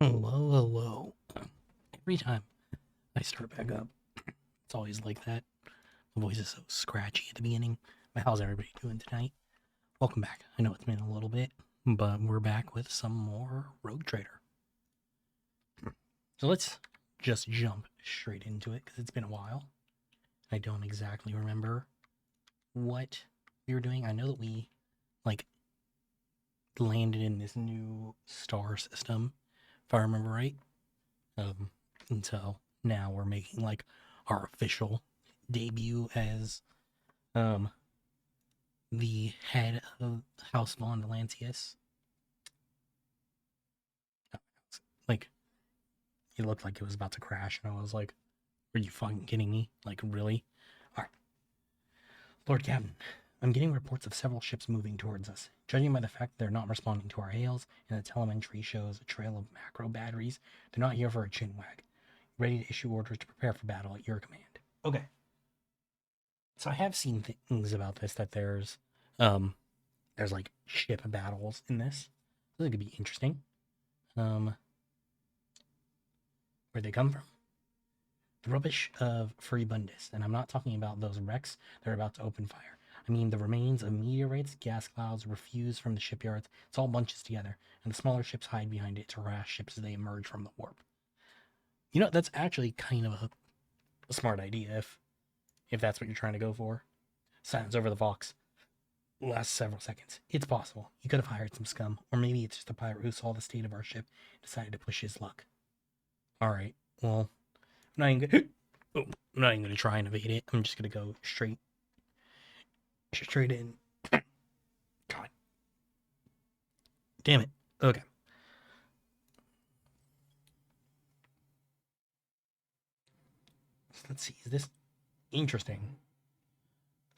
Hello, hello. Every time I start back up, it's always like that. My voice is so scratchy at the beginning. But how's everybody doing tonight? Welcome back. I know it's been a little bit, but we're back with some more Rogue Trader. So let's just jump straight into it because it's been a while. I don't exactly remember what we were doing. I know that we like landed in this new star system, if I remember right. Um, and so now we're making like our official debut as um the head of House Von Delancius. Like it looked like it was about to crash, and I was like, "Are you fucking kidding me? Like really?" All right, Lord Captain. I'm getting reports of several ships moving towards us. Judging by the fact they're not responding to our hails, and the telemetry shows a trail of macro batteries, they're not here for a chinwag. Ready to issue orders to prepare for battle at your command. Okay. So I have seen things about this that um there's like ship battles in this. So it could be interesting. Um where'd they come from? The rubbish of Furibundus, and I'm not talking about those wrecks that are about to open fire. I mean the remains of meteorites, gas clouds, refuse from the shipyards. It's all bunches together, and the smaller ships hide behind it to harass ships as they emerge from the warp. You know, that's actually kind of a smart idea if that's what you're trying to go for. Silence over the Vox lasts several seconds. It's possible. You could have hired some scum, or maybe it's just a pirate who saw the state of our ship and decided to push his luck. Alright, well, I'm not even gonna, I'm not even gonna try and evade it. I'm just gonna go straight in. God damn it. Okay. So let's see. Is this interesting?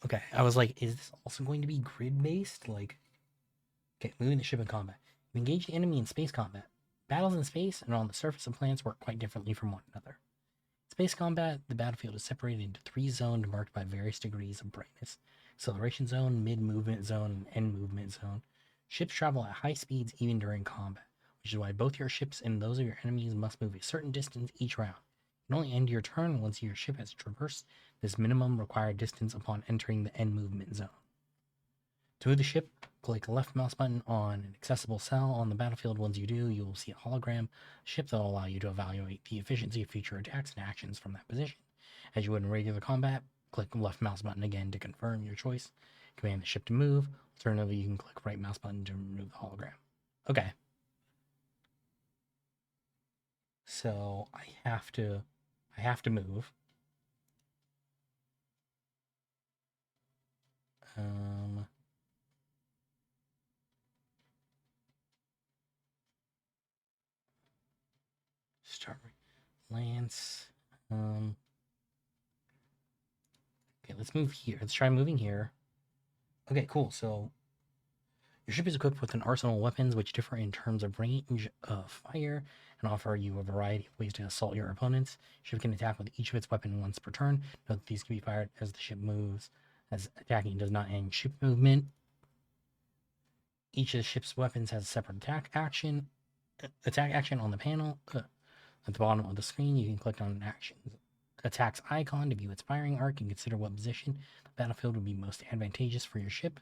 Okay, I was like, is this also going to be grid based? Like, okay, moving the ship in combat. You engage the enemy in space combat. Battles in space and on the surface of planets work quite differently from one another. Space combat, the battlefield is separated into 3 zones marked by various degrees of brightness: acceleration zone, mid movement zone, and end movement zone. Ships travel at high speeds even during combat, which is why both your ships and those of your enemies must move a certain distance each round. You can only end your turn once your ship has traversed this minimum required distance upon entering the end movement zone. To move the ship, click the left mouse button on an accessible cell on the battlefield. Once you do, you will see a hologram ship that will allow you to evaluate the efficiency of future attacks and actions from that position. As you would in regular combat, click the left mouse button again to confirm your choice. Command the ship to move. Alternatively, you can click right mouse button to remove the hologram. Okay. So I have to move. Um Start Lance. Okay, let's move here. Let's try moving here. Okay, cool. So your ship is equipped with an arsenal of weapons which differ in terms of range of fire and offer you a variety of ways to assault your opponents. Ship can attack with each of its weapons once per turn. Note that these can be fired as the ship moves, as attacking does not end ship movement. Each of the ship's weapons has a separate attack action on the panel. At the bottom of the screen, you can click on an attacks icon to view its firing arc and consider what position the battlefield would be most advantageous for your ship.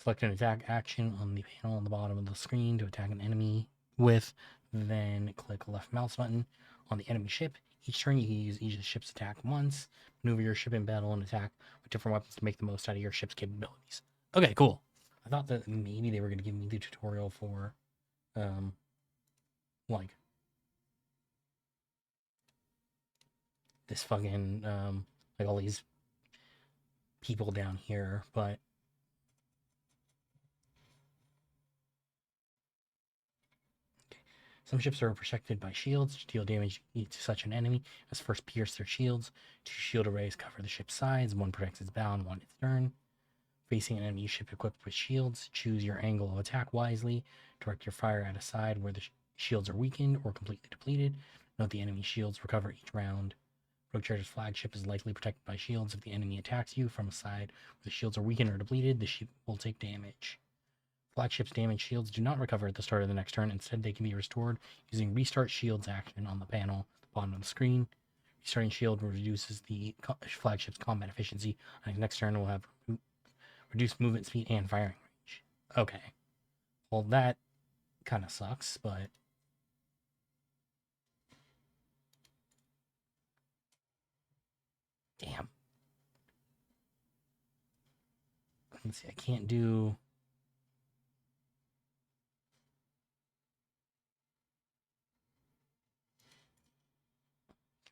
Select an attack action on the panel on the bottom of the screen to attack an enemy with, then click the left mouse button on the enemy ship. Each turn you can use each of the ship's attack once, maneuver your ship in battle and attack with different weapons to make the most out of your ship's capabilities. Okay, cool. I thought that maybe they were going to give me the tutorial for, like, this fucking, like all these people down here, but some ships are protected by shields to deal damage to such an enemy as first pierce their shields. 2 shield arrays cover the ship's sides. One protects its bow and one its stern. Facing an enemy ship equipped with shields, choose your angle of attack wisely. Direct your fire at a side where the shields are weakened or completely depleted. Note the enemy shields recover each round. Rogue Trader's flagship is likely protected by shields. If the enemy attacks you from a side where the shields are weakened or depleted, the ship will take damage. Flagship's damaged shields do not recover at the start of the next turn. Instead, they can be restored using Restart Shields action on the panel at the bottom of the screen. Restarting shield reduces the flagship's combat efficiency. On the next turn, will have reduced movement speed and firing range. Okay. Well, that kind of sucks, but... Damn. Let's see, I can't do...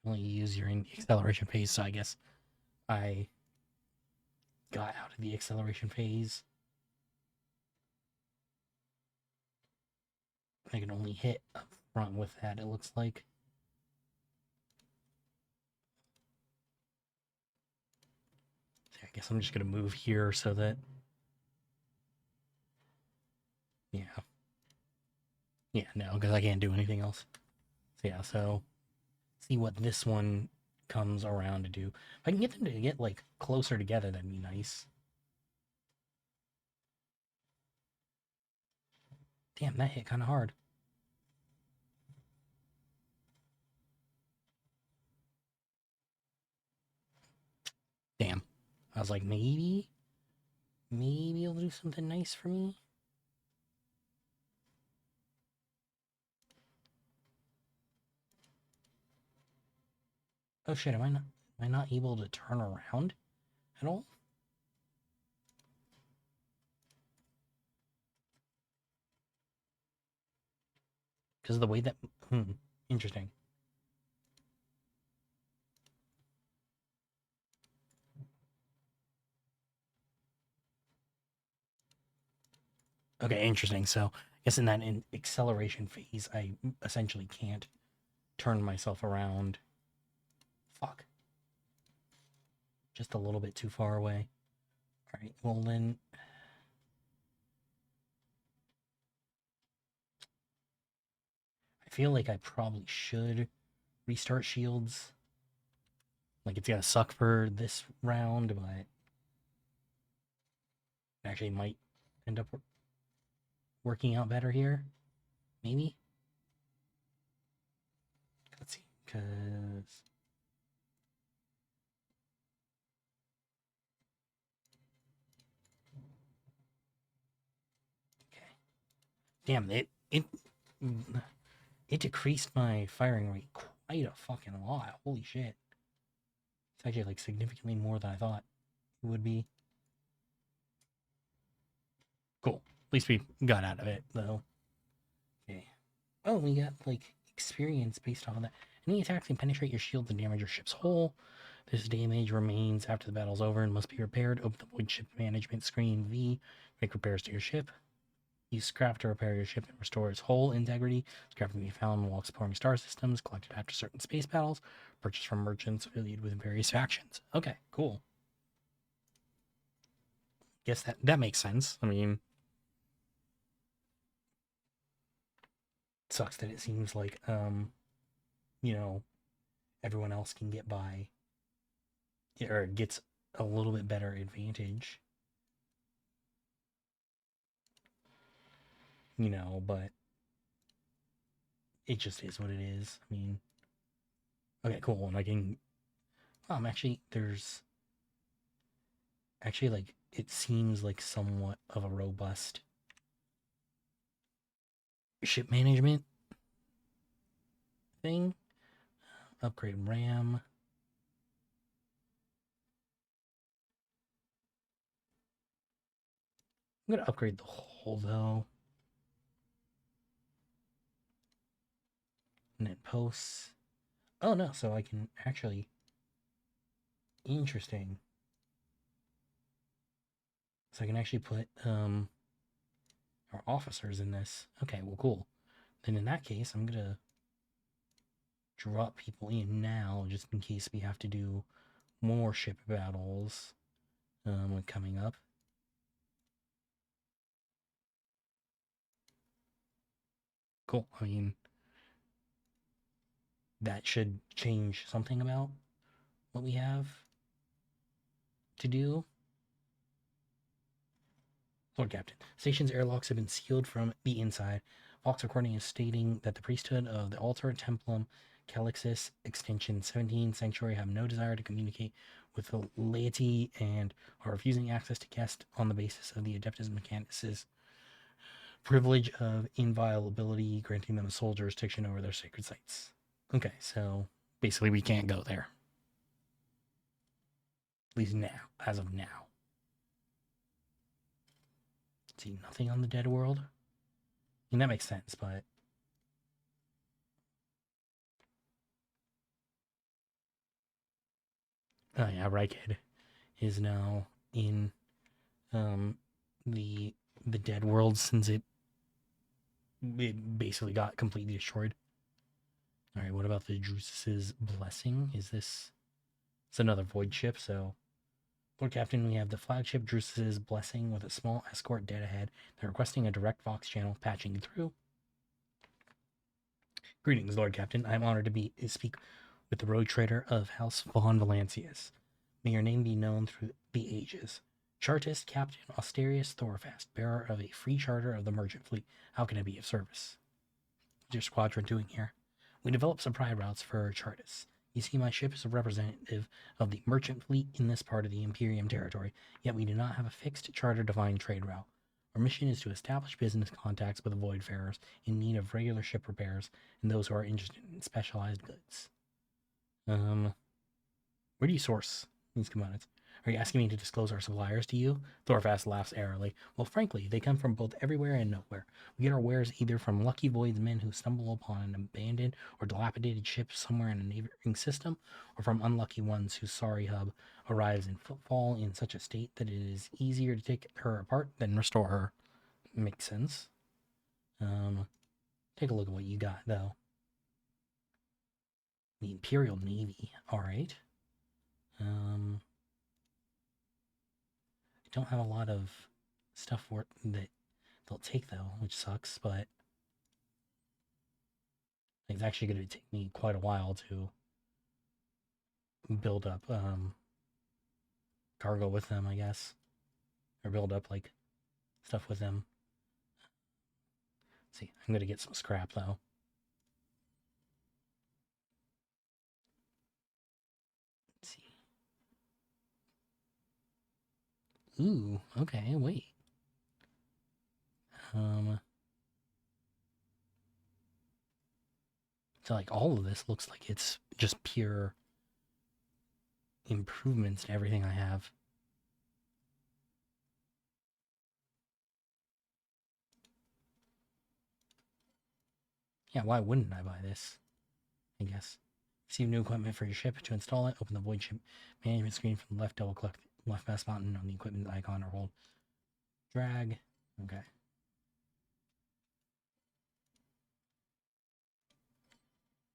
Only use your acceleration phase, so I guess I got out of the acceleration phase. I can only hit up front with that, it looks like. So I guess I'm just going to move here so that... Yeah. Yeah, no, because I can't do anything else. So yeah, so... See what this one comes around to do. If I can get them to get, like, closer together, that'd be nice. Damn, that hit kind of hard. Damn. I was like, maybe it'll do something nice for me. Oh shit, am I not able to turn around at all? Because of the way that... interesting. Okay, interesting. So, I guess in that acceleration phase, I essentially can't turn myself around. Fuck. Just a little bit too far away. Alright, well then... I feel like I probably should restart shields. Like, it's gonna suck for this round, but... It actually might end up working out better here. Maybe? Let's see, because... Okay. Damn, it decreased my firing rate quite a fucking lot. Holy shit. It's actually, like, significantly more than I thought it would be. Cool. At least we got out of it, though. Okay. Oh, we got, like, experience based on that. Any attacks can penetrate your shields and damage your ship's hull. This damage remains after the battle's over and must be repaired. Open the Void Ship Management screen V. Make repairs to your ship. Use scrap to repair your ship and restore its hull integrity. Scrap can be found while exploring star systems, collected after certain space battles, purchased from merchants affiliated with various factions. Okay, cool. Guess that makes sense. I mean, it sucks that it seems like, you know, everyone else can get by, or gets a little bit better advantage. You know, but it just is what it is. I mean, okay, cool. And I can, actually, there's, actually, like, it seems like somewhat of a robust ship management thing. Upgrade RAM. I'm gonna upgrade the hull though. And then posts. Oh no, so I can actually... Interesting. So I can actually put our officers in this. Okay, well cool. Then in that case, I'm gonna drop people in now just in case we have to do more ship battles coming up. Cool. I mean, that should change something about what we have to do. Lord Captain, station's airlocks have been sealed from the inside. Vox recording is stating that the priesthood of the Altar Templum Calixis Extension 17 Sanctuary have no desire to communicate with the laity and are refusing access to guests on the basis of the Adeptus Mechanicus privilege of inviolability, granting them sole jurisdiction over their sacred sites. Okay, so basically we can't go there. At least now, as of now. See, nothing on the dead world. I mean, that makes sense, but... Oh yeah, Rykhead is now in the dead world since it basically got completely destroyed. Alright, what about the Drusus's Blessing? Is this... It's another void ship, so... Lord Captain, we have the flagship Drusus's Blessing with a small escort dead ahead. They're requesting a direct Vox channel patching through. Greetings, Lord Captain. I am honored to speak with the road trader of House Von Valancius. May your name be known through the ages. Chartist Captain Austerius Thorfast, bearer of a free charter of the merchant fleet. How can I be of service? What's your squadron doing here? We develop supply routes for Chartists. You see, my ship is a representative of the merchant fleet in this part of the Imperium territory, yet we do not have a fixed charter-defined trade route. Our mission is to establish business contacts with voidfarers in need of regular ship repairs and those who are interested in specialized goods. Where do you source these commodities? Are you asking me to disclose our suppliers to you? Thorfast laughs airily. Well, frankly, they come from both everywhere and nowhere. We get our wares either from lucky voids men who stumble upon an abandoned or dilapidated ship somewhere in a neighboring system, or from unlucky ones whose sorry hub arrives in footfall in such a state that it is easier to take her apart than restore her. Makes sense. Take a look at what you got, though. The Imperial Navy. Alright. I don't have a lot of stuff that they'll take, though, which sucks, but it's actually going to take me quite a while to build up cargo with them, I guess. Or build up, like, stuff with them. Let's see, I'm going to get some scrap, though. Let's see. Ooh, okay, wait. So, like, all of this looks like it's just pure improvements to everything I have. Yeah, why wouldn't I buy this? I guess. Receive new equipment for your ship. To install it, open the void ship management screen from the left, double click left mouse button on the equipment icon or hold drag. Okay.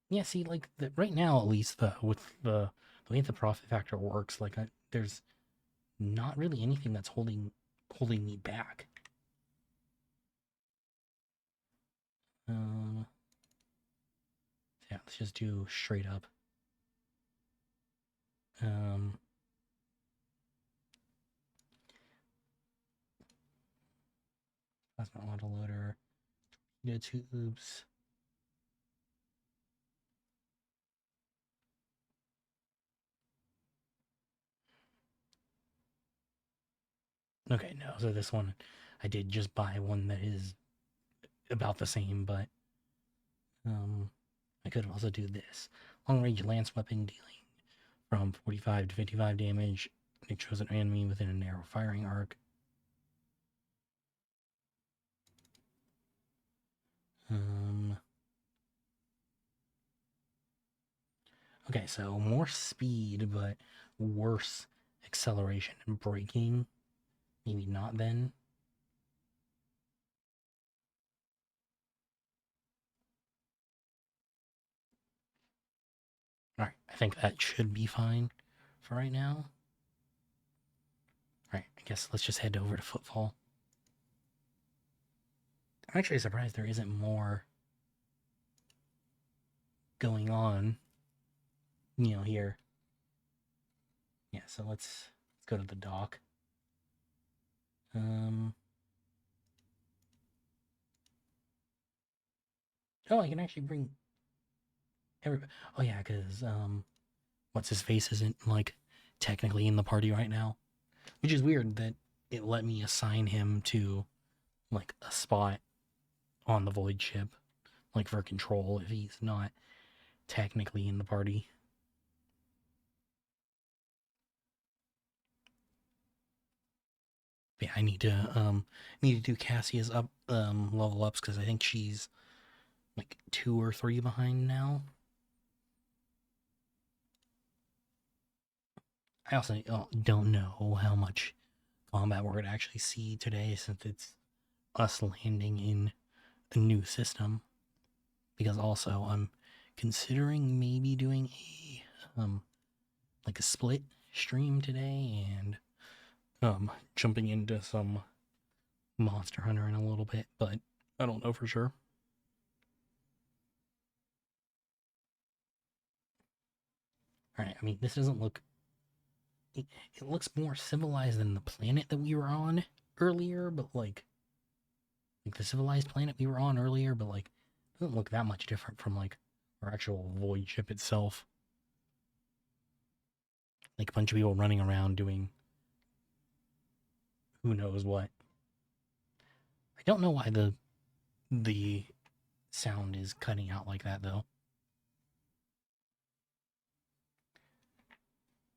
Yeah, see, like right now at least, with the way the profit factor works, like there's not really anything that's holding me back. Yeah, let's just do straight up. Plasma autoloader, torpedo tubes. Okay, no, so this one, I did just buy one that is about the same, but I could also do this. Long-range lance weapon dealing from 45 to 55 damage. It shows an enemy within a narrow firing arc. Okay, so more speed, but worse acceleration and braking. Maybe not then. Alright, I think that should be fine for right now. Alright, I guess let's just head over to Footfall. I'm actually surprised there isn't more going on, here. Yeah, so let's go to the dock. Oh, I can actually bring everybody. Oh yeah, because what's his face isn't like technically in the party right now, which is weird that it let me assign him to like a spot on the void ship, like for control if he's not technically in the party. Yeah, I need to do Cassia's up level ups because I think she's like 2 or 3 behind now. I also don't know how much combat we're gonna actually see today since it's us landing in a new system. Because also I'm considering maybe doing a like a split stream today and jumping into some Monster Hunter in a little bit, but I don't know for sure. All right, I mean this doesn't look. It looks more civilized than the planet that we were on earlier, but like the civilized planet we were on earlier, but like it doesn't look that much different from like our actual void ship itself. Like a bunch of people running around doing who knows what. I don't know why the sound is cutting out like that though.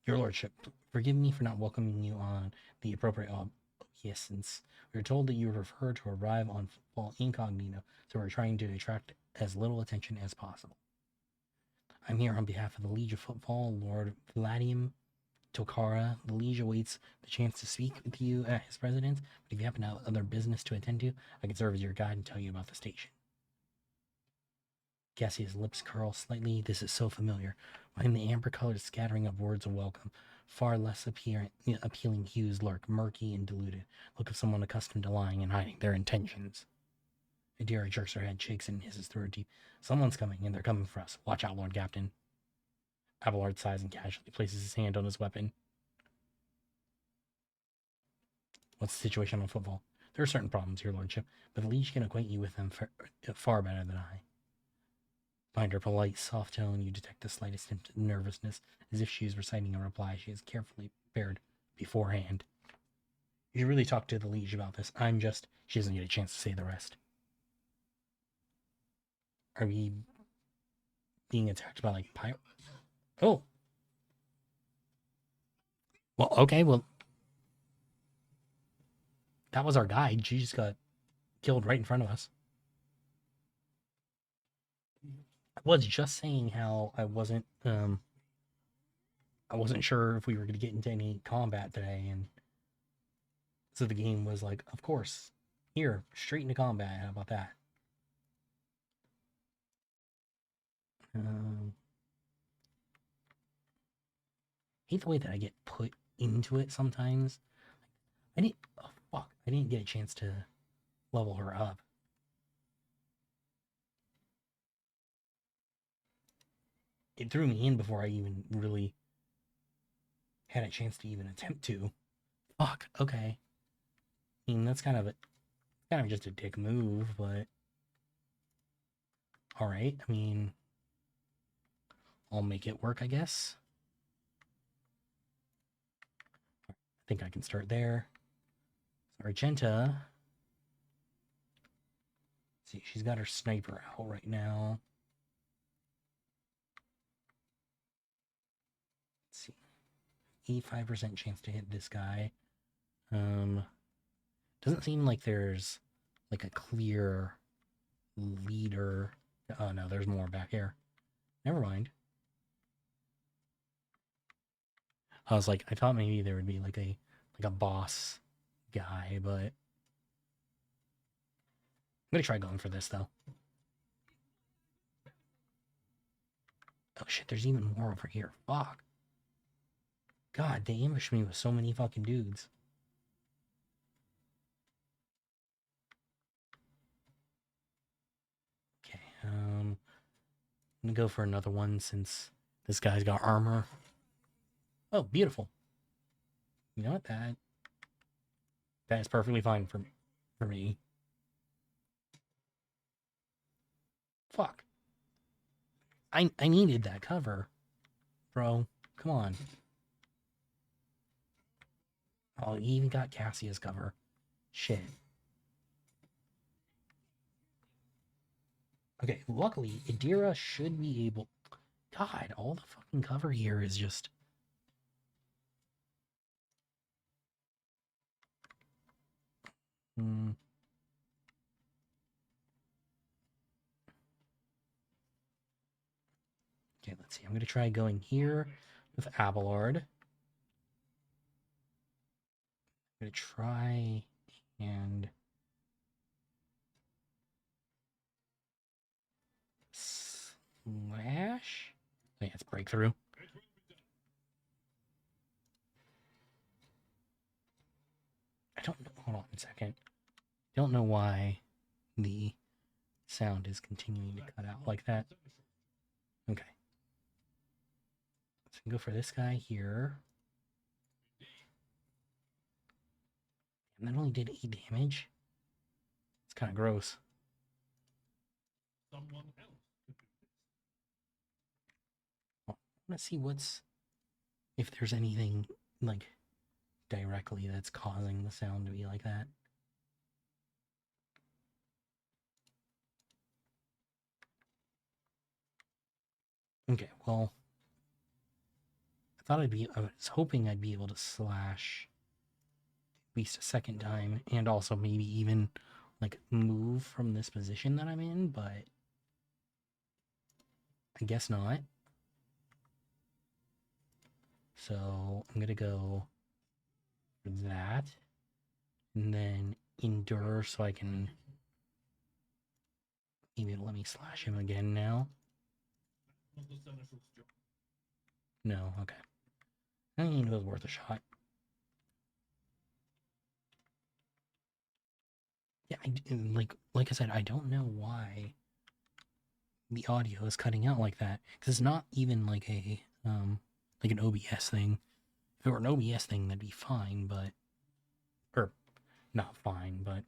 Your lordship, forgive me for not welcoming you on the appropriate obeisance. We were told that you prefer to arrive on football incognito, so we're trying to attract as little attention as possible. I'm here on behalf of the Liege of Football, Lord Vladim Tokara. The Liege awaits the chance to speak with you at his residence, but if you happen to have other business to attend to, I can serve as your guide and tell you about the station. Cassia's lips curl slightly. This is so familiar. Behind the amber-colored scattering of words of welcome, far less appealing hues lurk, murky and diluted. Look of someone accustomed to lying and hiding their intentions. Adira jerks her head, shakes and hisses through her teeth. Someone's coming, and they're coming for us. Watch out, Lord Captain. Abelard sighs and casually places his hand on his weapon. What's the situation on football? There are certain problems, your lordship, but the Liege can acquaint you with them far better than I. Behind her polite, soft tone, you detect the slightest hint of nervousness, as if she is reciting a reply she has carefully prepared beforehand. You should really talk to the Liege about this. She doesn't get a chance to say the rest. Are we being attacked by, like, pirates? Oh! Well, okay, well, that was our guide. She just got killed right in front of us. I was just saying how I wasn't sure if we were going to get into any combat today, and so the game was like, of course, here, straight into combat. How about that? Hate the way that I get put into it sometimes. I didn't get a chance to level her up. It threw me in before I even really had a chance to even attempt to. Fuck, okay. I mean, that's kind of just a dick move, but all right. I mean, I'll make it work, I guess. I think I can start there. Argenta. See, she's got her sniper out right now. Let's see. 85% chance to hit this guy. Doesn't seem like there's like a clear leader. Oh no, there's more back here. Never mind. I thought maybe there would be like a boss guy, but I'm gonna try going for this though. Oh shit, there's even more over here. Fuck. God, they ambushed me with so many fucking dudes. Okay, I'm gonna go for another one since this guy's got armor. Oh, beautiful. You know what? That is perfectly fine for me. Fuck. I needed that cover, bro. Come on. Oh, he even got Cassia's cover. Shit. Okay, luckily, Adira should be able... God, all the fucking cover here is just... Hmm. Okay, let's see. I'm going to try going here with Abelard. I'm going to try and... Slash? Oh, yeah, it's breakthrough. I don't know. Hold on a second. Don't know why the sound is continuing to cut out like that. Okay. So we can go for this guy here. And that only did 8 damage. It's kind of gross. I want to see if there's anything like directly that's causing the sound to be like that. Okay, well, I was hoping I'd be able to slash at least a second time, and also maybe even like move from this position that I'm in, but I guess not. So I'm gonna go for that, and then endure so I can maybe let me slash him again now. No, okay. I think it was worth a shot. Yeah, like I said, I don't know why the audio is cutting out like that, because it's not even like like an OBS thing. If it were an OBS thing, that'd be fine, but or not fine, but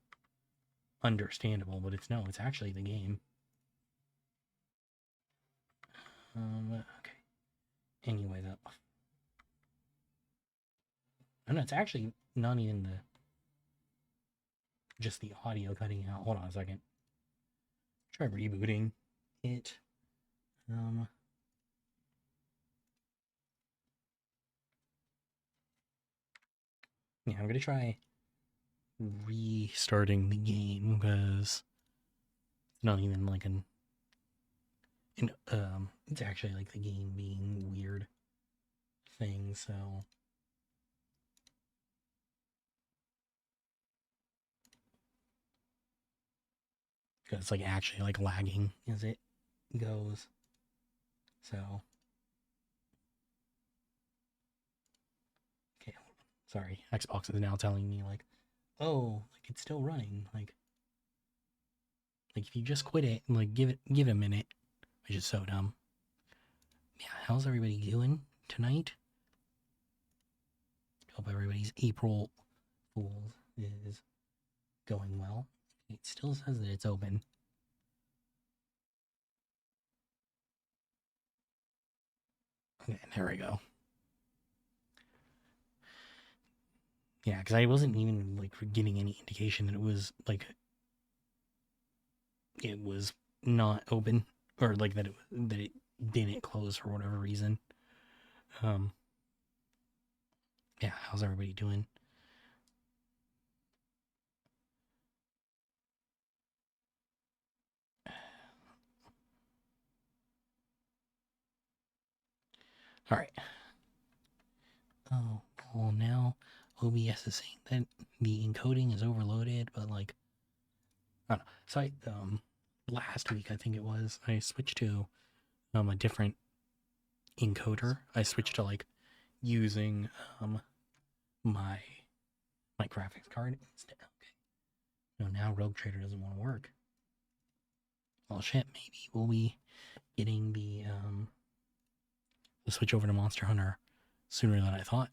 understandable. But it's actually the game. Okay. Anyway, and it's actually not even just the audio cutting out. Hold on a second. Try rebooting it. Yeah, I'm gonna try restarting the game because it's not even like it's actually like the game being weird thing, so because it's like actually like lagging as it goes. So okay, sorry, Xbox is now telling me like, oh, like it's still running, like if you just quit it and like give it a minute, which is so dumb. Yeah, how's everybody doing tonight? Hope everybody's April Fool's is going well. It still says that it's open. Okay, there we go. Yeah, because I wasn't even like getting any indication that it was like it was not open or like that it didn't close for whatever reason. Yeah, how's everybody doing? All right. Oh, well, now OBS is saying that the encoding is overloaded, but like, I don't know. So last week I think it was, I switched to a different encoder. I switched to like using my graphics card instead. Okay. No, now Rogue Trader doesn't want to work. Well, shit. Maybe we'll be getting the switch over to Monster Hunter sooner than I thought.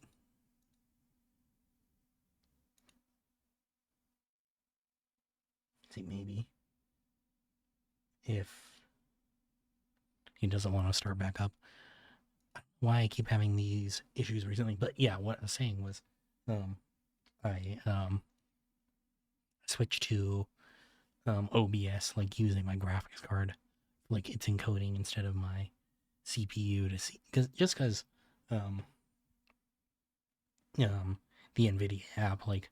Let's see, maybe if he doesn't want to start back up. Why I keep having these issues recently, but yeah, what I was saying was, I switched to OBS, like using my graphics card, like it's encoding instead of my CPU to see, because um the NVIDIA app like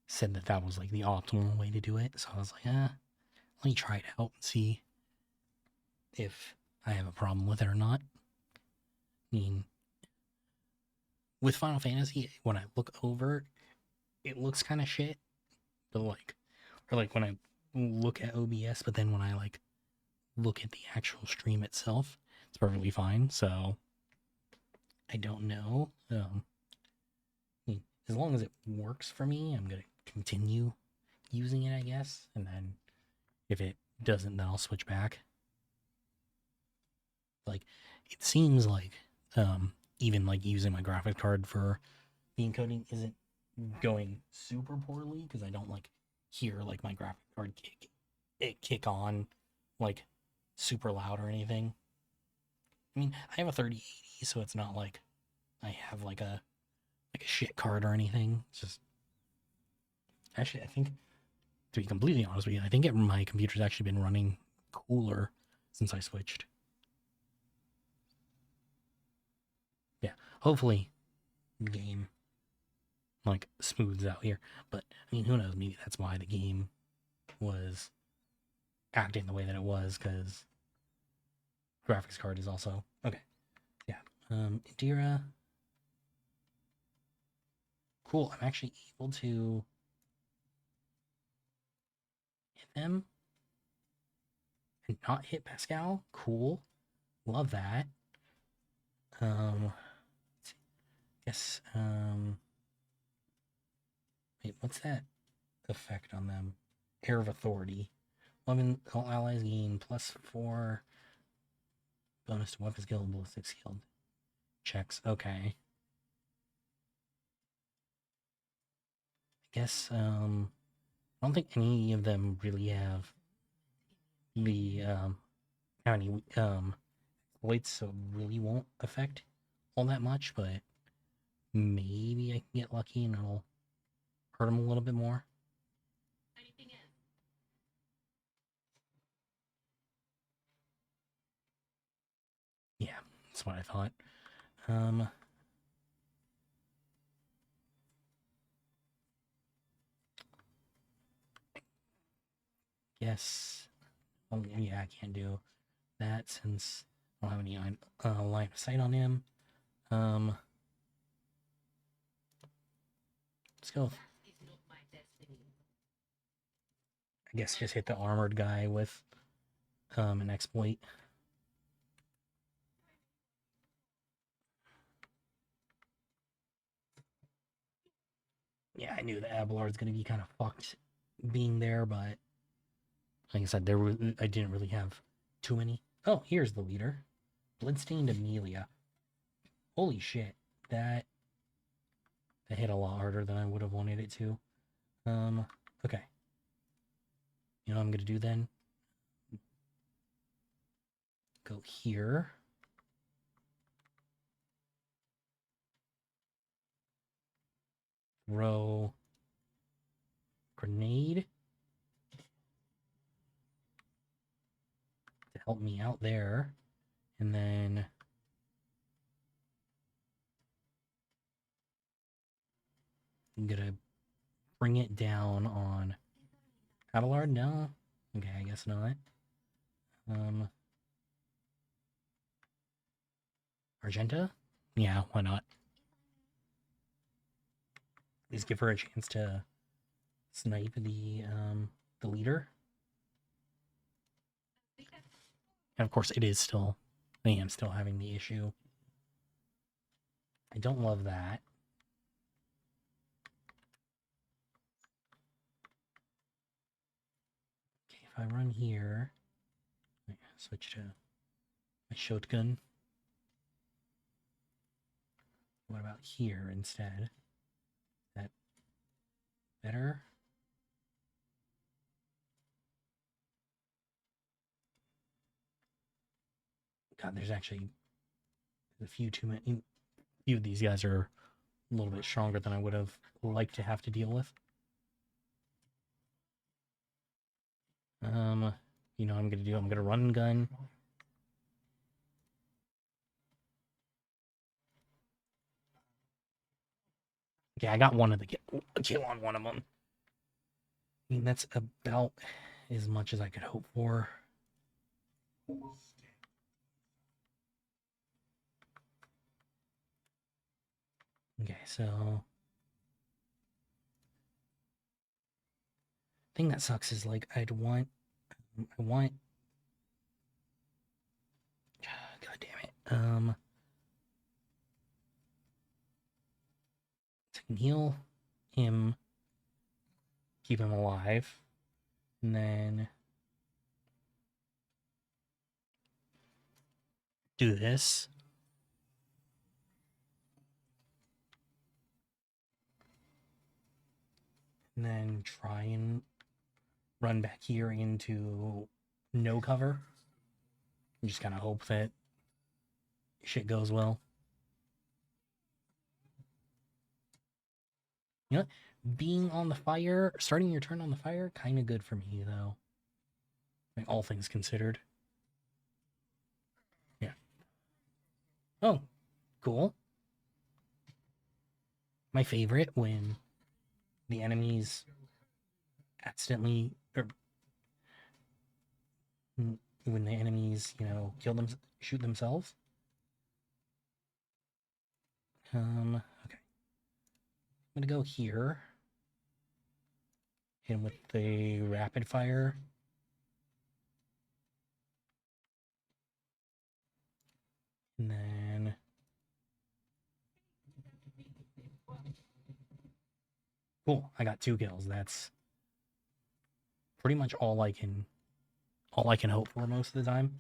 said that that was like the optimal way to do it. So I was like, let me try it out and see if I have a problem with it or not. I mean, with Final Fantasy, when I look over, it looks kind of shit. But like, or like when I look at OBS, but then when I like look at the actual stream itself, it's perfectly fine. So I don't know. I mean, as long as it works for me, I'm gonna continue using it, I guess. And then if it doesn't, then I'll switch back. Like, it seems like even like using my graphics card for the encoding isn't going super poorly because I don't like hear like my graphic card kick on like super loud or anything. I mean, I have a 3080, so it's not like I have like a shit card or anything. It's just actually I think, to be completely honest with you, I think my computer's actually been running cooler since I switched. Yeah, hopefully the game like smooths out here. But I mean, who knows? Maybe that's why the game was acting the way that it was, because graphics card is also okay. Yeah. Indira. Cool. I'm actually able to hit them and not hit Pascal. Cool. Love that. Guess wait, what's that effect on them? Air of Authority. 11 all allies gain +4 bonus to weapon skill and ballistic skill checks. Okay. I guess I don't think any of them really have the how many exploits, so it really won't affect all that much, but maybe I can get lucky and it'll hurt them a little bit more. Yeah, that's what I thought. Yes. Oh, yeah, I can't do that since I don't have any line of sight on him. Let's go. I guess just hit the armored guy with an exploit. Yeah, I knew the Abelard's gonna be kind of fucked being there, but like I said, I didn't really have too many. Oh, here's the leader, Bloodstained Amelia. Holy shit, that hit a lot harder than I would have wanted it to. Okay. You know what I'm gonna do then? Go here. Throw grenade to help me out there. And then I'm gonna bring it down on Abelard? No? Okay, I guess not. Argenta? Yeah, why not? At least give her a chance to snipe the leader. And of course, it is still, I am still having the issue. I don't love that. Okay, if I run here, switch to my shotgun. What about here instead? Is that better? God, there's actually a few too many. A few of these guys are a little bit stronger than I would have liked to have to deal with. You know what I'm gonna do? I'm gonna run and gun. Okay, I got one of the kill on one of them. I mean, that's about as much as I could hope for. Okay, so thing that sucks is like I want God damn it. To heal him, keep him alive, and then do this. And then try and run back here into no cover. And just kind of hope that shit goes well. You know, being on the fire, starting your turn on the fire, kind of good for me, though. Like, all things considered. Yeah. Oh, cool. My favorite when the enemies accidentally, or when the enemies, you know, kill them, shoot themselves. Okay. I'm gonna go here. Hit him with the rapid fire. And then cool, I got 2 kills. That's pretty much all I can hope for most of the time.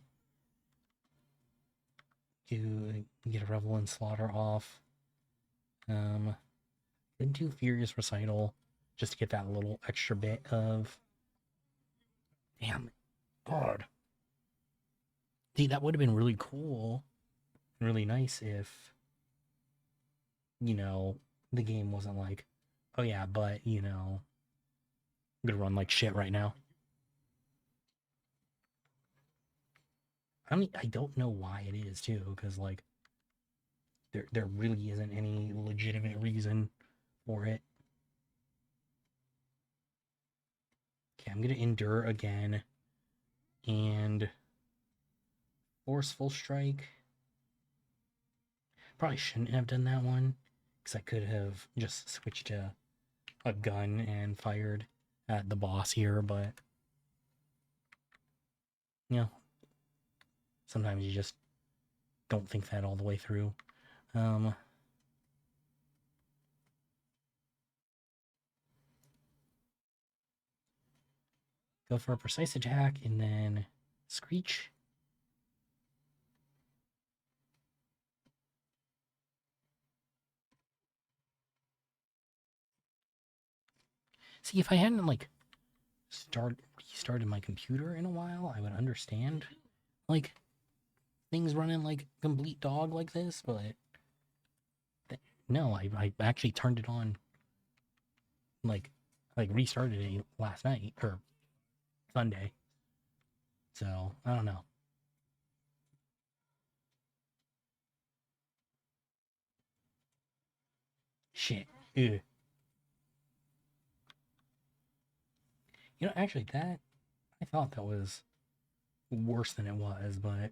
To get a Revel and Slaughter off. Then do Furious Recital just to get that little extra bit of damn God. See, that would have been really cool and really nice if, you know, the game wasn't like, oh yeah, but, you know, I'm gonna run like shit right now. I don't know why it is too, because like there really isn't any legitimate reason for it. Okay, I'm gonna endure again and forceful strike. Probably shouldn't have done that one because I could have just switched to a gun and fired at the boss here, but you know, sometimes you just don't think that all the way through. Go for a precise attack and then screech. See, if I hadn't like restarted my computer in a while, I would understand like things running like complete dog like this, but no, I actually turned it on like restarted it last night or Sunday. So I don't know. Shit. Ew. You know, actually, that I thought that was worse than it was, but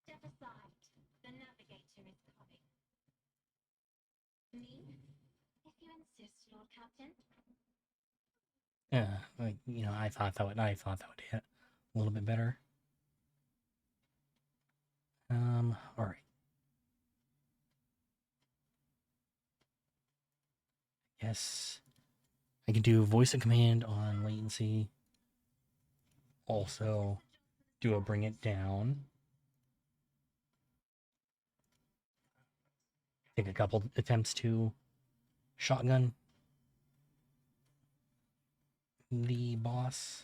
Step aside. The navigator is coming. Me? If you insist, Lord Captain. like you know, I thought that would hit a little bit better. All right. Yes, I can do voice of command on latency. Also, do a bring it down. Take a couple attempts to shotgun the boss.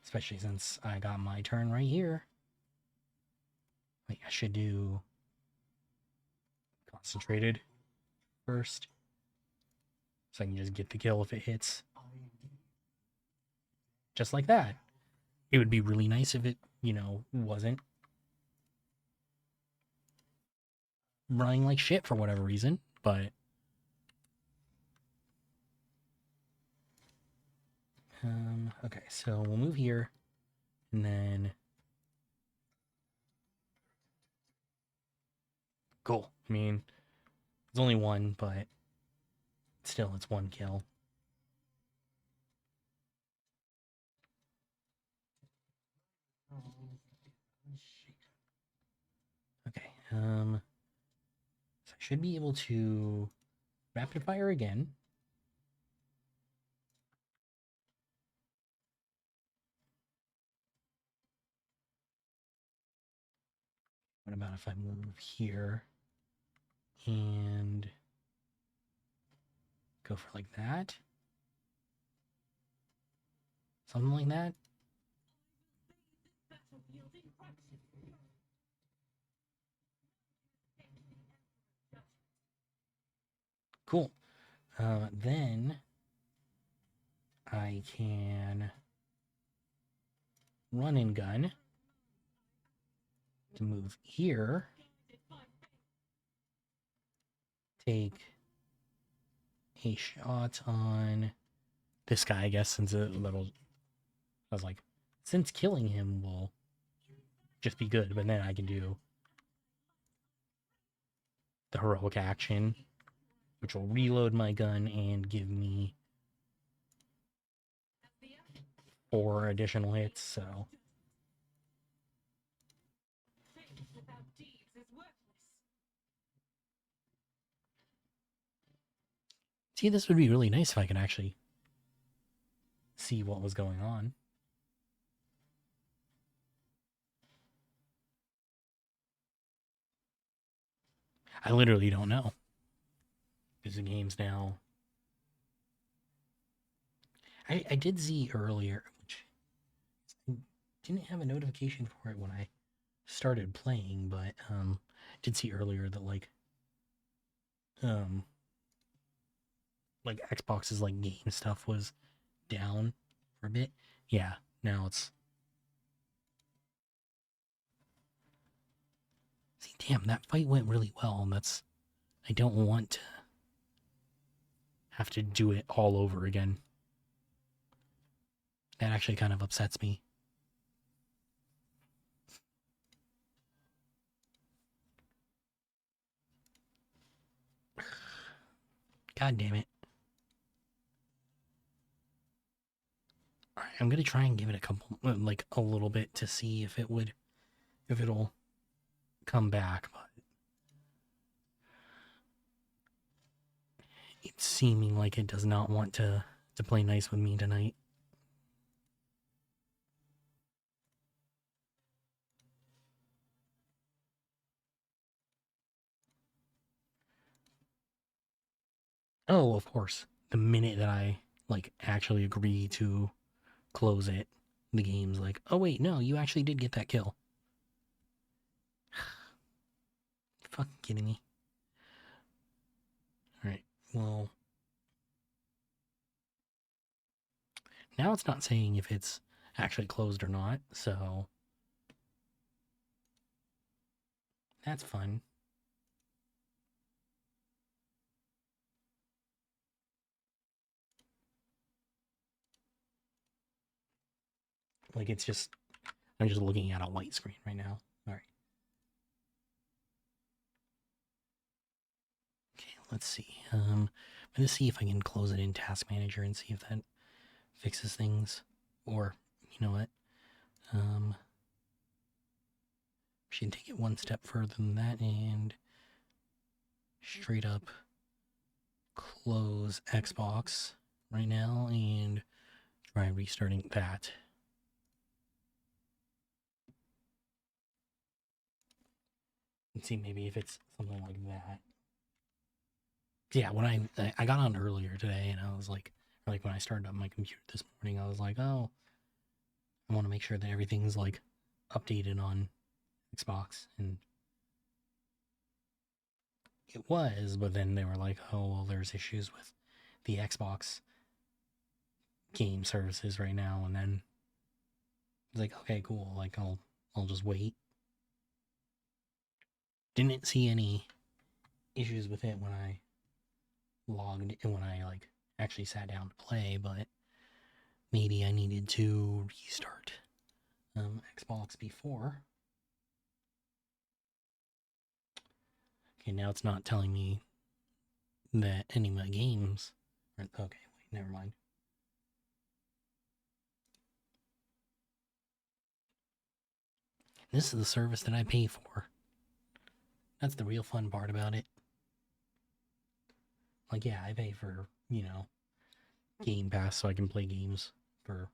Especially since I got my turn right here. Wait, I should do concentrated first. So I can just get the kill if it hits. Just like that. It would be really nice if it, wasn't running like shit for whatever reason, but okay, so we'll move here and then cool. I mean, it's only one, but still it's one kill. Okay, so I should be able to rapid fire again. What about if I move here and go for like that? Something like that? Cool. Then I can run and gun to move here. Take a shot on this guy, I guess, since I was like, since killing him will just be good, but then I can do the heroic action, which will reload my gun and give me 4 additional hits, so. See, this would be really nice if I could actually see what was going on. I literally don't know. Because the game's now... I did see earlier, which I didn't have a notification for it when I started playing, but did see earlier that like Xbox's like game stuff was down for a bit. Yeah, now it's... See, damn, that fight went really well, and that's... I don't want to have to do it all over again. That actually kind of upsets me. God damn it. Alright, I'm gonna try and give it a couple, like a little bit to see if it'll come back, but it's seeming like it does not want to play nice with me tonight. Oh, of course. The minute that I like actually agree to close it, the game's like, oh wait, no, you actually did get that kill. Fucking kidding me. Alright, well. Now it's not saying if it's actually closed or not, so that's fun. Like it's just, I'm just looking at a white screen right now. Alright. Okay, let's see. I'm gonna see if I can close it in Task Manager and see if that fixes things. Or, you know what? Should take it one step further than that and straight up close Xbox right now and try restarting that. And see maybe if it's something like that. Yeah, when I got on earlier today and I was like when I started up my computer this morning, I was like, oh, I want to make sure that everything's like updated on Xbox, and it was, but then they were like, oh, well, there's issues with the Xbox game services right now, and then it's like, okay, cool, like I'll just wait. Didn't see any issues with it when I logged in, when I like actually sat down to play, but maybe I needed to restart Xbox before. Okay, now it's not telling me that any of my games are, okay, wait, never mind. This is the service that I pay for. That's the real fun part about it. Like, yeah, I pay for, Game Pass so I can play games for,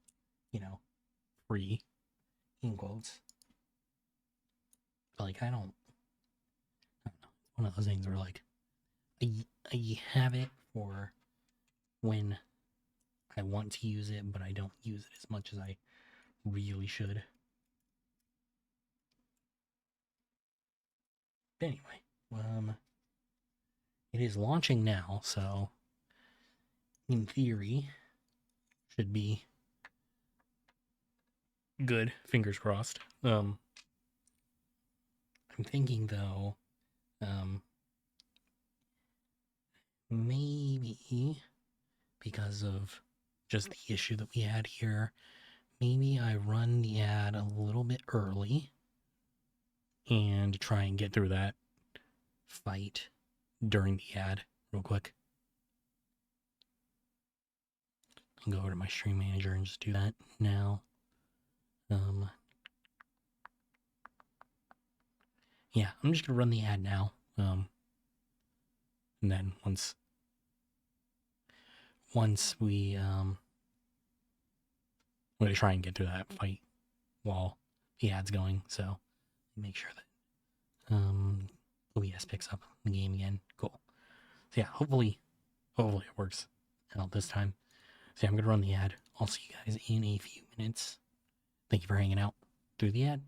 free, in quotes. But, like, I don't know. One of those things where, like, I have it for when I want to use it, but I don't use it as much as I really should. But anyway, it is launching now, so in theory, should be good. Fingers crossed. I'm thinking though, maybe because of just the issue that we had here, maybe I run the ad a little bit early and try and get through that fight during the ad real quick. I'll go over to my stream manager and just do that now. Yeah, I'm just gonna run the ad now. And then once we I'm gonna try and get through that fight while the ad's going, so make sure that OBS picks up the game again. Cool. So yeah, hopefully it works out this time. So yeah, I'm gonna run the ad. I'll see you guys in a few minutes. Thank you for hanging out through the ad.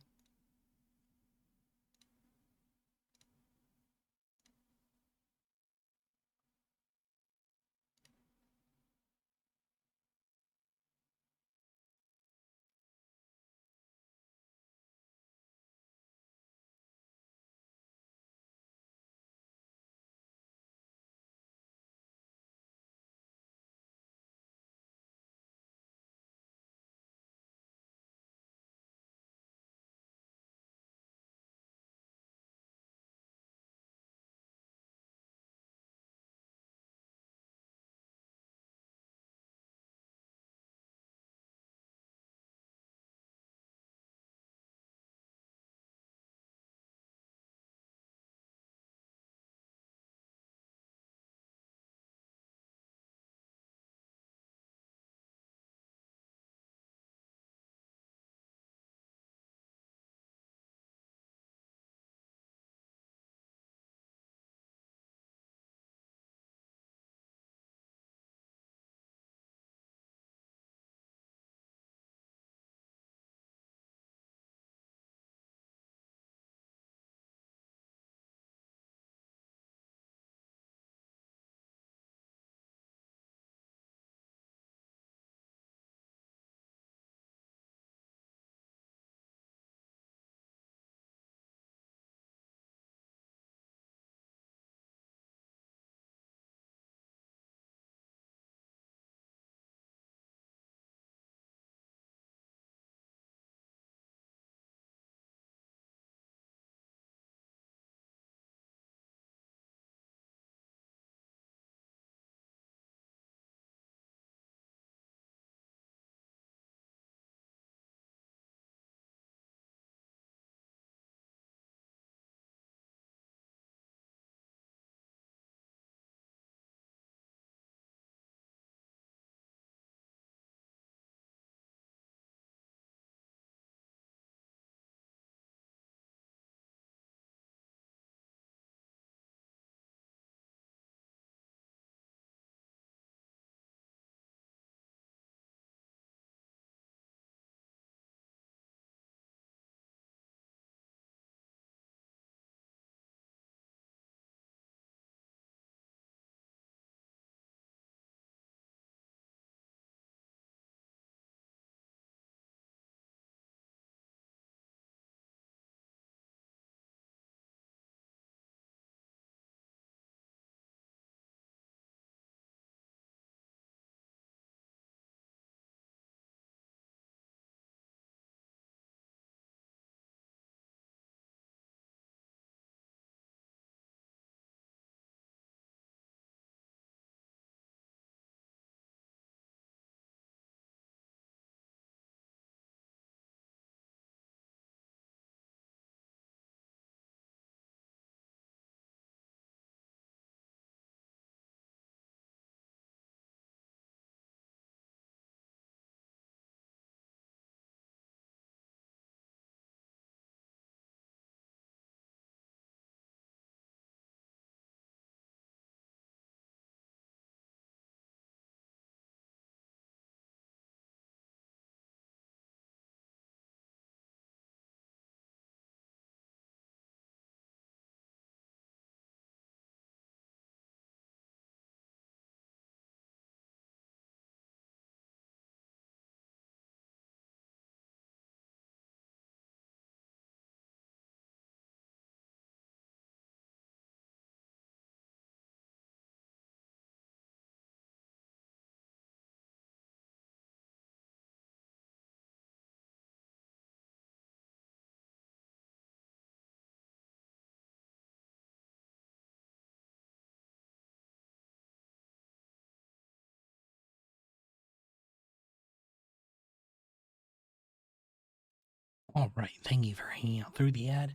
All right, thank you for hanging out through the ad.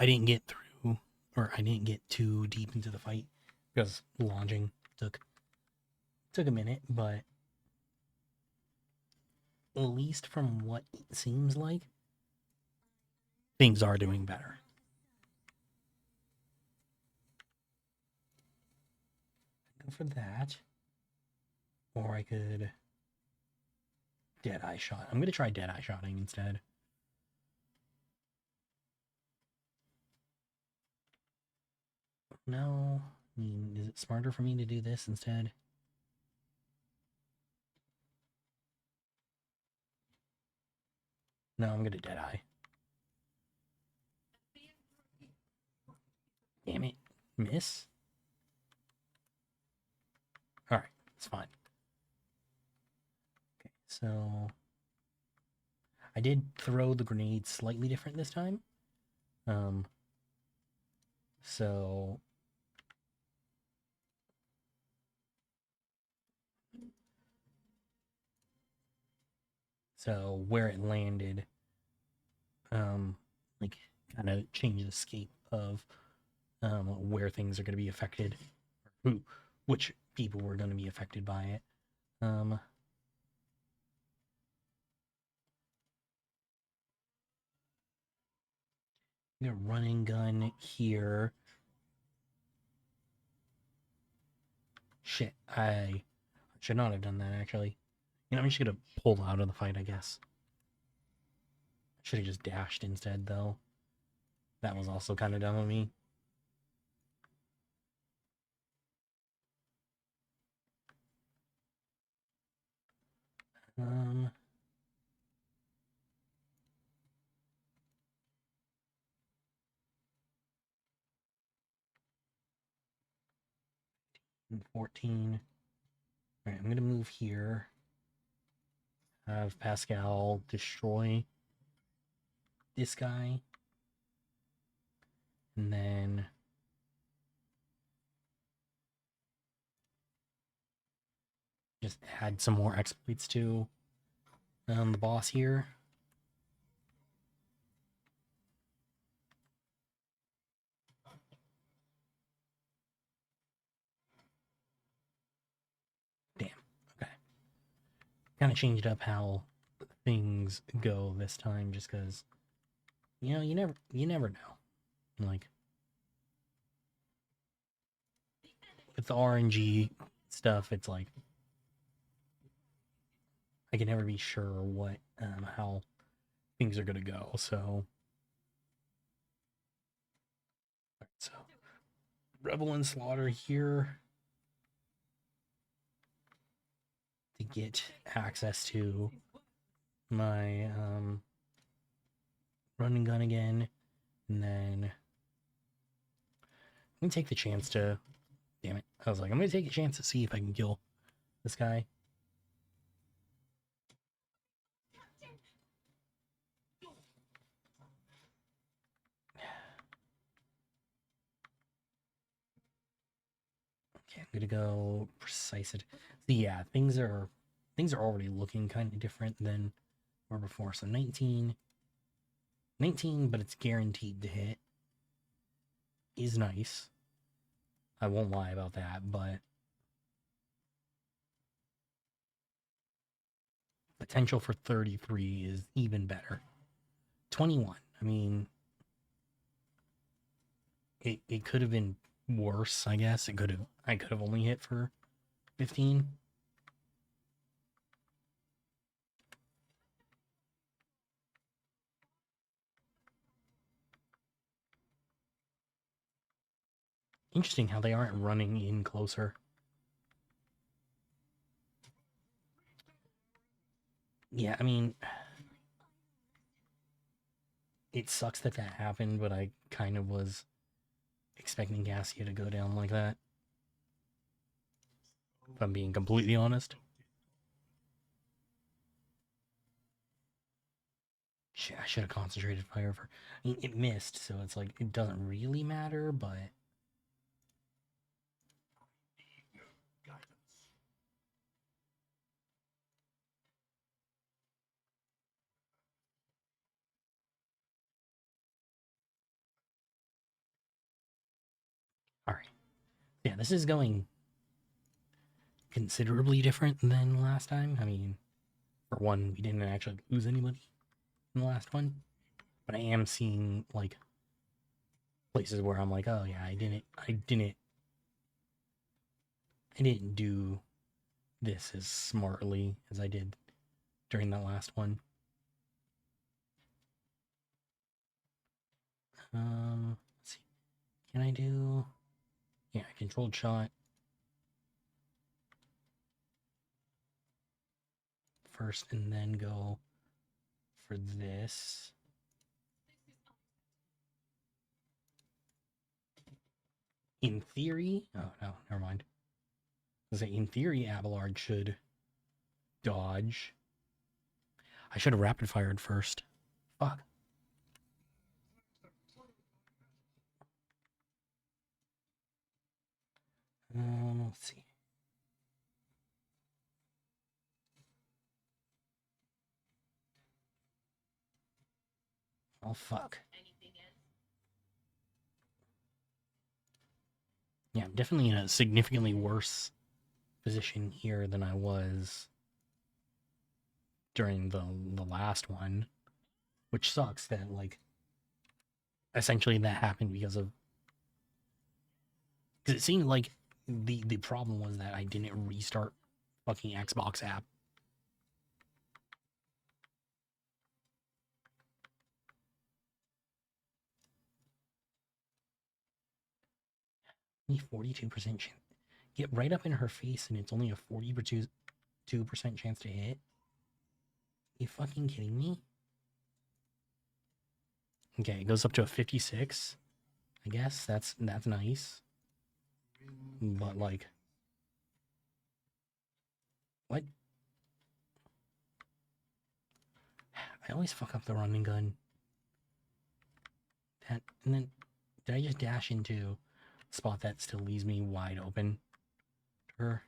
I didn't get through, or I didn't get too deep into the fight because launching took a minute, but at least from what it seems like, things are doing better. Go for that, or I could Deadeye shot. I'm gonna try Deadeye shotting instead. No, I mean, is it smarter for me to do this instead? No, I'm gonna Deadeye. Damn it. Miss? Alright, it's fine. Okay, so I did throw the grenade slightly different this time. So where it landed, like kind of changed the scape of where things are going to be affected, which people were going to be affected by it. I'm gonna run and gun here. Shit, I should not have done that actually. You know, I'm just gonna pull out of the fight, I guess. Should have just dashed instead, though. That was also kind of dumb of me. Um, 14. All right, I'm gonna move here. Have Pascal destroy this guy, and then just add some more exploits to the boss here. Damn. Okay. Kind of changed up how things go this time, just because you know you never know. Like with the RNG stuff, it's like I can never be sure what how things are gonna go. So, so Revel and Slaughter here to get access to my run and gun again, and then I'm gonna take the chance to. Damn it! I was like, I'm gonna take a chance to see if I can kill this guy. Okay, I'm gonna go precise it. So yeah, things are already looking kind of different than were before. So 19, but it's guaranteed to hit is nice. I won't lie about that, but potential for 33 is even better. 21. I mean, it could have been worse, I guess. I could have only hit for 15. Interesting how they aren't running in closer. Yeah, I mean, it sucks that happened, but I kind of was expecting Gassia to go down like that. If I'm being completely honest. Shit, I should have concentrated fire for. I mean, it missed, so it's like it doesn't really matter, but Alright. Yeah, this is going considerably different than last time. I mean, for one, we didn't actually lose anybody in the last one. But I am seeing, like, places where I'm like, oh yeah, I didn't do this as smartly as I did during that last one. Let's see. Can I do... Yeah, controlled shot. First, and then go for this. In theory... Oh, no, never mind. I was saying, in theory, Abelard should dodge. I should have rapid fired first. Fuck. Let's see. Oh, fuck. Yeah, I'm definitely in a significantly worse position here than I was during the last one, which sucks that, like, essentially that happened because it seemed like the problem was that I didn't restart fucking Xbox app. Only 42% chance. Get right up in her face and it's only a 42% chance to hit. You fucking kidding me? Okay, it goes up to a 56. I guess that's nice. But like, what? I always fuck up the running gun. That, and then did I just dash into a spot that still leaves me wide open to her?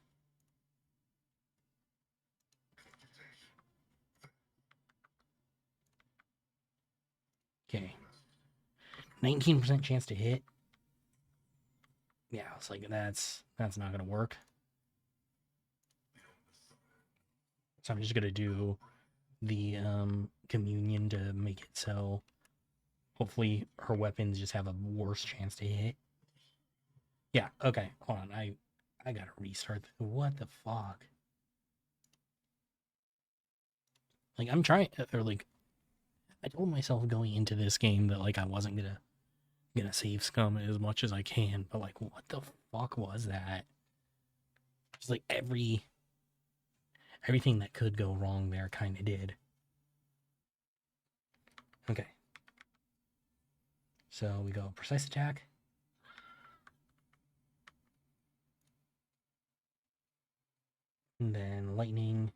Okay. 19% chance to hit. Yeah, it's like that's not gonna work. So I'm just gonna do the communion to make it so hopefully her weapons just have a worse chance to hit. Yeah, okay, hold on. I gotta restart. What the fuck? Like, I'm trying, or like, I told myself going into this game that like I wasn't gonna save scum as much as I can, but like, what the fuck was that? Just like everything that could go wrong there kind of did. Okay. So we go precise attack. And then lightning.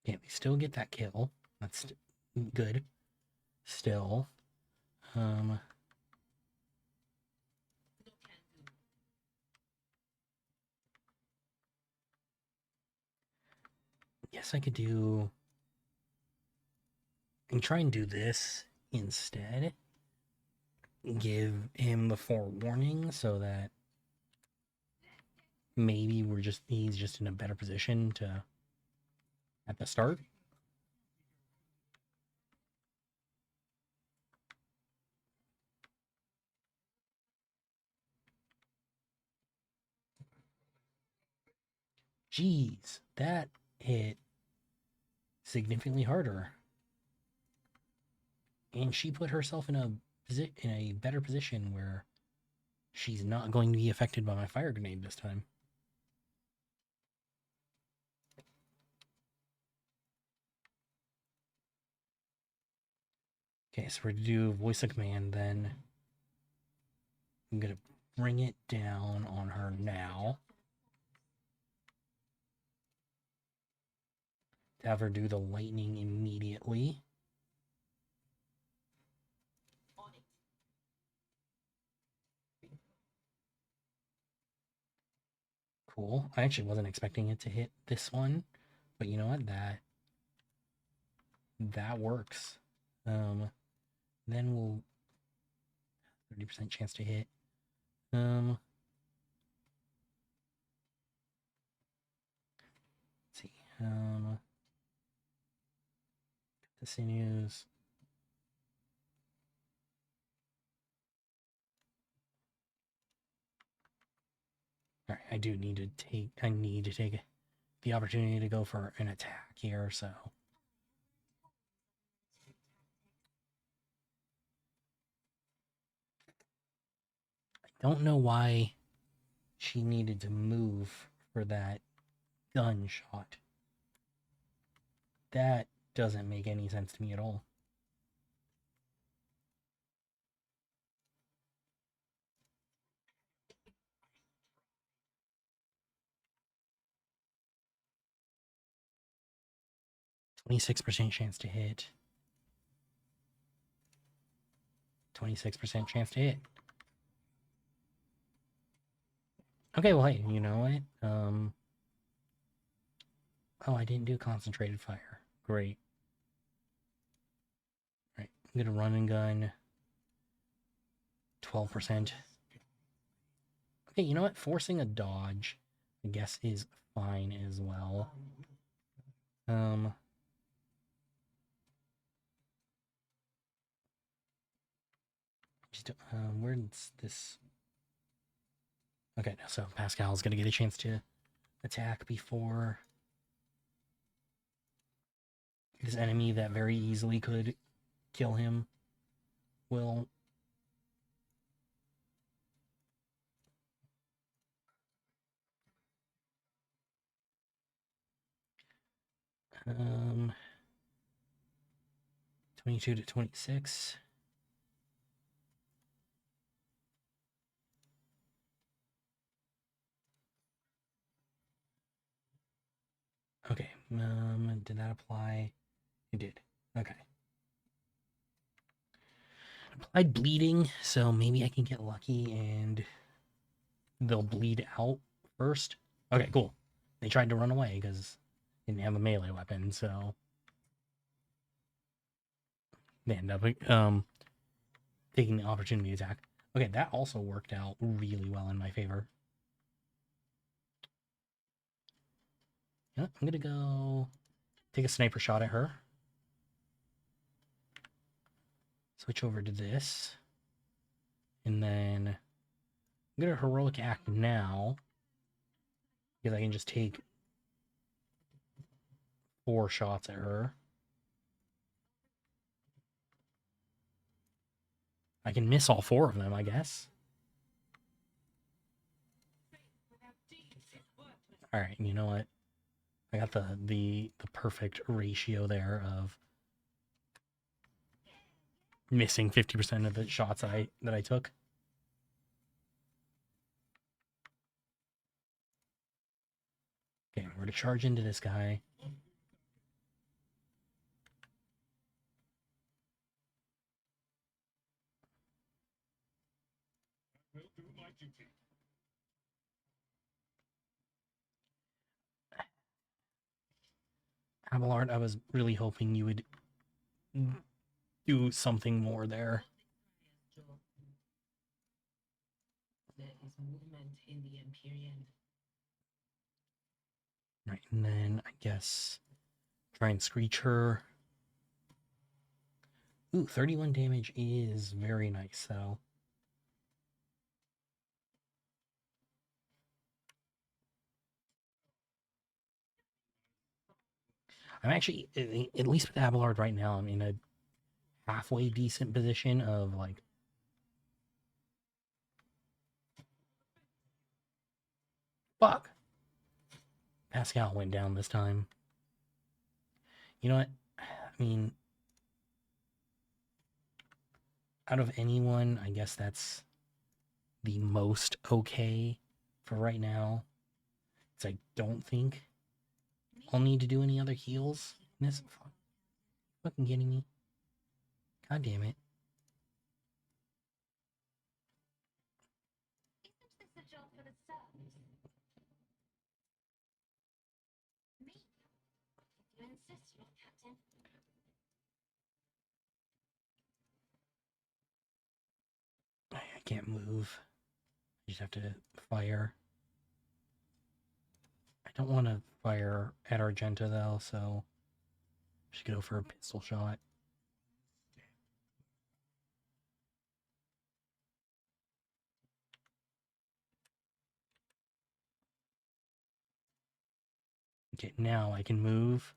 Yeah, we still get that kill. That's good. Still. Guess I could do... and try and do this instead. Give him the forewarning so that maybe he's just in a better position to at the start. Jeez, that hit significantly harder. And she put herself in a better position where she's not going to be affected by my fire grenade this time. Okay, so we're to do voice of command then. I'm gonna bring it down on her now. To have her do the lightning immediately. Cool. I actually wasn't expecting it to hit this one, but you know what? That works. Then we'll 30% chance to hit. Let's see. The sinews. All right, I need to take the opportunity to go for an attack here, so. I don't know why she needed to move for that gunshot. That doesn't make any sense to me at all. %26 chance to hit. 26% chance to hit. Okay, well, hey, you know what? Oh, I didn't do concentrated fire. Great. All right, I'm gonna run and gun. 12%. Okay, you know what? Forcing a dodge, I guess, is fine as well. Where's this? Okay, so Pascal's gonna get a chance to attack before this enemy that very easily could kill him will. Um, 22 to 26. Okay, did that apply? It did. Okay. Applied bleeding, so maybe I can get lucky and they'll bleed out first. Okay, cool. They tried to run away because they didn't have a melee weapon, so they end up taking the opportunity attack. Okay, that also worked out really well in my favor. Yeah, I'm gonna go take a sniper shot at her. Switch over to this. And then I'm gonna heroic act now. Because I can just take 4 shots at her. I can miss all 4 of them, I guess. Alright, you know what? I got the perfect ratio there of missing 50% of the shots that I took. Okay, we're to charge into this guy. Abelard, I was really hoping you would do something more there. There is movement in the Empyrean. Right, and then I guess try and screech her. Ooh, 31 damage is very nice, though. I'm actually, at least with Abelard right now, I'm in a halfway decent position of, like, fuck! Pascal went down this time. You know what? I mean, out of anyone, I guess that's the most okay for right now. Because I don't think I'll need to do any other heals in this. Fucking kidding me? God damn it. Isn't this a job for the servants? better off, Captain. I can't move. I just have to fire. I don't want to fire at Argenta though, so just go for a pistol shot. Okay, now I can move.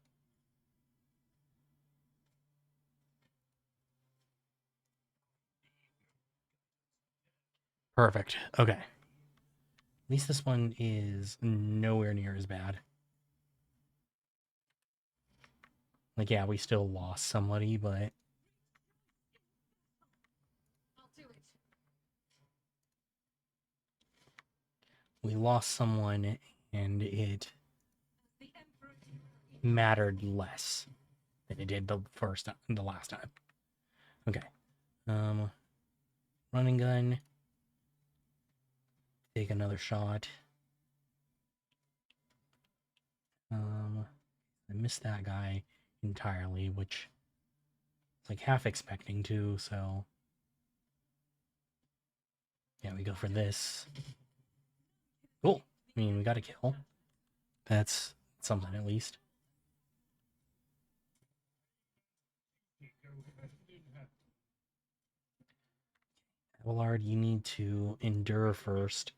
Perfect. Okay. At least this one is nowhere near as bad. Like, yeah, we still lost somebody, but I'll do it. we lost someone and it The Emperor. mattered less than it did the last time. Okay. Running gun. Take another shot. I missed that guy entirely, which it's like half expecting to, so yeah, we go for this. Cool. I mean, we got a kill. That's something at least. Abelard, you need to endure first.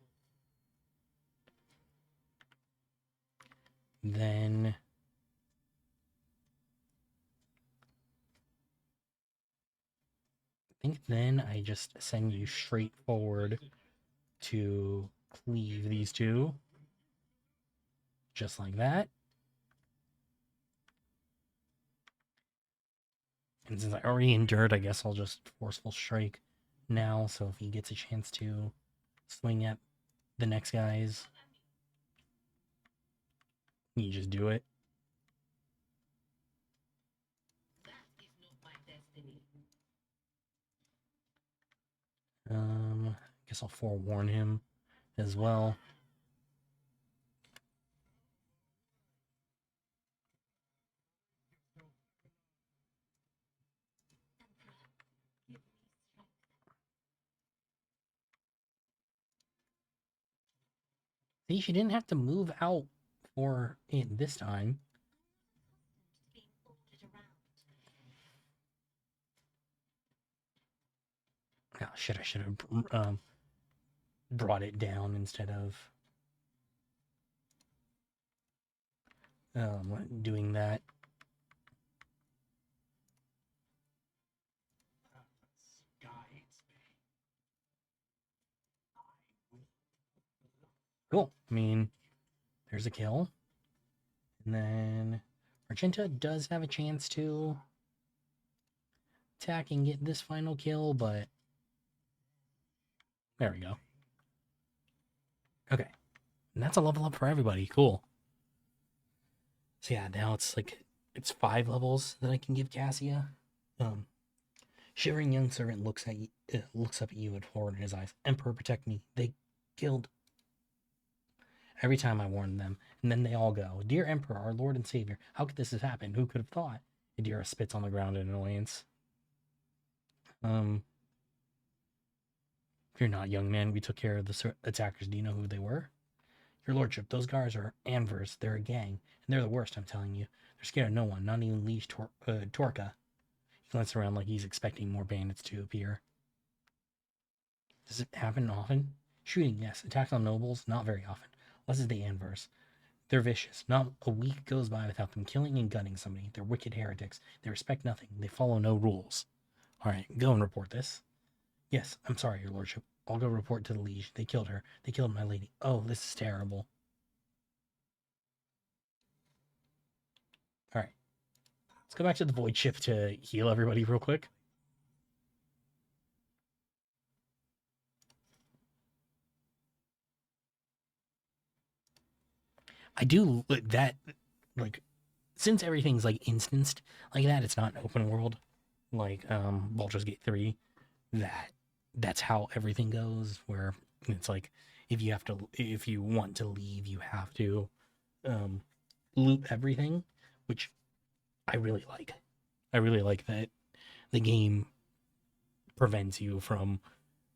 Then I think then I just send you straight forward to cleave these two. Just like that. And since I already endured, I guess I'll just forceful strike now. So if he gets a chance to swing at the next guys, you just do it. That is not my destiny. Guess I'll forewarn him as well. Emperor, give me strength. See, she didn't have to move out for it this time. I'm not accustomed to being ordered around. Oh shit! I should have brought it down instead of doing that. Cool. I mean, there's a kill. And then Argenta does have a chance to attack and get this final kill, but there we go. Okay. And that's a level up for everybody. Cool. So yeah, now it's 5 levels that I can give Cassia. Shivering young servant looks up at you with horror in his eyes. Emperor, protect me. They killed. Every time I warn them, and then they all go. Dear Emperor, our Lord and Savior, how could this have happened? Who could have thought? Adira spits on the ground in annoyance. Fear not, young man. We took care of the attackers. Do you know who they were? Your lordship, those guards are Anvers. They're a gang, and they're the worst, I'm telling you. They're scared of no one, not even Liege Torka. He glanced around like he's expecting more bandits to appear. Does it happen often? Shooting, yes. Attacks on nobles, not very often. Less is the Anvers. They're vicious. Not a week goes by without them killing and gunning somebody. They're wicked heretics. They respect nothing. They follow no rules. All right, go and report this. Yes, I'm sorry, your lordship. I'll go report to the liege. They killed her. They killed my lady. Oh, this is terrible. All right. Let's go back to the void ship to heal everybody real quick. I do that, like, since everything's like instanced like that, it's not an open world like Baldur's Gate 3. That's how everything goes. Where it's like if you want to leave, you have to loot everything, which I really like. I really like that the game prevents you from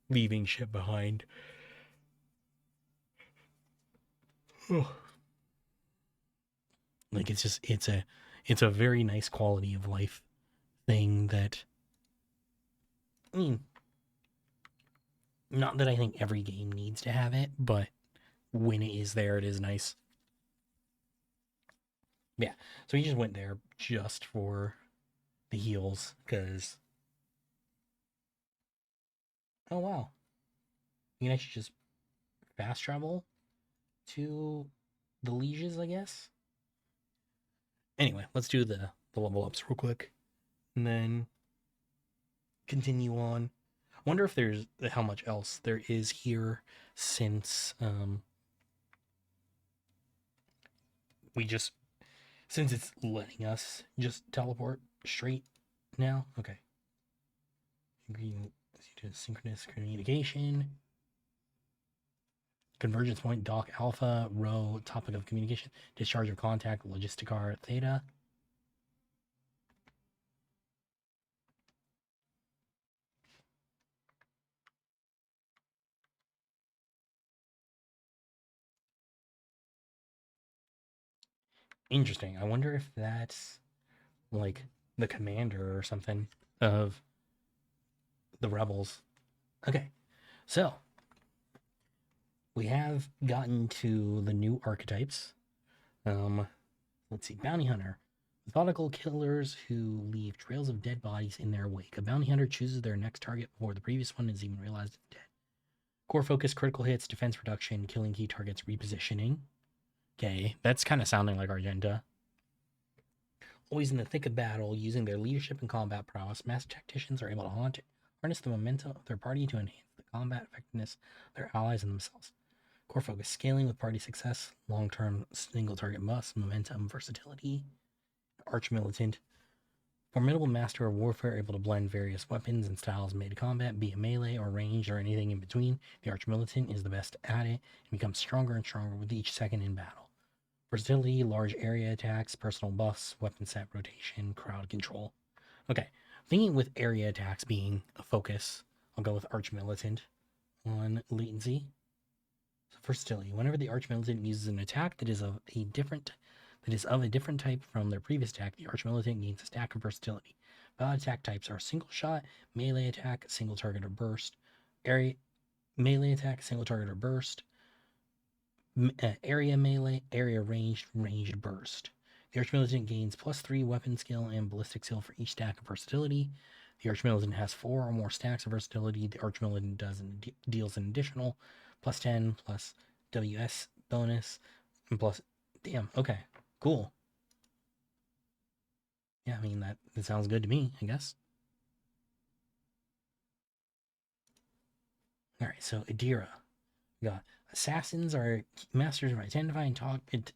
leaving shit behind. Like it's a very nice quality of life thing that, I mean, not that I think every game needs to have it, but when it is there, it is nice. Yeah. So he just went there just for the heals, because, oh wow, you can actually just fast travel to the lieges, I guess. Anyway, let's do the level ups real quick, and then continue on. I wonder if there's how much else there is here, since we just since it's letting us just teleport straight now. Okay. Agree to synchronous communication. Convergence point, dock alpha, row, topic of communication, discharge of contact, logisticar theta. Interesting. I wonder if that's like the commander or something of the rebels. Okay, so we have gotten to the new archetypes. Let's see, bounty hunter. Methodical killers who leave trails of dead bodies in their wake. A bounty hunter chooses their next target before the previous one is even realized it's dead. Core focus, critical hits, defense reduction, killing key targets, repositioning. Okay, that's kind of sounding like Argenta. Always in the thick of battle, using their leadership and combat prowess, master tacticians are able to harness the momentum of their party to enhance the combat effectiveness of their allies and themselves. Core focus, scaling with party success, long-term single target buffs, momentum, versatility. Arch militant, formidable master of warfare, able to blend various weapons and styles made to combat, be it melee or ranged or anything in between. The arch militant is the best at it and becomes stronger and stronger with each second in battle. Versatility, large area attacks, personal buffs, weapon set rotation, crowd control. Okay, thinking with area attacks being a focus, I'll go with arch militant on latency. So versatility, whenever the arch militant uses an attack that is of a different type from their previous attack, the arch militant gains a stack of versatility. Valid attack types are single shot, melee attack, single target or burst, area melee attack, single target or burst, area melee, area ranged burst. The arch militant gains +3 weapon skill and ballistic skill for each stack of versatility. The arch militant has 4 or more stacks of versatility. The arch militant deals an additional +10 plus WS bonus and plus. Damn. Okay. Cool. Yeah, I mean that sounds good to me, I guess. All right, so Adira. We got assassins are masters of identifying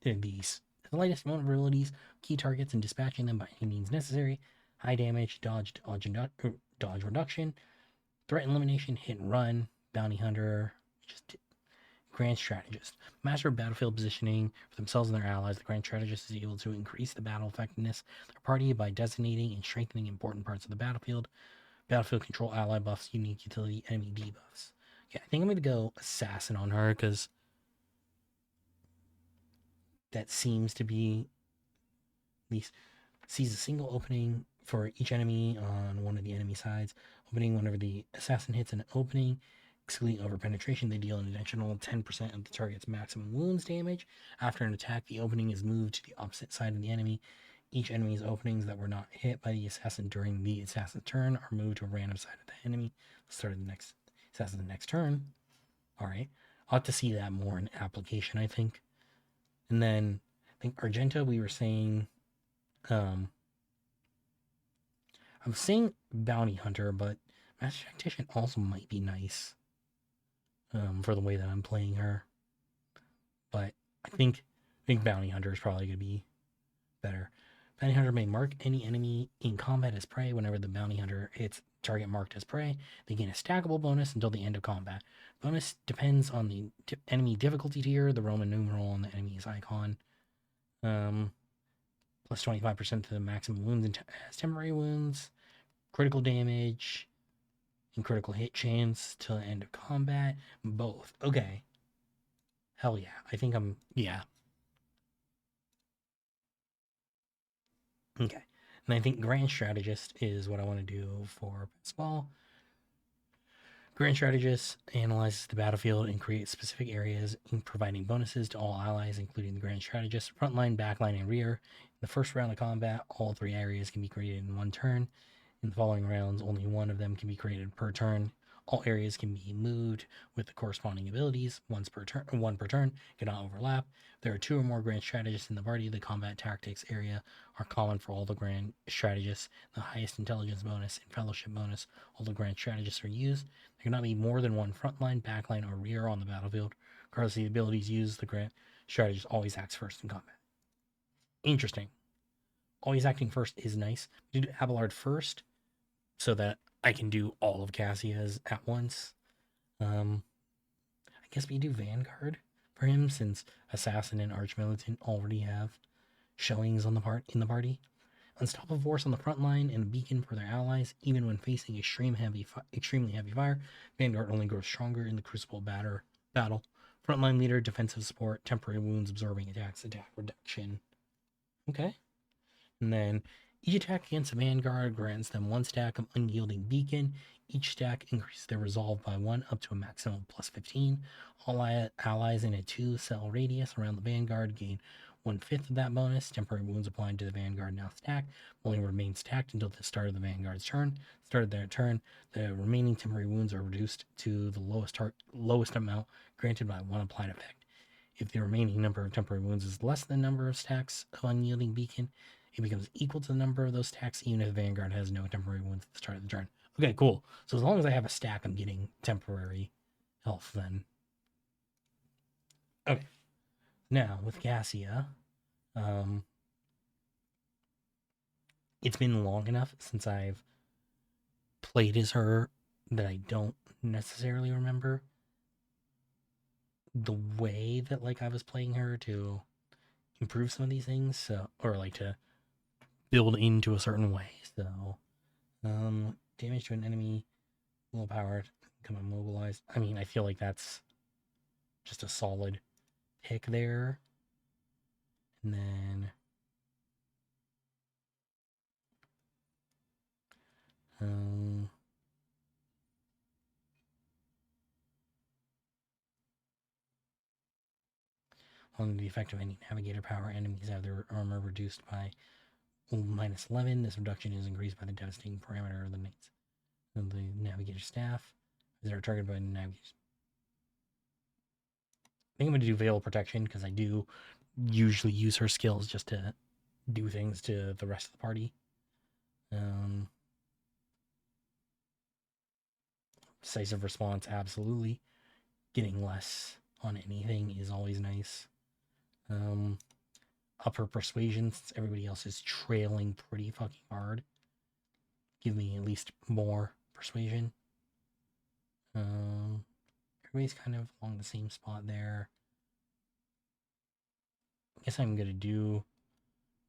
these slightest vulnerabilities, key targets, and dispatching them by any means necessary. High damage, dodge reduction, threat elimination, hit and run, bounty hunter, just grand strategist. Master of battlefield positioning for themselves and their allies. The grand strategist is able to increase the battle effectiveness of their party by designating and strengthening important parts of the battlefield. Battlefield control, ally buffs, unique utility, enemy debuffs. Yeah, I think I'm going to go assassin on her because that seems to be, at least, sees a single opening for each enemy on one of the enemy sides. Opening whenever the assassin hits an opening, excluding over penetration, they deal an additional 10% of the target's maximum wounds damage. After an attack, the opening is moved to the opposite side of the enemy. Each enemy's openings that were not hit by the assassin during the assassin's turn are moved to a random side of the enemy. Start of the next assassin's next turn. All right, I'll have to see that more in application, I think. And then I think Argenta, we were saying, I was saying bounty hunter, but master tactician also might be nice for the way that I'm playing her. But I think bounty hunter is probably going to be better. Bounty hunter may mark any enemy in combat as prey. Whenever the bounty hunter hits target marked as prey, they gain a stackable bonus until the end of combat. Bonus depends on the enemy difficulty tier, the Roman numeral on the enemy's icon. +10 plus 25% to the maximum wounds and as temporary wounds, critical damage, and critical hit chance till the end of combat. Both. Okay. Hell yeah. I think I'm. Yeah. Okay. And I think Grand Strategist is what I want to do for Small. Grand Strategist analyzes the battlefield and creates specific areas, providing bonuses to all allies, including the Grand Strategist, frontline, backline, and rear. In the first round of combat, all 3 areas can be created in one turn. In the following rounds, only one of them can be created per turn. All areas can be moved with the corresponding abilities, one per turn, cannot overlap. There are 2 or more grand strategists in the party. The combat tactics area are common for all the grand strategists. The highest intelligence bonus and fellowship bonus, all the grand strategists are used. There cannot be more than one frontline, backline, or rear on the battlefield. Regardless of the abilities used, the grand strategist always acts first in combat. Interesting. Always acting first is nice. We do Abelard first so that I can do all of Cassia's at once. I guess we do Vanguard for him since Assassin and Archmilitant already have showings on the in the party. Unstoppable force on the front line and a beacon for their allies, even when facing extremely heavy fire. Vanguard only grows stronger in the Crucible battle. Frontline leader, defensive support, temporary wounds, absorbing attacks, attack reduction. Okay. And then each attack against a Vanguard grants them 1 stack of Unyielding Beacon. Each stack increases their resolve by 1 up to a maximum of plus 15. All allies in a 2-cell radius around the Vanguard gain 1/5 of that bonus. Temporary wounds applied to the Vanguard now stacked only remain stacked until the start of the Vanguard's turn. Start of their turn, the remaining temporary wounds are reduced to the lowest amount granted by 1 applied effect. If the remaining number of temporary wounds is less than the number of stacks of Unyielding Beacon, it becomes equal to the number of those stacks, even if Vanguard has no temporary wounds at the start of the turn. Okay, cool. So as long as I have a stack, I'm getting temporary health then. Okay. Now, with Cassia, it's been long enough since I've played as her that I don't necessarily remember the way that, like, I was playing her to improve some of these things, so, or, like, to build into a certain way. So, damage to an enemy, low powered, become immobilized. I mean, I feel like that's just a solid pick there. And then, on the effect of any navigator power, enemies have their armor reduced by minus 11. This reduction is increased by the devastating parameter of the knights. And the navigator staff is targeted by the navigators. I think I'm going to do Veil Protection because I do usually use her skills just to do things to the rest of the party. Decisive response, absolutely. Getting less on anything is always nice. Upper persuasion, since everybody else is trailing pretty fucking hard. Give me at least more persuasion. Everybody's kind of along the same spot there. I guess I'm gonna do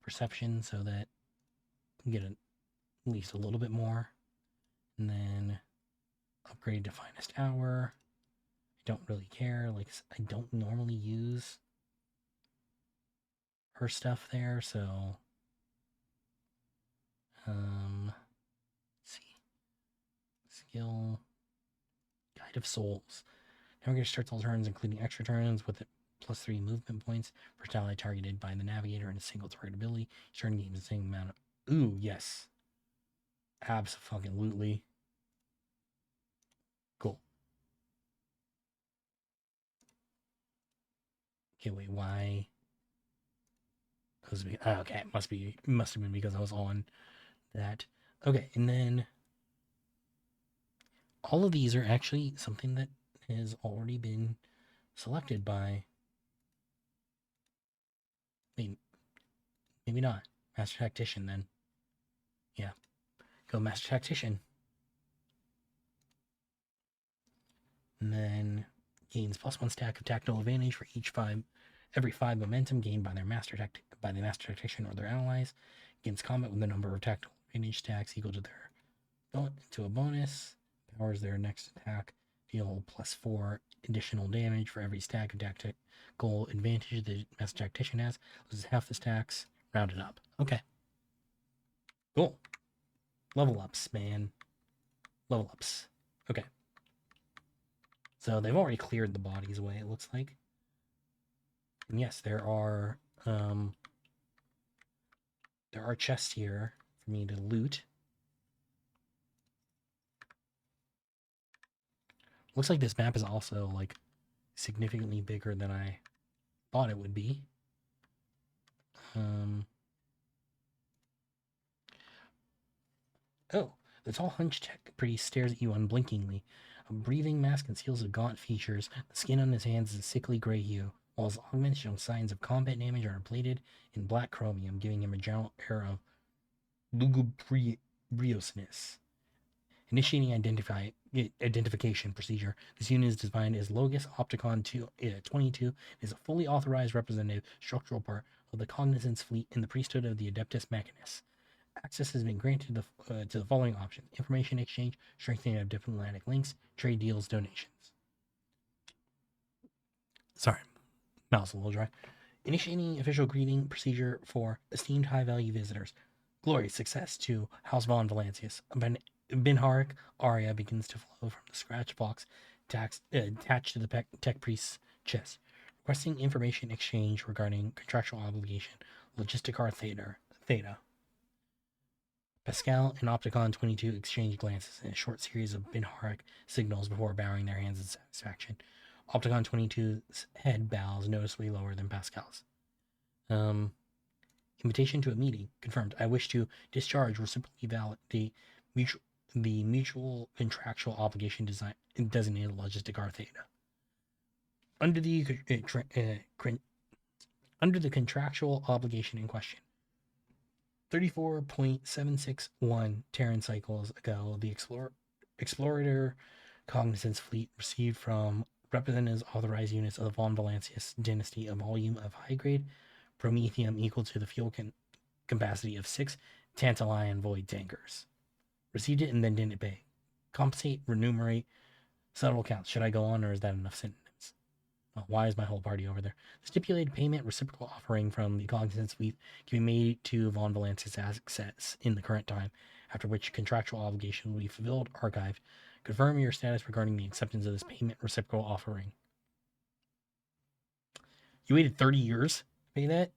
perception so that I get at least a little bit more. And then upgrade to finest hour. I don't really care. Like, I don't normally use her stuff there, so let's see. Skill Guide of Souls. Navigator starts all turns, including extra turns, with plus 3 movement points per ally targeted by the navigator and a single target ability. Each turn gains the same amount of. Ooh, yes. Abso-fucking-lutely. Cool. Okay, wait, why? Okay, it must have been because I was on that. Okay, and then all of these are actually something that has already been selected by. Maybe not. Master Tactician then. Yeah. Go Master Tactician. And then gains +1 stack of tactical advantage for every 5 momentum gained by their Master by the master tactician or their allies. Begins combat with a number of tactical advantage stacks equal to a bonus. Powers their next attack. Deal +4 additional damage for every stack of tactical advantage the master tactician has. Loses half the stacks. Rounded up. Okay. Cool. Level ups, man. Level ups. Okay. So they've already cleared the bodies away, it looks like. And yes, there are chests here for me to loot. Looks like this map is also like significantly bigger than I thought it would be. Oh, the tall hunchback priest stares at you unblinkingly. A breathing mask conceals his gaunt features. The skin on his hands is a sickly gray hue, while his augments show signs of combat damage are plated in black chromium, giving him a general air of lugubriousness. Initiating identification procedure. This unit is defined as Logos Opticon 22 and is a fully authorized representative structural part of the Cognizance Fleet in the priesthood of the Adeptus Machinus. Access has been granted to the following options: information exchange, strengthening of diplomatic links, trade deals, donations. Sorry, mouth's a little dry. Initiating official greeting procedure for esteemed high-value visitors. Glorious success to House von Valancius. Binharik Aria begins to flow from the scratch box attached to the tech priest's chest. Requesting information exchange regarding contractual obligation. Logisticar Theta. Pascal and Opticon 22 exchange glances in a short series of Binharik signals before bowing their hands in satisfaction. Opticon 22's head bows noticeably lower than Pascal's. Invitation to a meeting. Confirmed. I wish to discharge reciprocally validate the mutual contractual obligation designated Logisticar Theta. Under the contractual obligation in question, 34.761 Terran cycles ago, the Explorator Cognizance Fleet received from representatives authorized units of the von Valancius dynasty a volume of high-grade promethium equal to the fuel capacity of 6 Tantalian void tankers. Received it and then didn't pay. Compensate, remunerate, settle accounts. Should I go on, or is that enough synonyms? Well, why is my whole party over there? The stipulated payment reciprocal offering from the Cognizance Fleet can be made to von Valancius assets in the current time, after which contractual obligation will be fulfilled, archived. Confirm your status regarding the acceptance of this payment reciprocal offering. You waited 30 years to pay that?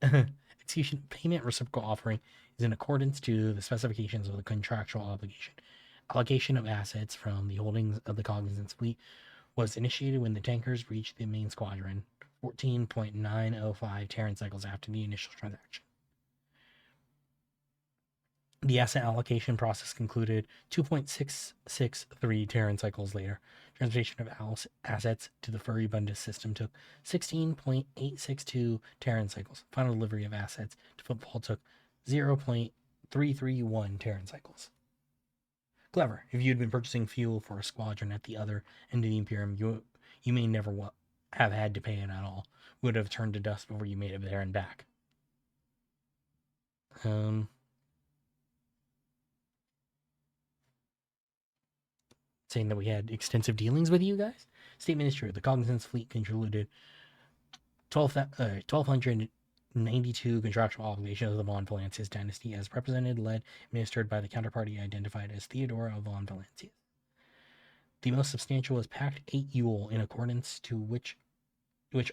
Execution payment reciprocal offering is in accordance to the specifications of the contractual obligation. Allocation of assets from the holdings of the Cognizance Fleet was initiated when the tankers reached the main squadron, 14.905 Terran cycles after the initial transaction. The asset allocation process concluded 2.663 Terran cycles later. Transportation of assets to the Furibundus system took 16.862 Terran cycles. Final delivery of assets to Football took 0.331 Terran cycles. Clever. If you had been purchasing fuel for a squadron at the other end of the Imperium, you may never have had to pay it at all. Would have turned to dust before you made it there and back. Saying that we had extensive dealings with you guys. Statement is true. The Cognizance Fleet contributed 1,292 contractual obligations of the von Valancius dynasty as represented, led, administered by the counterparty identified as Theodora von Valancius. The most substantial was Pact 8 Yule, in accordance to which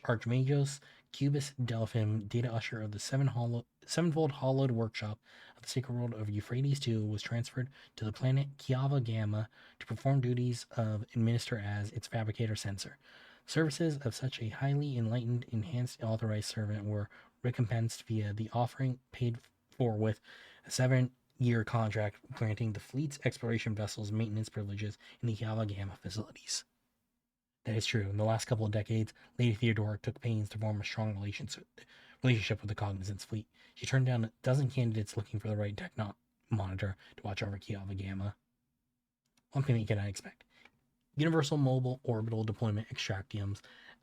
Archmagos Cubus Delphim, data usher of the sevenfold hollowed workshop of the sacred world of Euphrates II, was transferred to the planet Kiava Gamma to perform duties of administer as its fabricator censor. Services of such a highly enlightened, enhanced, authorized servant were recompensed via the offering paid for with a 7-year contract granting the fleet's exploration vessels maintenance privileges in the Kiava Gamma facilities. That is true. In the last couple of decades, Lady Theodora took pains to form a strong relationship with the Cognizance Fleet. She turned down a dozen candidates looking for the right tech monitor to watch over Kiava Gamma. One thing you cannot expect. Universal Mobile Orbital Deployment Extractiums,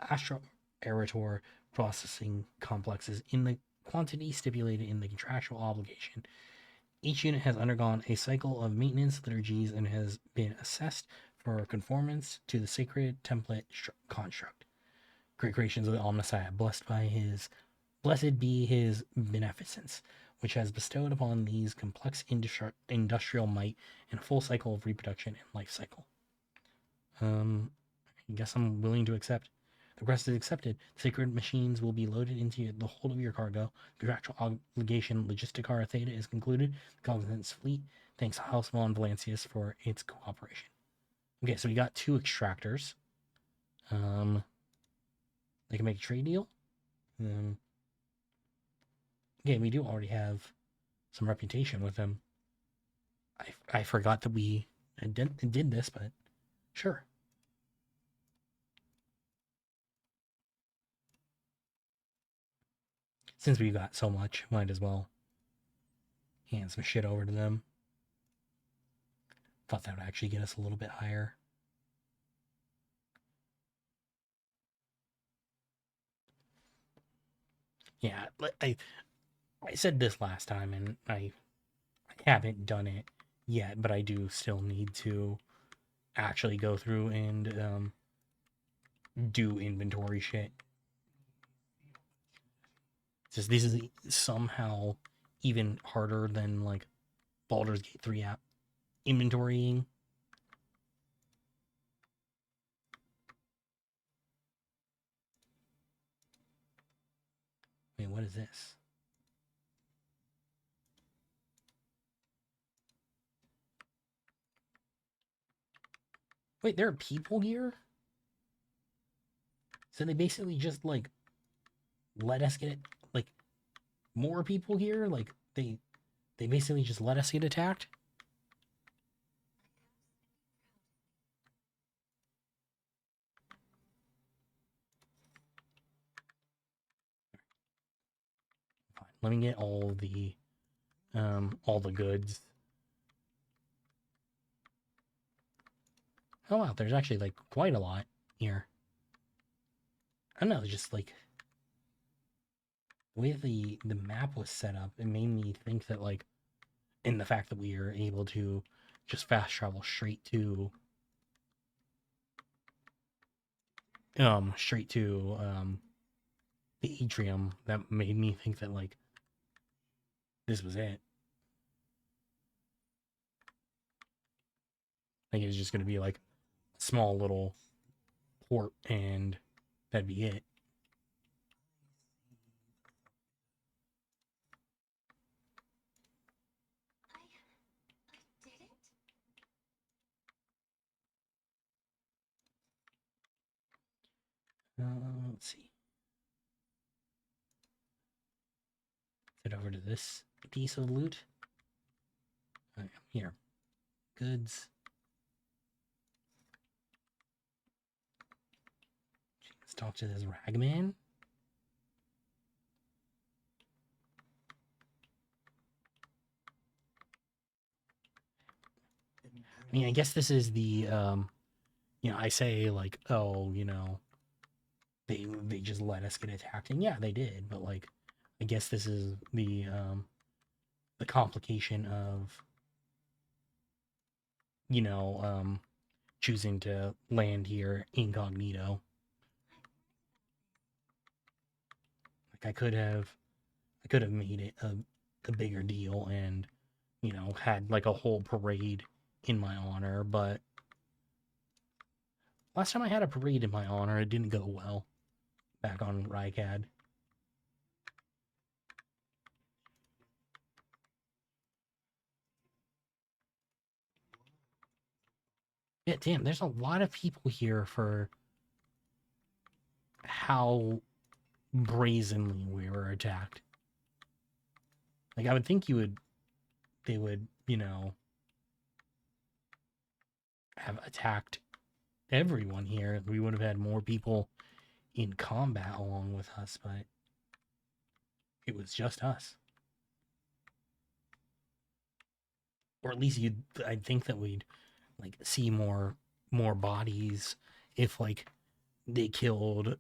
Astro Aerator processing complexes in the quantity stipulated in the contractual obligation. Each unit has undergone a cycle of maintenance liturgies and has been assessed for conformance to the sacred template construct. Great creations of the Omnissiah, blessed be his beneficence, which has bestowed upon these complex industrial might and a full cycle of reproduction and life cycle. I guess I'm willing to accept. The request is accepted. Sacred machines will be loaded into the hold of your cargo. Contractual obligation Logistic Theta is concluded. The Cognizant's fleet thanks House von Valancius for its cooperation. Okay, so we got 2 extractors. They can make a trade deal. Okay, we do already have some reputation with them. I forgot that we did this, but sure. Since we've got so much, might as well hand some shit over to them. Thought that would actually get us a little bit higher. Yeah, I said this last time, and I haven't done it yet, but I do still need to actually go through and do inventory shit. Just this is somehow even harder than like Baldur's Gate 3 app inventorying. Wait, what is this? Wait, there are people here? So they basically just like let us get it, like more people here? Like they basically just let us get attacked? Fine. Let me get all the goods. Oh wow, there's actually like quite a lot here. I don't know, just like the way the map was set up, it made me think that like, in the fact that we are able to just fast travel straight to the atrium, that made me think that like this was it. Like it was just gonna be like a small little port and that'd be it. I did it? Let's see. Head over to this piece of loot. Here, goods. Let's talk to this ragman. I mean, I guess this is the I say like, oh, they just let us get attacked, and yeah, they did, but like, I guess this is the complication of choosing to land here incognito. Like I could have made it a bigger deal and had like a whole parade in my honor, but last time I had a parade in my honor, it didn't go well back on Rykad. Yeah, damn, there's a lot of people here for how brazenly we were attacked. Like, I would think they would, have attacked everyone here. We would have had more people in combat along with us, but it was just us. Or at least I'd think that we'd like see more bodies if like they killed,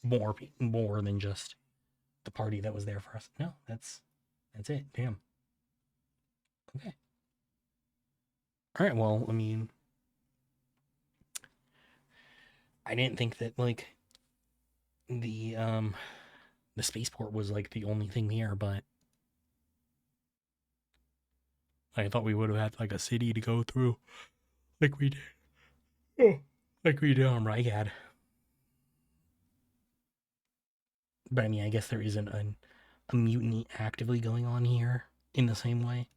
more than just the party that was there for us. No, that's it. Damn. Okay. All right. Well, I mean, I didn't think that like the spaceport was like the only thing here, but I thought we would have had like a city to go through, like we did. Oh, like we did on Rygad. But I mean, I guess there isn't a mutiny actively going on here in the same way.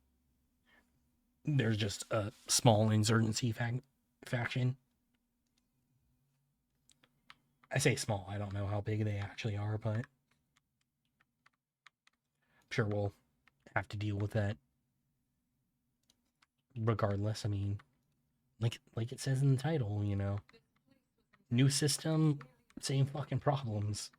There's just a small insurgency faction. I say small. I don't know how big they actually are, but I'm sure we'll have to deal with that regardless. I mean, like it says in the title, you know, new system, same fucking problems.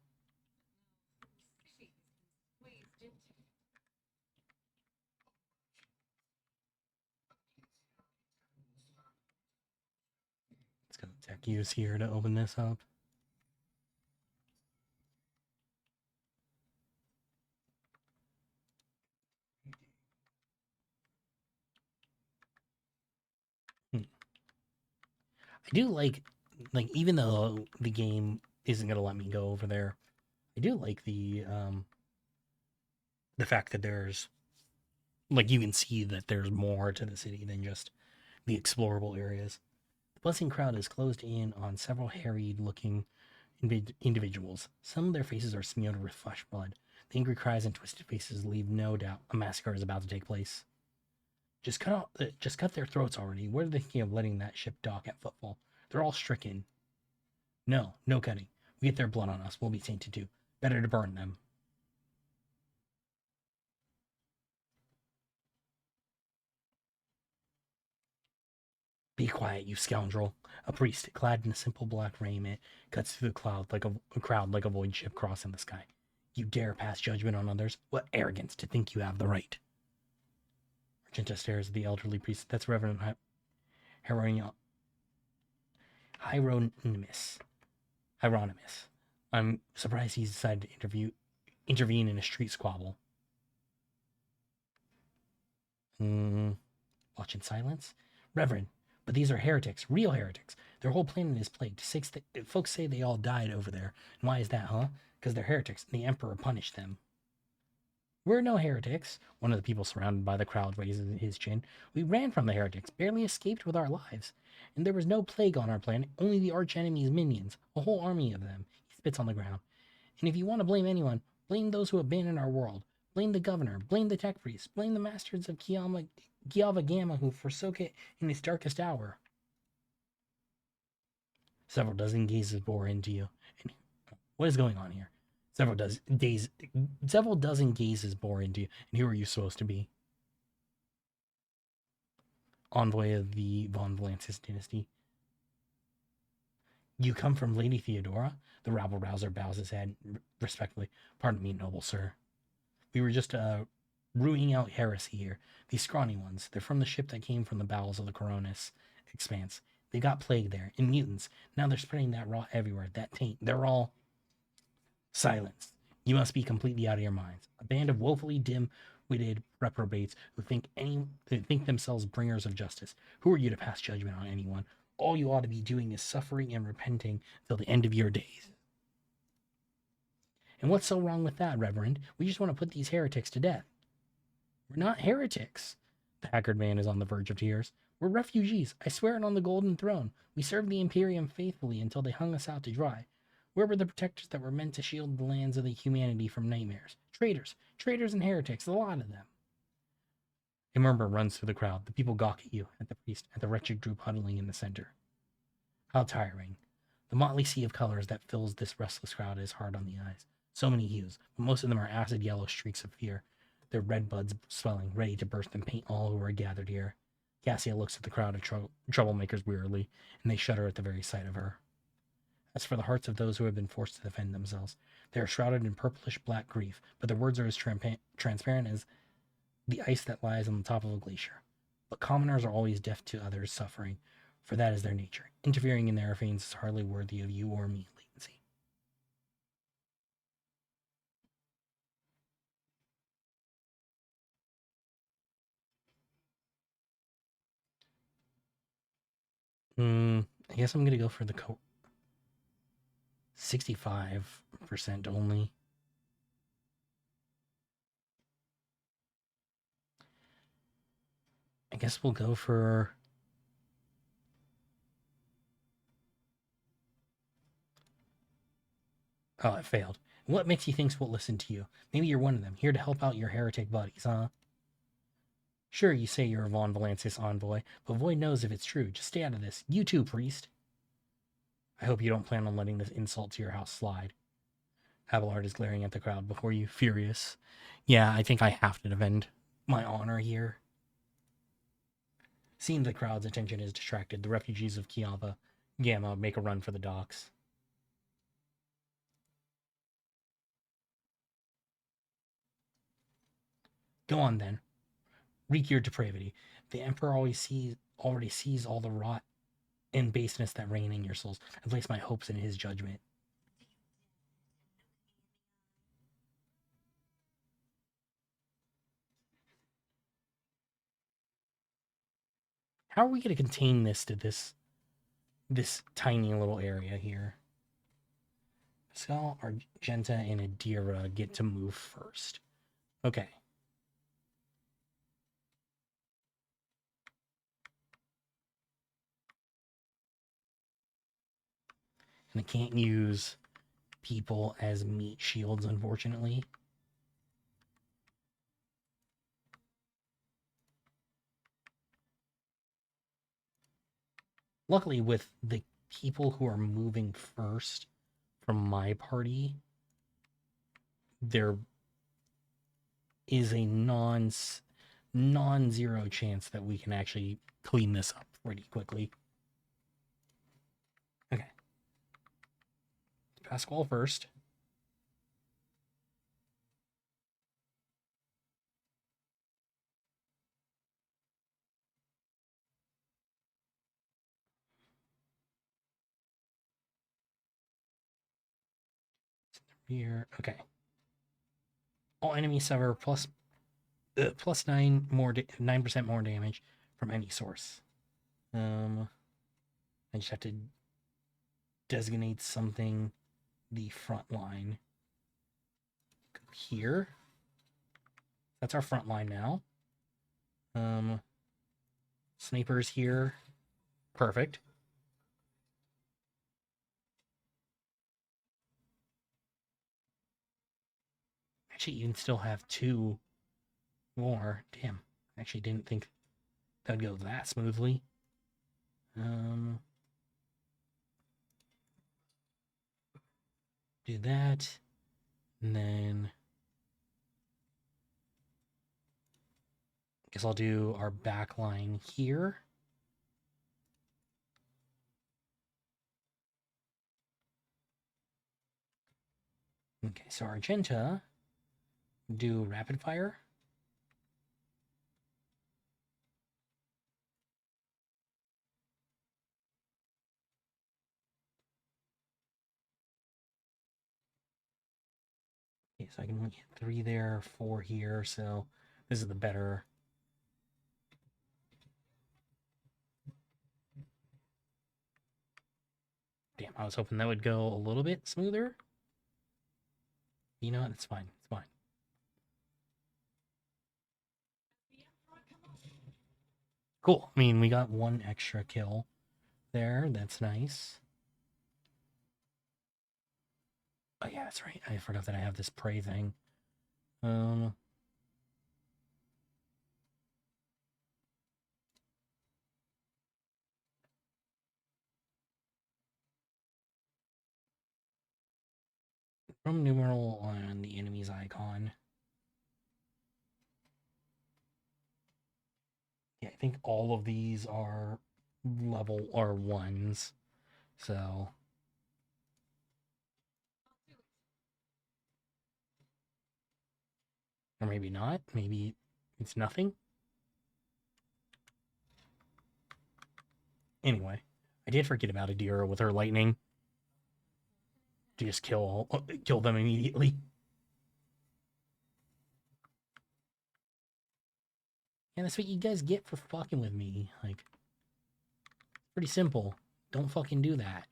Let's go tech use here to open this up. I do like even though the game isn't gonna let me go over there, I do like the fact that there's like you can see that there's more to the city than just the explorable areas. The buzzing crowd is closed in on several harried looking individuals. Some of their faces are smeared with flesh blood. The angry cries and twisted faces leave no doubt a massacre is about to take place. Just cut their throats already. What are they thinking of letting that ship dock at footfall? They're all stricken. No, no cutting. We get their blood on us. We'll be tainted too. Better to burn them. Be quiet, you scoundrel. A priest, clad in a simple black raiment, cuts through the crowd like a void ship crossing the sky. You dare pass judgment on others? What arrogance to think you have the right. Argenta stares at the elderly priest. That's Reverend Hieronymus. Hieronymus. I'm surprised he's decided to intervene in a street squabble. Watch in silence. Reverend, but these are heretics, real heretics. Their whole planet is plagued. Folks say they all died over there. And why is that, huh? Because they're heretics, and the Emperor punished them. We're no heretics. One of the people surrounded by the crowd raises his chin. We ran from the heretics, barely escaped with our lives. And there was no plague on our planet, only the arch-enemy's minions, a whole army of them. He spits on the ground. And if you want to blame anyone, blame those who abandoned our world. Blame the governor, blame the tech priests, blame the masters of Kiava Gamma who forsook it in its darkest hour. Several dozen gazes bore into you. And what is going on here? Several dozen gazes bore into you. And who are you supposed to be? Envoy of the von Valancis dynasty. You come from Lady Theodora? The rabble-rouser bows his head respectfully. Pardon me, noble sir. We were just rooting out heresy here. These scrawny ones, they're from the ship that came from the bowels of the Coronis expanse. They got plague there, and mutants. Now they're spreading that rot everywhere, that taint. They're all... Silence. You must be completely out of your minds. A band of woefully dim-witted reprobates who think themselves bringers of justice. Who are you to pass judgment on anyone? All you ought to be doing is suffering and repenting till the end of your days. And what's so wrong with that, Reverend? We just want to put these heretics to death. We're not heretics. The haggard man is on the verge of tears. We're refugees. I swear it on the golden throne. We served the Imperium faithfully until they hung us out to dry. Where were the protectors that were meant to shield the lands of the humanity from nightmares? Traitors. Traitors and heretics, a lot of them. A murmur runs through the crowd. The people gawk at you, at the priest, at the wretched group huddling in the center. How tiring. The motley sea of colors that fills this restless crowd is hard on the eyes. So many hues, but most of them are acid yellow streaks of fear, their red buds swelling, ready to burst and paint all who are gathered here. Cassia looks at the crowd of troublemakers wearily, and they shudder at the very sight of her. As for the hearts of those who have been forced to defend themselves, they are shrouded in purplish black grief, but their words are as transparent as the ice that lies on the top of a glacier. But commoners are always deaf to others' suffering, for that is their nature. Interfering in their affairs is hardly worthy of you or me, Latency. I guess I'm gonna go for the 65% only. I guess we'll go for... Oh, it failed. What makes you think we'll listen to you? Maybe you're one of them, here to help out your heretic buddies, huh? Sure, you say you're a Von Valancis envoy, but Void knows if it's true. Just stay out of this. You too, priest. I hope you don't plan on letting this insult to your house slide. Abelard is glaring at the crowd before you, furious. Yeah, I think I have to defend my honor here. Seeing the crowd's attention is distracted, the refugees of Kiava Gamma make a run for the docks. Go on then. Wreak your depravity. The Emperor already sees all the rot and baseness that reign in your souls. I place my hopes in his judgment. How are we going to contain this to this tiny little area here? Pascal, Argenta, and Adira get to move first. Okay. And I can't use people as meat shields, unfortunately. Luckily, with the people who are moving first from my party, there is a non-zero chance that we can actually clean this up pretty quickly. Okay. Pascal first. Here. Okay. All enemies suffer plus 9% more damage from any source. I just have to designate something the front line. Go here. That's our front line now. Snipers here. Perfect. Actually, you can still have 2 more. Damn. I actually didn't think that'd go that smoothly. Do that. And then I guess I'll do our back line here. Okay, so Argenta do rapid fire. Okay, so I can only get 3 there, 4 here, so this is the better. Damn, I was hoping that would go a little bit smoother. You know what? It's fine. It's fine. Cool. I mean, we got 1 extra kill there. That's nice. Oh, yeah, that's right. I forgot that I have this prey thing. From numeral on the enemy's icon. Yeah, I think all of these are level or 1s. So or maybe not. Maybe it's nothing. Anyway, I did forget about Adira with her lightning. To just kill them immediately. Yeah, that's what you guys get for fucking with me. Like, Pretty simple. Don't fucking do that.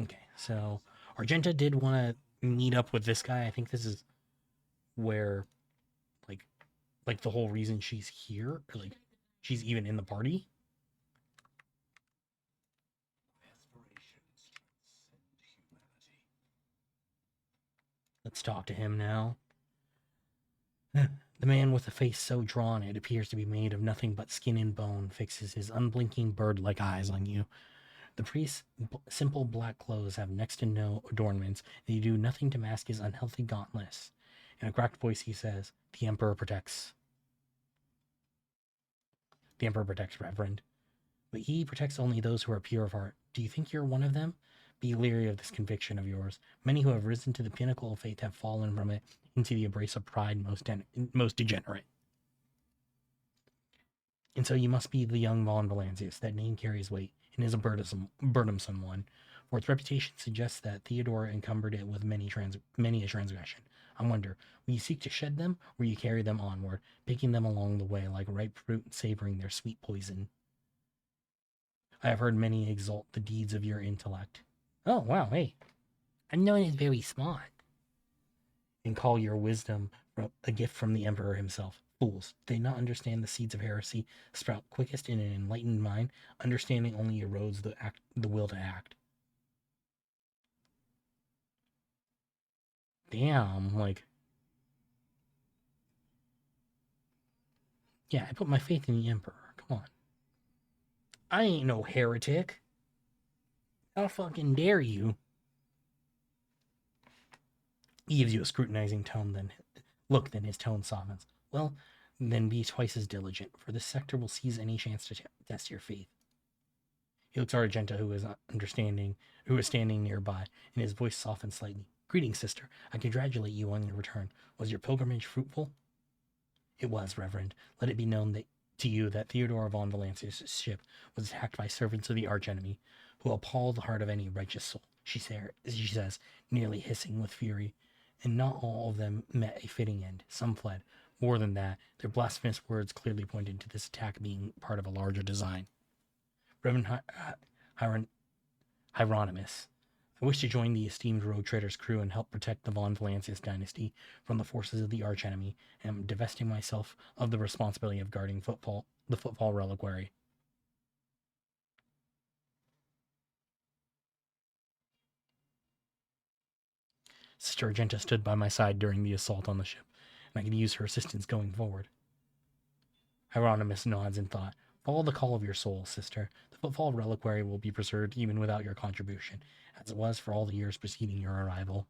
Okay, so Argenta did want to meet up with this guy. I think this is where, like, the whole reason she's here, or like, she's even in the party. Let's talk to him now. The man with a face so drawn it appears to be made of nothing but skin and bone fixes his unblinking bird-like eyes on you. The priest's simple black clothes have next to no adornments, and they do nothing to mask his unhealthy gauntlets. In a cracked voice, he says, "The Emperor protects. The Emperor protects, Reverend. But he protects only those who are pure of heart. Do you think you're one of them? Be leery of this conviction of yours. Many who have risen to the pinnacle of faith have fallen from it into the embrace of pride most degenerate. And so you must be the young Von Valancius. That name carries weight, and is a burdensome one, for its reputation suggests that Theodore encumbered it with many a transgression. I wonder, will you seek to shed them, or will you carry them onward, picking them along the way like ripe fruit and savoring their sweet poison? I have heard many exalt the deeds of your intellect. Oh, wow, hey. I'm known as very smart. And call your wisdom a gift from the Emperor himself. Fools, do they not understand the seeds of heresy sprout quickest in an enlightened mind? Understanding only erodes the will to act. Damn, like... Yeah, I put my faith in the Emperor. Come on. I ain't no heretic. How fucking dare you? He gives you a scrutinizing look, then his tone softens. Well, then be twice as diligent, for this sector will seize any chance to test your faith. He looks at Argenta, who is standing nearby, and his voice softens slightly. Greetings, sister. I congratulate you on your return. Was your pilgrimage fruitful? It was, Reverend. Let it be known to you that Theodore von Valancius' ship was attacked by servants of the archenemy, who appall the heart of any righteous soul, she says, nearly hissing with fury. And not all of them met a fitting end. Some fled. More than that, their blasphemous words clearly pointed to this attack being part of a larger design. Reverend Hieronymus, I wish to join the esteemed road trader's crew and help protect the von Valancius dynasty from the forces of the archenemy, and am divesting myself of the responsibility of guarding the footfall reliquary. Sister Argenta stood by my side during the assault on the ship, and I could use her assistance going forward. Hieronymus nods in thought. Follow the call of your soul, sister. The footfall reliquary will be preserved even without your contribution, as it was for all the years preceding your arrival.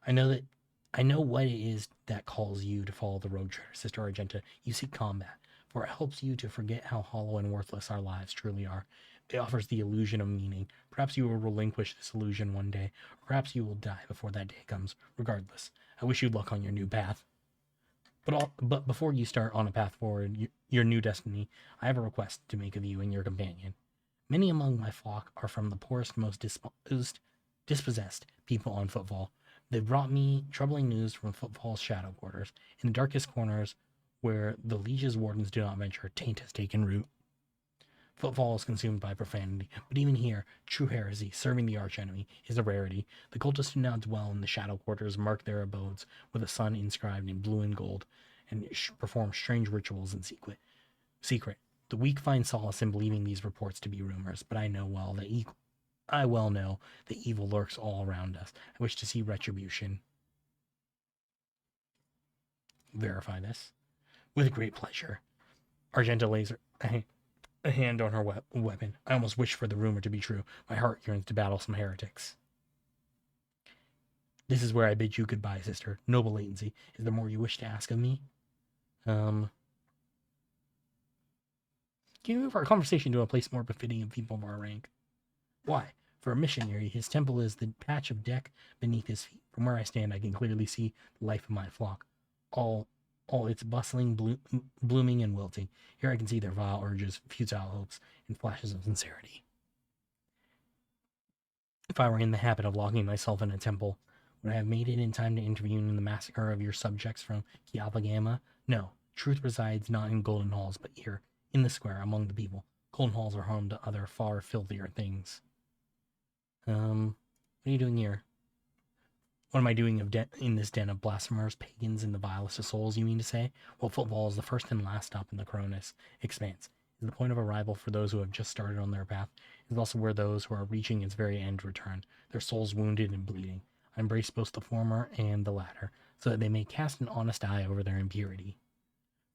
I know what it is that calls you to follow the road trader, Sister Argenta. You seek combat, for it helps you to forget how hollow and worthless our lives truly are. It offers the illusion of meaning. Perhaps you will relinquish this illusion one day, or perhaps you will die before that day comes. Regardless, I wish you luck on your new path. But before you start on a path forward, your new destiny, I have a request to make of you and your companion. Many among my flock are from the poorest, most dispossessed people on Footfall. They've brought me troubling news from Footfall's shadow quarters. In the darkest corners, where the liege's wardens do not venture, taint has taken root. Footfall is consumed by profanity, but even here, true heresy, serving the archenemy, is a rarity. The cultists who now dwell in the shadow quarters mark their abodes with a sun inscribed in blue and gold, and perform strange rituals in secret. The weak find solace in believing these reports to be rumors, but I well know that evil lurks all around us. I wish to see retribution. Verify this. With great pleasure. Argenta lays a hand on her weapon. I almost wish for the rumor to be true. My heart yearns to battle some heretics. This is where I bid you goodbye, sister. Noble latency. Is there more you wish to ask of me? Can you move our conversation to a place more befitting of people of our rank? Why? For a missionary, his temple is the patch of deck beneath his feet. From where I stand, I can clearly see the life of my flock. All its bustling, blooming, and wilting. Here I can see their vile urges, futile hopes, and flashes of sincerity. If I were in the habit of locking myself in a temple, would I have made it in time to intervene in the massacre of your subjects from Kiabagama? No. Truth resides not in golden halls, but here, in the square, among the people. Golden halls are home to other far filthier things. What are you doing here? What am I doing in this den of blasphemers, pagans, and the vilest of souls, you mean to say? Well, football is the first and last stop in the Cronus expanse. It is the point of arrival for those who have just started on their path. It is also where those who are reaching its very end return, their souls wounded and bleeding. I embrace both the former and the latter, so that they may cast an honest eye over their impurity.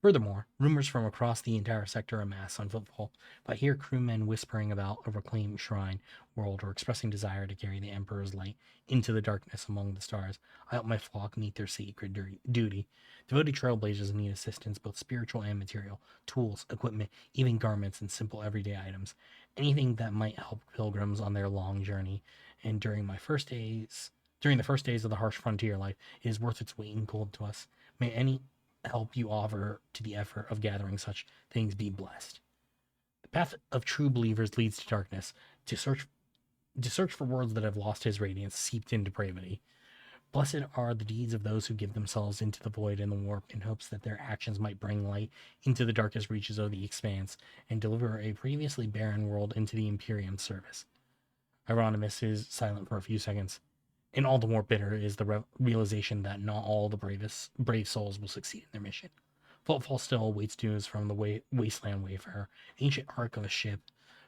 Furthermore, rumors from across the entire sector amass on footfall. If I hear crewmen whispering about a reclaimed shrine world or expressing desire to carry the Emperor's light into the darkness among the stars, I help my flock meet their sacred duty. Devoted trailblazers need assistance, both spiritual and material, tools, equipment, even garments and simple everyday items. Anything that might help pilgrims on their long journey. And during the first days of the harsh frontier life, it is worth its weight in gold to us. May any help you offer to the effort of gathering such things be blessed. The path of true believers leads to darkness. To search for worlds that have lost his radiance, seeped in depravity. Blessed are the deeds of those who give themselves into the void and the warp in hopes that their actions might bring light into the darkest reaches of the expanse and deliver a previously barren world into the Imperium's service. Hieronymus is silent for a few seconds. And all the more bitter is the realization that not all the brave souls will succeed in their mission. Footfall still awaits news from the wasteland wayfarer, ancient ark of a ship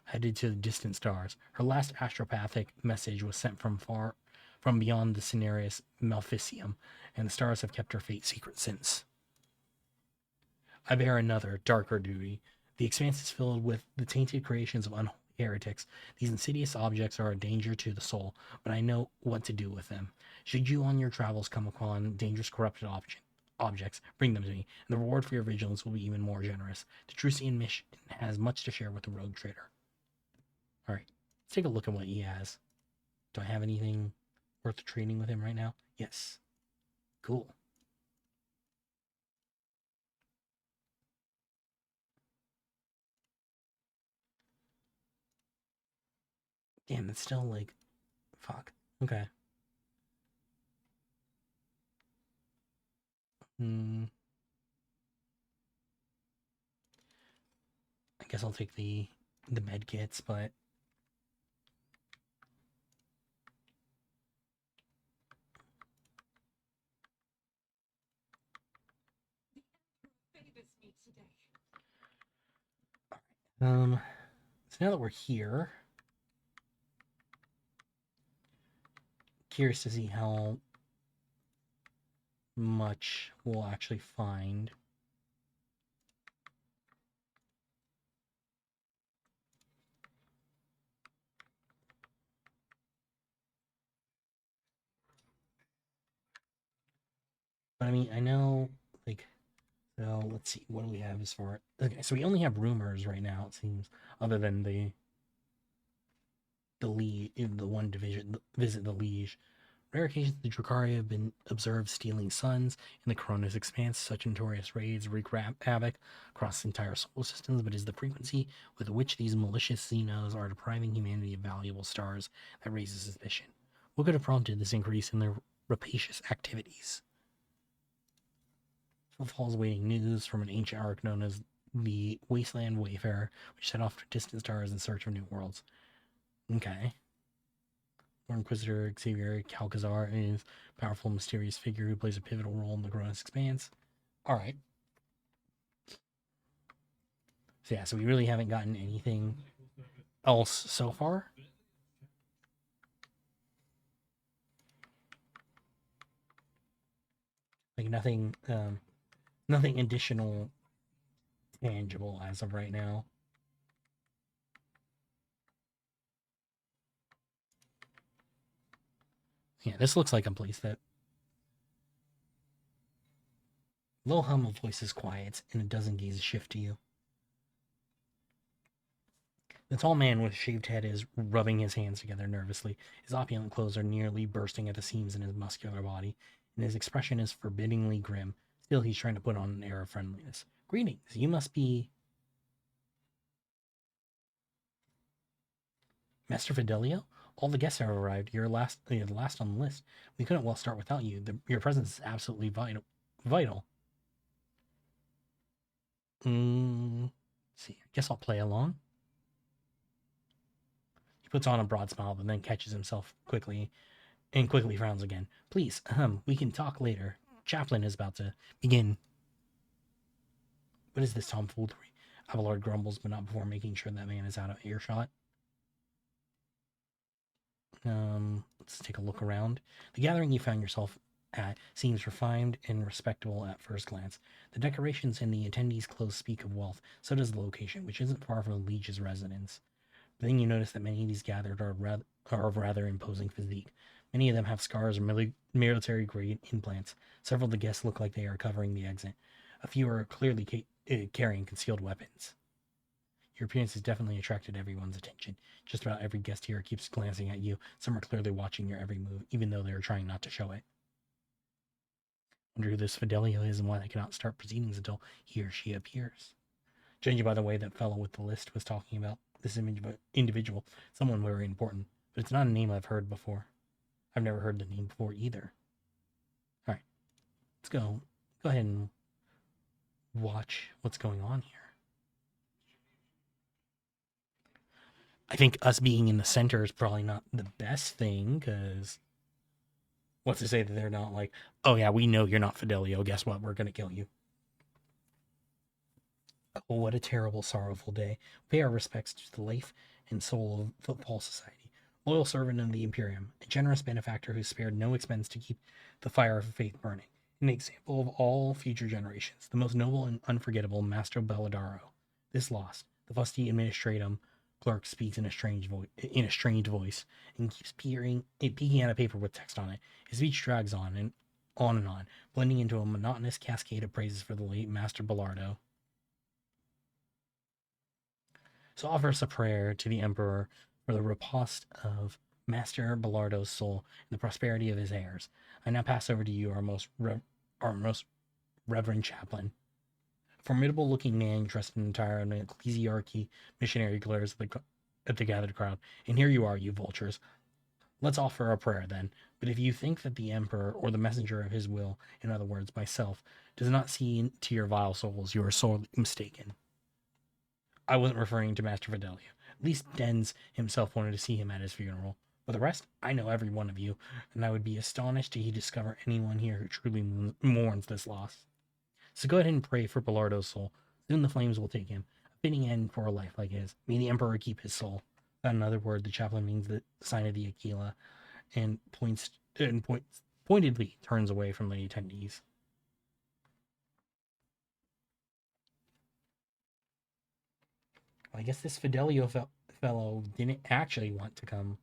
headed to the distant stars. Her last astropathic message was sent from beyond the Cenarius Maleficium, and the stars have kept her fate secret since. I bear another, darker duty. The expanse is filled with the tainted creations of unholy heretics. These insidious objects are a danger to the soul, but I know what to do with them. Should you on your travels come upon dangerous corrupted objects, bring them to me, and the reward for your vigilance will be even more generous. The Trucian mission has much to share with the rogue trader. Alright, let's take a look at what he has. Do I have anything worth trading with him right now? Yes. Cool. Damn, that's still like... Fuck. Okay. I guess I'll take the med kits, but... Favors me today. So now that we're here... Curious to see how much we'll actually find. But I mean, I know, like, so let's see, what do we have as far? Okay, so we only have rumors right now, it seems, other than the one division, visit the Liege. Rare occasions the Drukhari have been observed stealing suns in the Cronus expanse. Such notorious raids wreak havoc across entire solar systems, but is the frequency with which these malicious Xenos are depriving humanity of valuable stars that raises suspicion. What could have prompted this increase in their rapacious activities? Footfall's waiting news from an ancient ark known as the Wasteland Wayfarer, which set off to distant stars in search of new worlds. Okay. Lord Inquisitor Xavier Calcazar is a powerful, mysterious figure who plays a pivotal role in the Cronus expanse. Alright. So yeah, so we really haven't gotten anything else so far. Like nothing additional tangible as of right now. Yeah, this looks like a place that low hum of voices quiets and a dozen gazes shift to you. The tall man with shaved head is rubbing his hands together nervously. His opulent clothes are nearly bursting at the seams in his muscular body, and his expression is forbiddingly grim. Still, he's trying to put on an air of friendliness. Greetings, you must be... Master Fidelio? All the guests have arrived. You're the last on the list. We couldn't well start without you. Your presence is absolutely vital. Let's see. I guess I'll play along. He puts on a broad smile, but then catches himself quickly and quickly frowns again. Please, we can talk later. Chaplain is about to begin. What is this tomfoolery? Abelard grumbles, but not before making sure that man is out of earshot. Let's take a look around. The gathering you found yourself at seems refined and respectable at first glance. The decorations and the attendees' clothes speak of wealth. So does the location, which isn't far from the Liege's residence. But then you notice that many of these gathered are of rather imposing physique. Many of them have scars or military-grade implants. Several of the guests look like they are covering the exit. A few are clearly carrying concealed weapons. Your appearance has definitely attracted everyone's attention. Just about every guest here keeps glancing at you. Some are clearly watching your every move, even though they are trying not to show it. Wonder who this Fidelio is and why they cannot start proceedings until he or she appears. Judging by the way that fellow with the list was talking about this individual, someone very important, but it's not a name I've heard before. I've never heard the name before either. All right, let's go ahead and watch what's going on here. I think us being in the center is probably not the best thing, because what's to say that they're not like, oh yeah, we know you're not Fidelio, guess what, we're going to kill you. Oh, what a terrible, sorrowful day. Pay our respects to the life and soul of Footfall Society, loyal servant of the Imperium, a generous benefactor who spared no expense to keep the fire of faith burning, an example of all future generations, the most noble and unforgettable Mastro Belladaro. This lost, the fusty administratum clerk speaks in a strange voice and keeps peeking at a paper with text on it. His speech drags on and on, blending into a monotonous cascade of praises for the late Master Bellardo. So offer us a prayer to the Emperor for the repose of Master Bellardo's soul and the prosperity of his heirs. I now pass over to you, our most reverend chaplain. A formidable-looking man dressed in entire ecclesiarchy missionary glares at the gathered crowd. And here you are, you vultures. Let's offer a prayer, then. But if you think that the Emperor, or the messenger of his will, in other words, myself, does not see into your vile souls, you are sorely mistaken. I wasn't referring to Master Fidelio. At least Dens himself wanted to see him at his funeral. But the rest, I know every one of you, and I would be astonished to discover anyone here who truly mourns this loss. So go ahead and pray for Bellardo's soul. Soon the flames will take him. A fitting end for a life like his. May the Emperor keep his soul. Without another word, the chaplain means the sign of the Aquila, and pointedly turns away from the attendees. I guess this Fidelio fellow didn't actually want to come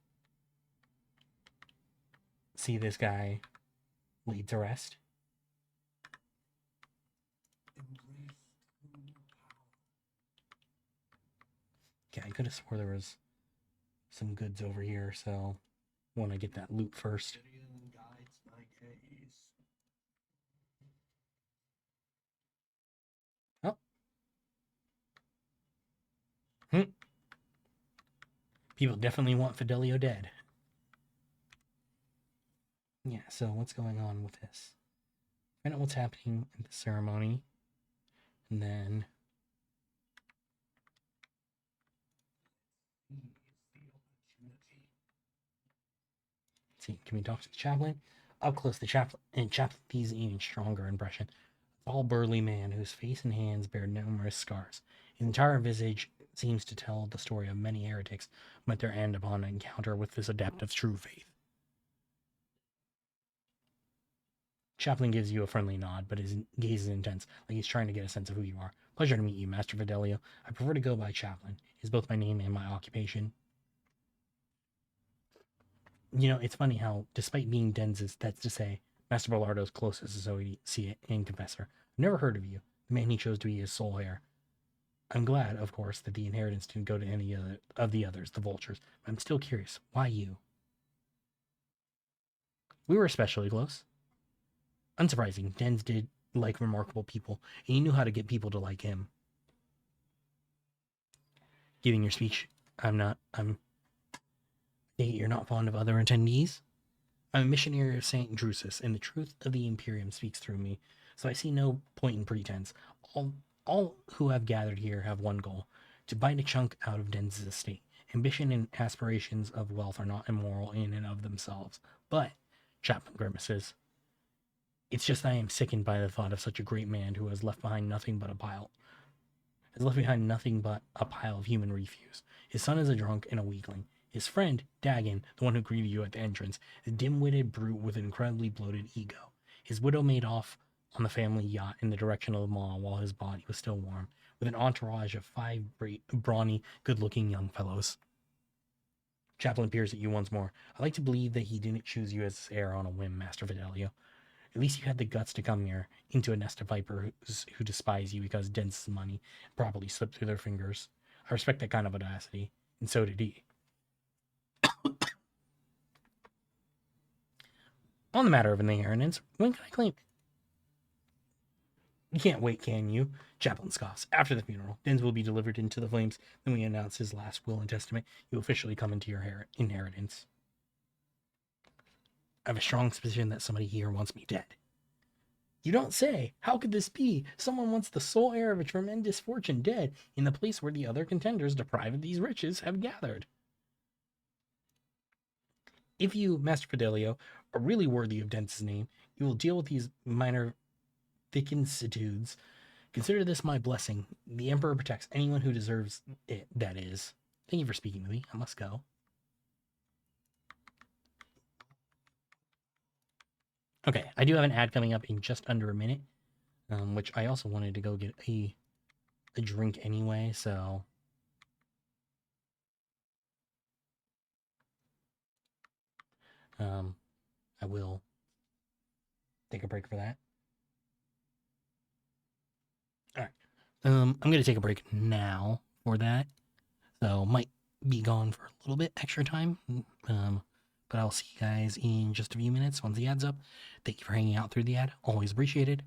see this guy laid to rest. Okay, I could have swore there was some goods over here, so I want to get that loot first. Oh. People definitely want Fidelio dead. Yeah, so what's going on with this? Find out what's happening at the ceremony, and then let's see, can we talk to the chaplain? Up close, the chaplain sees an even stronger impression. A tall, burly man whose face and hands bear numerous scars. His entire visage seems to tell the story of many heretics who met their end upon an encounter with this adept of true faith. Chaplain gives you a friendly nod, but his gaze is intense, like he's trying to get a sense of who you are. Pleasure to meet you, Master Fidelio. I prefer to go by Chaplain. It's both my name and my occupation. You know, it's funny how, despite being Denz's, that's to say, Master Bellardo's closest associate and confessor, I've never heard of you, the man he chose to be his sole heir. I'm glad, of course, that the inheritance didn't go to any of the others, the vultures, but I'm still curious. Why you? We were especially close. Unsurprising, Dens did like remarkable people, and he knew how to get people to like him. Giving your speech, I'm You're not fond of other attendees? I'm a missionary of St. Drusus, and the truth of the Imperium speaks through me, so I see no point in pretense. All, all who have gathered here have one goal, to bite a chunk out of Denz's estate. Ambition and aspirations of wealth are not immoral in and of themselves, but, Chaplain grimaces, it's just I am sickened by the thought of such a great man who has left behind nothing but a pile of human refuse. His son is a drunk and a weakling. His friend, Dagon, the one who greeted you at the entrance, is a dim-witted brute with an incredibly bloated ego. His widow made off on the family yacht in the direction of the mall while his body was still warm, with an entourage of five brawny, good-looking young fellows. Chaplain peers at you once more. I like to believe that he didn't choose you as his heir on a whim, Master Fidelio. At least you had the guts to come here, into a nest of vipers who despise you because Denz's money probably slipped through their fingers. I respect that kind of audacity, and so did he. On the matter of an inheritance, when can I claim it? You can't wait, can you? Chaplain scoffs. After the funeral, Denz will be delivered into the flames. Then we announce his last will and testament. You officially come into your inheritance. I have a strong suspicion that somebody here wants me dead. You don't say. How could this be? Someone wants the sole heir of a tremendous fortune dead in the place where the other contenders deprived of these riches have gathered. If you, Master Fidelio, are really worthy of Denz's name, you will deal with these minor vicissitudes. Consider this my blessing. The Emperor protects anyone who deserves it, that is. Thank you for speaking to me. I must go. Okay, I do have an ad coming up in just under a minute, which I also wanted to go get a drink anyway, so I will take a break for that. All right. I'm going to take a break now for that, so might be gone for a little bit extra time, but I'll see you guys in just a few minutes once the ad's up. Thank you for hanging out through the ad. Always appreciated.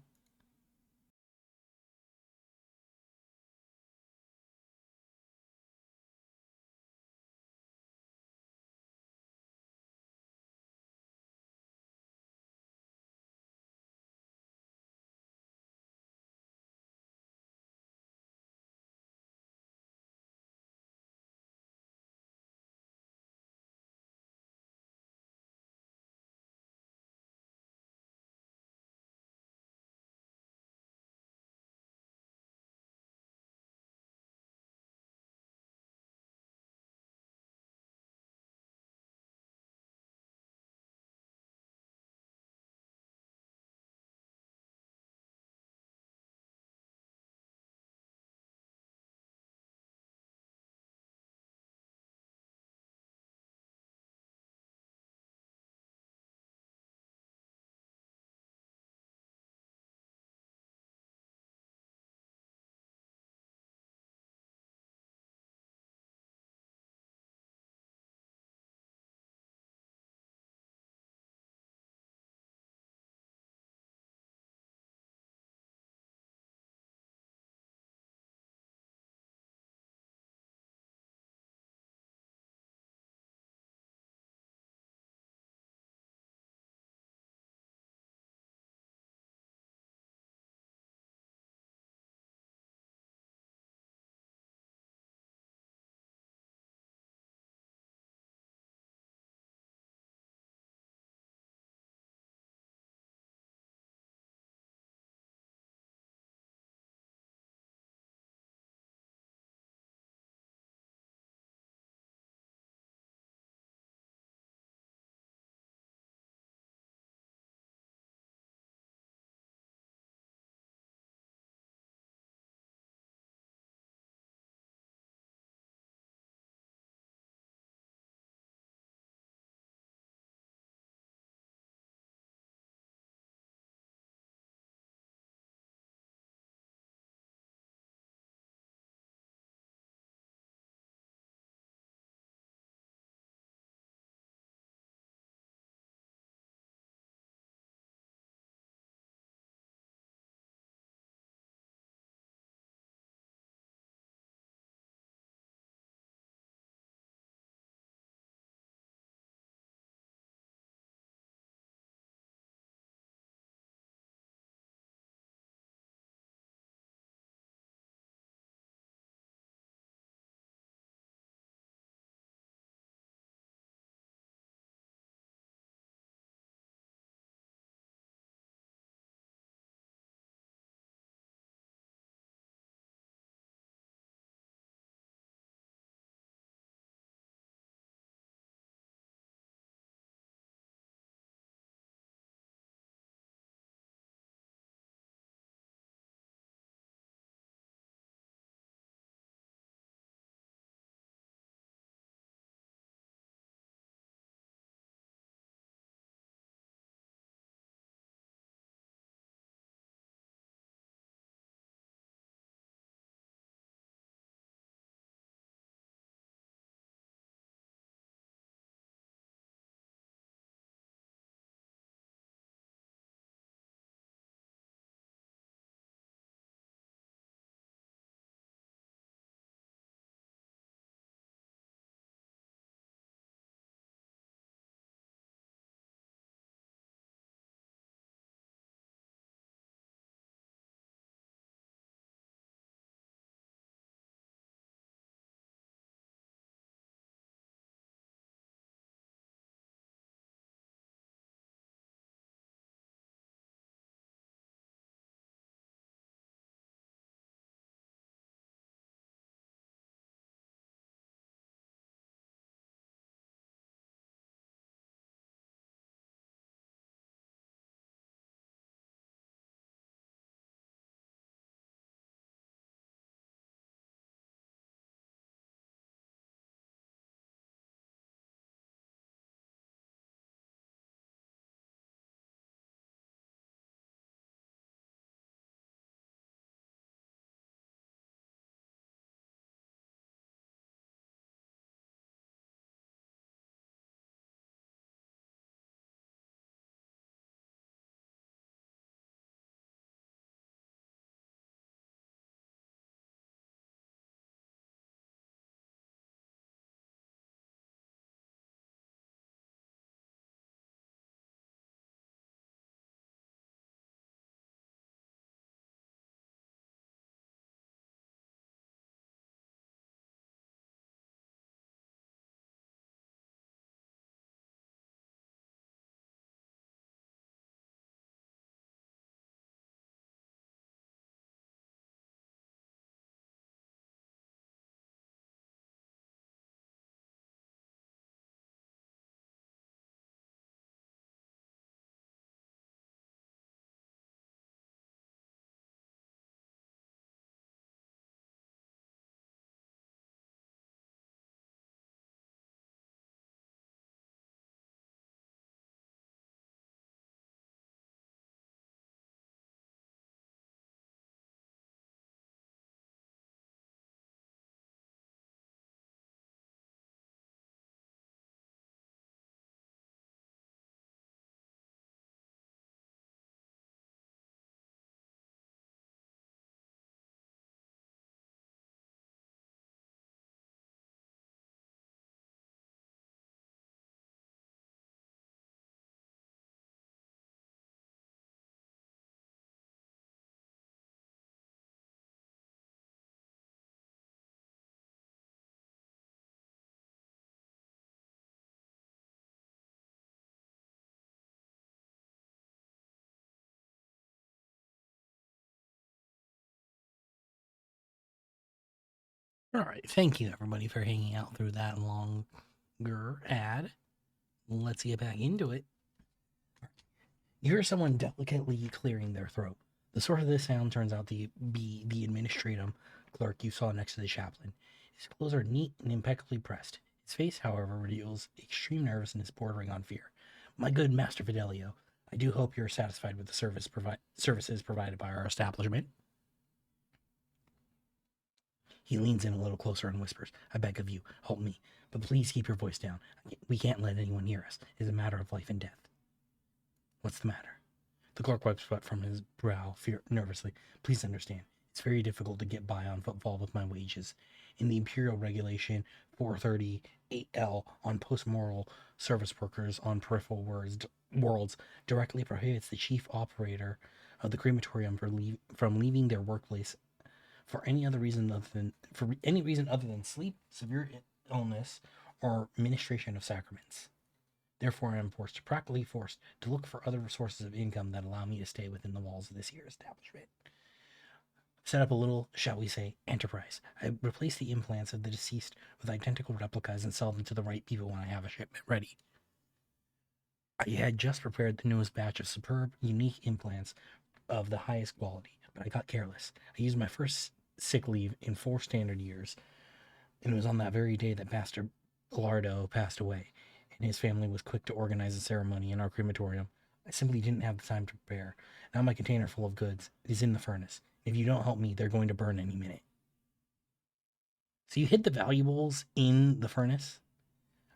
All right. Thank you, everybody, for hanging out through that longer ad. Let's get back into it. You hear someone delicately clearing their throat. The source of this sound turns out to be the administratum clerk you saw next to the chaplain. His clothes are neat and impeccably pressed. His face, however, reveals extreme nervousness bordering on fear. My good Master Fidelio, I do hope you're satisfied with the services provided by our establishment. He leans in a little closer and whispers, I beg of you, help me, but please keep your voice down. We can't let anyone hear us. It is a matter of life and death. What's the matter? The clerk wipes sweat from his brow nervously. Please understand, it's very difficult to get by on footfall with my wages. In the Imperial Regulation 438L on post-moral service workers on peripheral worlds directly prohibits the chief operator of the crematorium from leaving their workplace for any reason other than sleep, severe illness, or ministration of sacraments. Therefore, I am practically forced to look for other sources of income that allow me to stay within the walls of this here establishment. Set up a little, shall we say, enterprise. I replace the implants of the deceased with identical replicas and sell them to the right people when I have a shipment ready. I had just prepared the newest batch of superb, unique implants of the highest quality, but I got careless. I used my first sick leave in 4 standard years, and it was on that very day that Pastor Gallardo passed away, and his family was quick to organize a ceremony in our crematorium. I simply didn't have the time to prepare. Now my container full of goods is in the furnace. If you don't help me, they're going to burn any minute. So you hid the valuables in the furnace?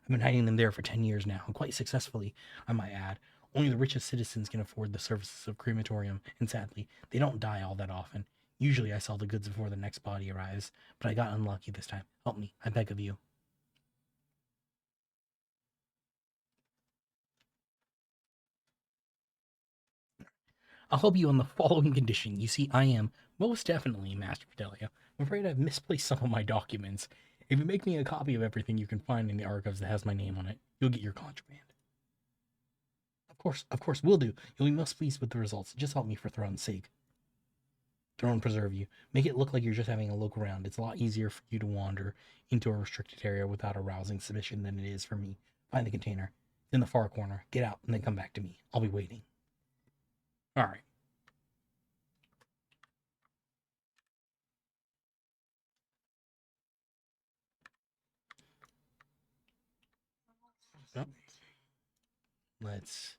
I've been hiding them there for 10 years now, and quite successfully, I might add. Only the richest citizens can afford the services of crematorium, and sadly, they don't die all that often. Usually I sell the goods before the next body arrives, but I got unlucky this time. Help me, I beg of you. I'll help you on the following condition. You see, I am most definitely Master Fidelio. I'm afraid I've misplaced some of my documents. If you make me a copy of everything you can find in the archives that has my name on it, you'll get your contraband. Of course, will do. You'll be most pleased with the results. Just help me for Throne's sake. Throne preserve you. Make it look like you're just having a look around. It's a lot easier for you to wander into a restricted area without arousing suspicion than it is for me. Find the container. It's in the far corner. Get out and then come back to me. I'll be waiting. All right. Yep. Let's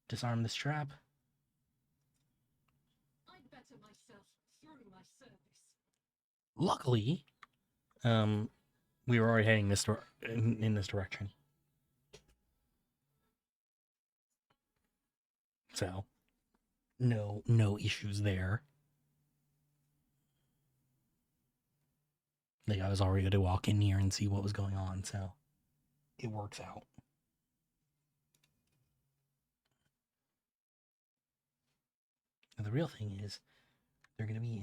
disarm this trap. I'd better myself through my service. Luckily, we were already heading in this direction. So, no issues there. Like I was already going to walk in here and see what was going on, so it works out. Now, the real thing is, there going to be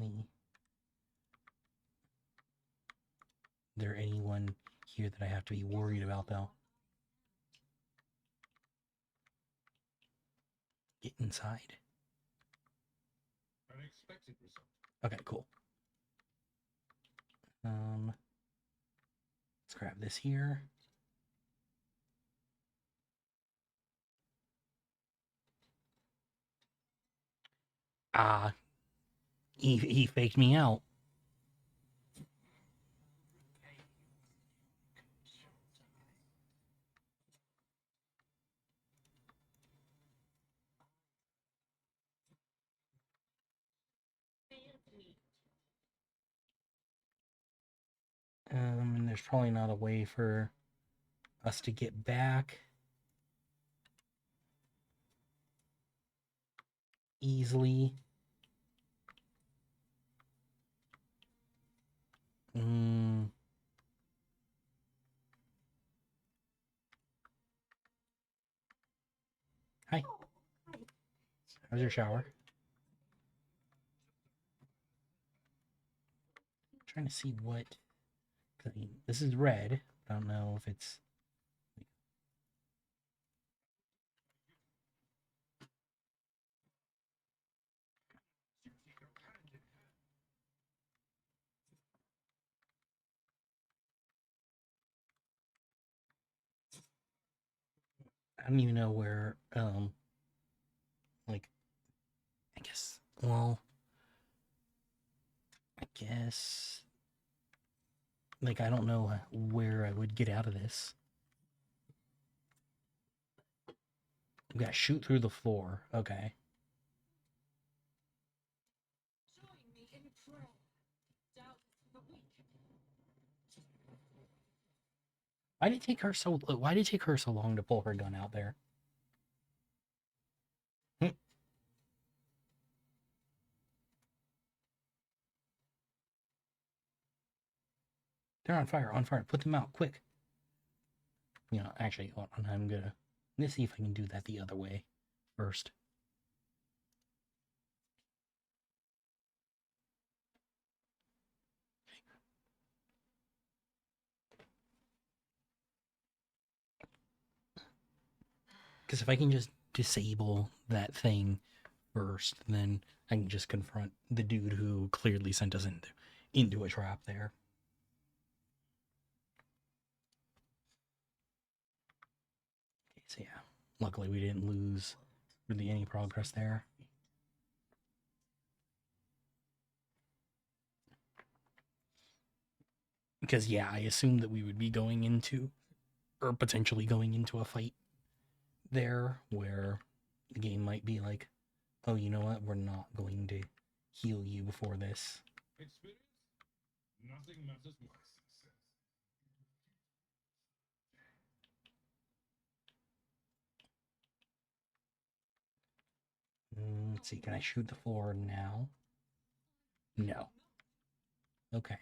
anyone here that I have to be worried about, though? Get inside. Unexpected result. Okay, cool. Let's grab this here. Ah, he faked me out. And there's probably not a way for us to get back easily. Hi. How's your shower? I'm trying to see what. This is red. I don't know if it's. I don't even know where, like, I guess, well, I guess, like, I don't know where I would get out of this. We gotta shoot through the floor. Okay. Join me in prayer. Doubt the weak. Why did it take her so? Why did it take her so long to pull her gun out there? Hmm. They're on fire! On fire! Put them out quick! You know, actually, hold on. I'm gonna see if I can do that the other way first. Because if I can just disable that thing first, then I can just confront the dude who clearly sent us into a trap there. Okay, so yeah, luckily we didn't lose really any progress there. Because yeah, I assumed that we would be going into, or potentially going into a fight there where the game might be like, oh, you know what, we're not going to heal you before this. Experience? Nothing matters more. Let's see, can I shoot the floor now? No. Okay.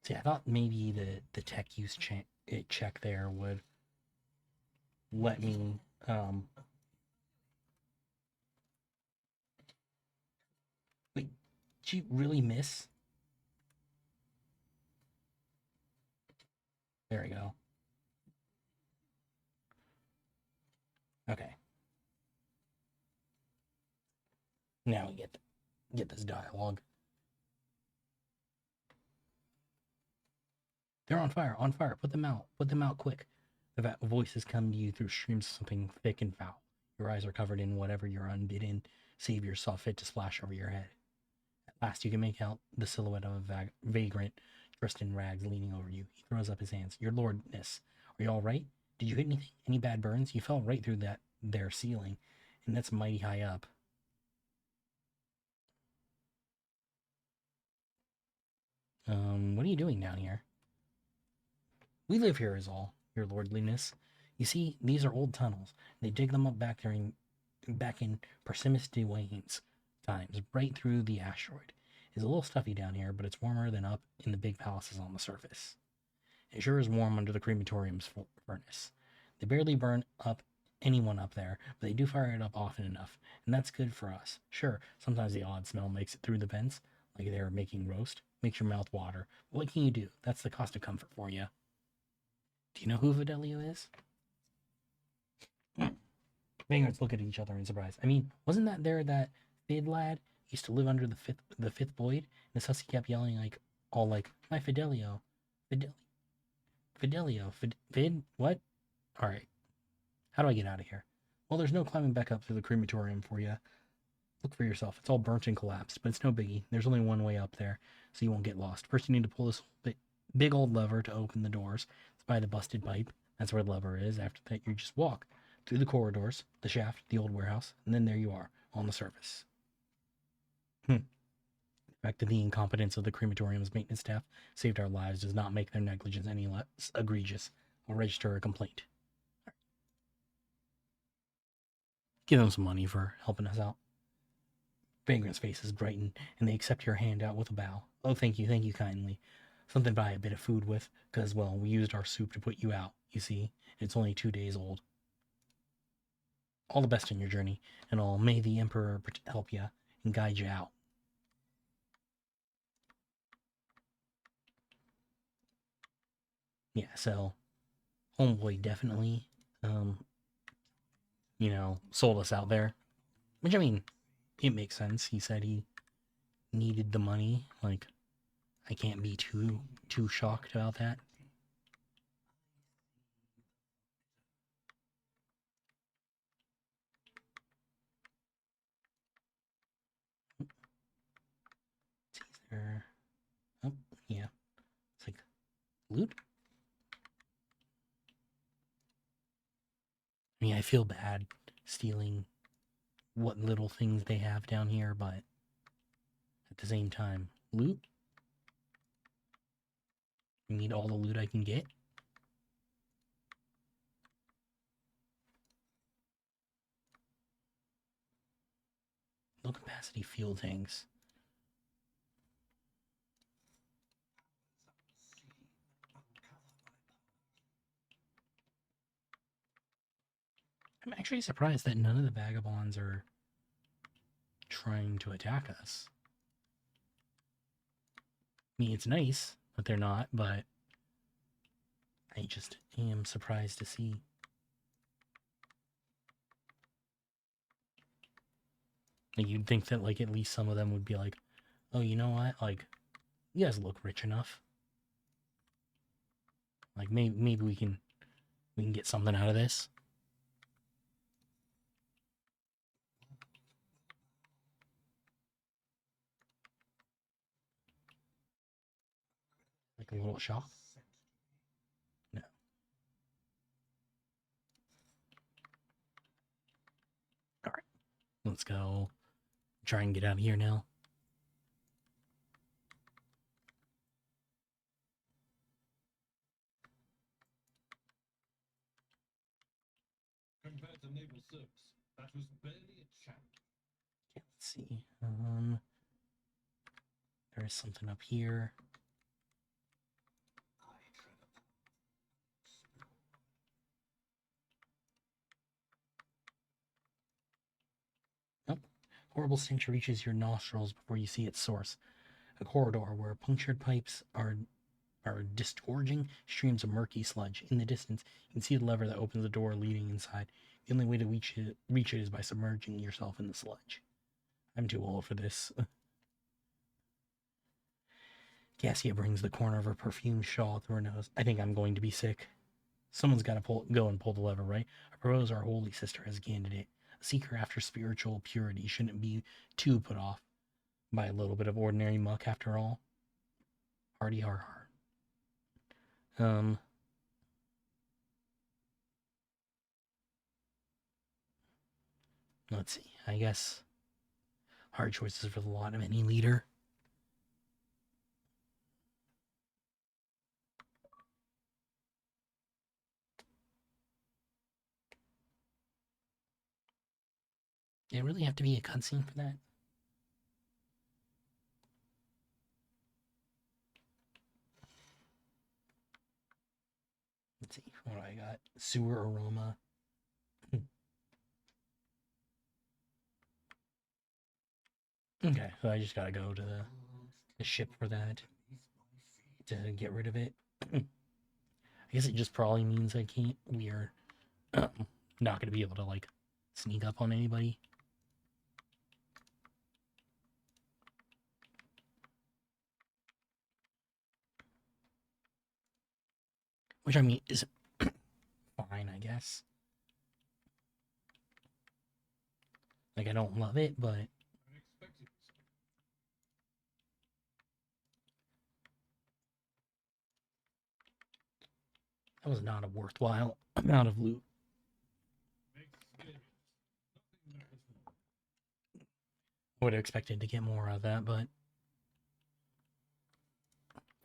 See, I thought maybe the tech use check there would let me wait, did you really miss? There we go. Okay. Now we get this dialogue. They're on fire, on fire. Put them out quick. The voices come to you through streams of something thick and foul. Your eyes are covered in whatever your unbidden savior saw fit to splash over your head. At last, you can make out the silhouette of a vagrant dressed in rags leaning over you. He throws up his hands. Your lordness, are you all right? Did you hit anything? Any bad burns? You fell right through that their ceiling, and that's mighty high up. What are you doing down here? We live here is all, your lordliness. You see, these are old tunnels. They dig them up back in Persimmon Dwayne's times, right through the asteroid. It's a little stuffy down here, but it's warmer than up in the big palaces on the surface. It sure is warm under the crematorium's furnace. They barely burn up anyone up there, but they do fire it up often enough, and that's good for us. Sure, sometimes the odd smell makes it through the vents, like they're making roast, makes your mouth water. But what can you do? That's the cost of comfort for you. Do you know who Fidelio is? Vanguards look at each other in surprise. I mean, wasn't that Fid lad used to live under the fifth void? And his hussy kept yelling like my Fidelio, Fidelio, Fid, what? All right, how do I get out of here? Well, there's no climbing back up through the crematorium for you. Look for yourself. It's all burnt and collapsed, but it's no biggie. There's only one way up there, so you won't get lost. First, you need to pull this big old lever to open the doors. It's by the busted pipe. That's where the lever is. After that, you just walk through the corridors, the shaft, the old warehouse, and then there you are, on the surface. The fact that the incompetence of the crematorium's maintenance staff saved our lives does not make their negligence any less egregious. I'll register a complaint. Give them some money for helping us out. Vagrant's faces brighten, and they accept your hand out with a bow. Oh, thank you kindly. Something to buy a bit of food with, because, well, we used our soup to put you out, you see. It's only 2 days old. All the best in your journey, and all may the Emperor help you and guide you out. Yeah, so Homeboy definitely, sold us out there. Which, I mean, it makes sense. He said he needed the money. Like, I can't be too shocked about that. Is there? Oh, yeah. It's like loot. I mean, I feel bad stealing what little things they have down here, but at the same time, loot. I need all the loot I can get. Low capacity fuel tanks. I'm actually surprised that none of the vagabonds are trying to attack us. I mean, it's nice that they're not, but I just am surprised to see. Like, you'd think that, like, at least some of them would be like, oh, you know what? Like, you guys look rich enough. Like, maybe we can get something out of this. Like a little shop. No. Alright. Let's go try and get out of here now. Compared to naval service, that was barely a challenge. Okay, let's see. There is something up here. Nope. Horrible stench reaches your nostrils before you see its source. A corridor where punctured pipes are disgorging streams of murky sludge. In the distance, you can see the lever that opens the door leading inside. The only way to reach it is by submerging yourself in the sludge. I'm too old for this. Cassia brings the corner of her perfumed shawl through her nose. I think I'm going to be sick. Someone's got to go and pull the lever, right? I propose our holy sister as a candidate. A seeker after spiritual purity shouldn't be too put off by a little bit of ordinary muck, after all. Hardy har har. Let's see. I guess hard choices for the lot of any leader. Did it really have to be a cutscene for that? Let's see. What do I got? Sewer aroma. Okay, so I just gotta go to the ship for that to get rid of it. I guess it just probably means we are not gonna be able to, like, sneak up on anybody. Which, I mean, is fine, I guess. Like, I don't love it, but Unexpected. that was not a worthwhile amount of loot. Experience. Nothing matters more. I would have expected to get more out of that, but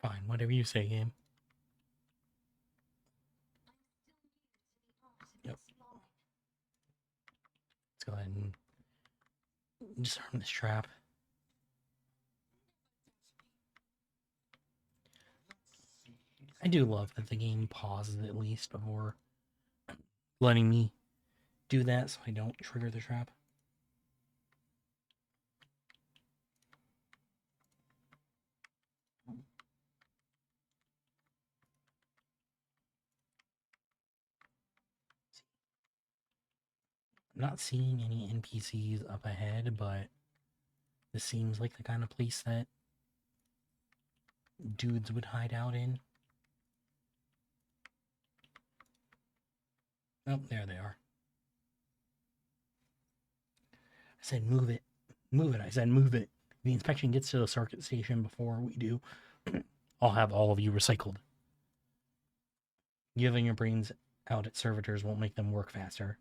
fine, whatever you say, game. Yep. Let's go ahead and disarm this trap. I do love that the game pauses at least before letting me do that so I don't trigger the trap. I'm not seeing any NPCs up ahead, but This seems like the kind of place that dudes would hide out in. Oh, there they are. I said move it. Move it. I said move it. If the inspection gets to the circuit station before we do, I'll have all of you recycled. Giving your brains out at servitors won't make them work faster.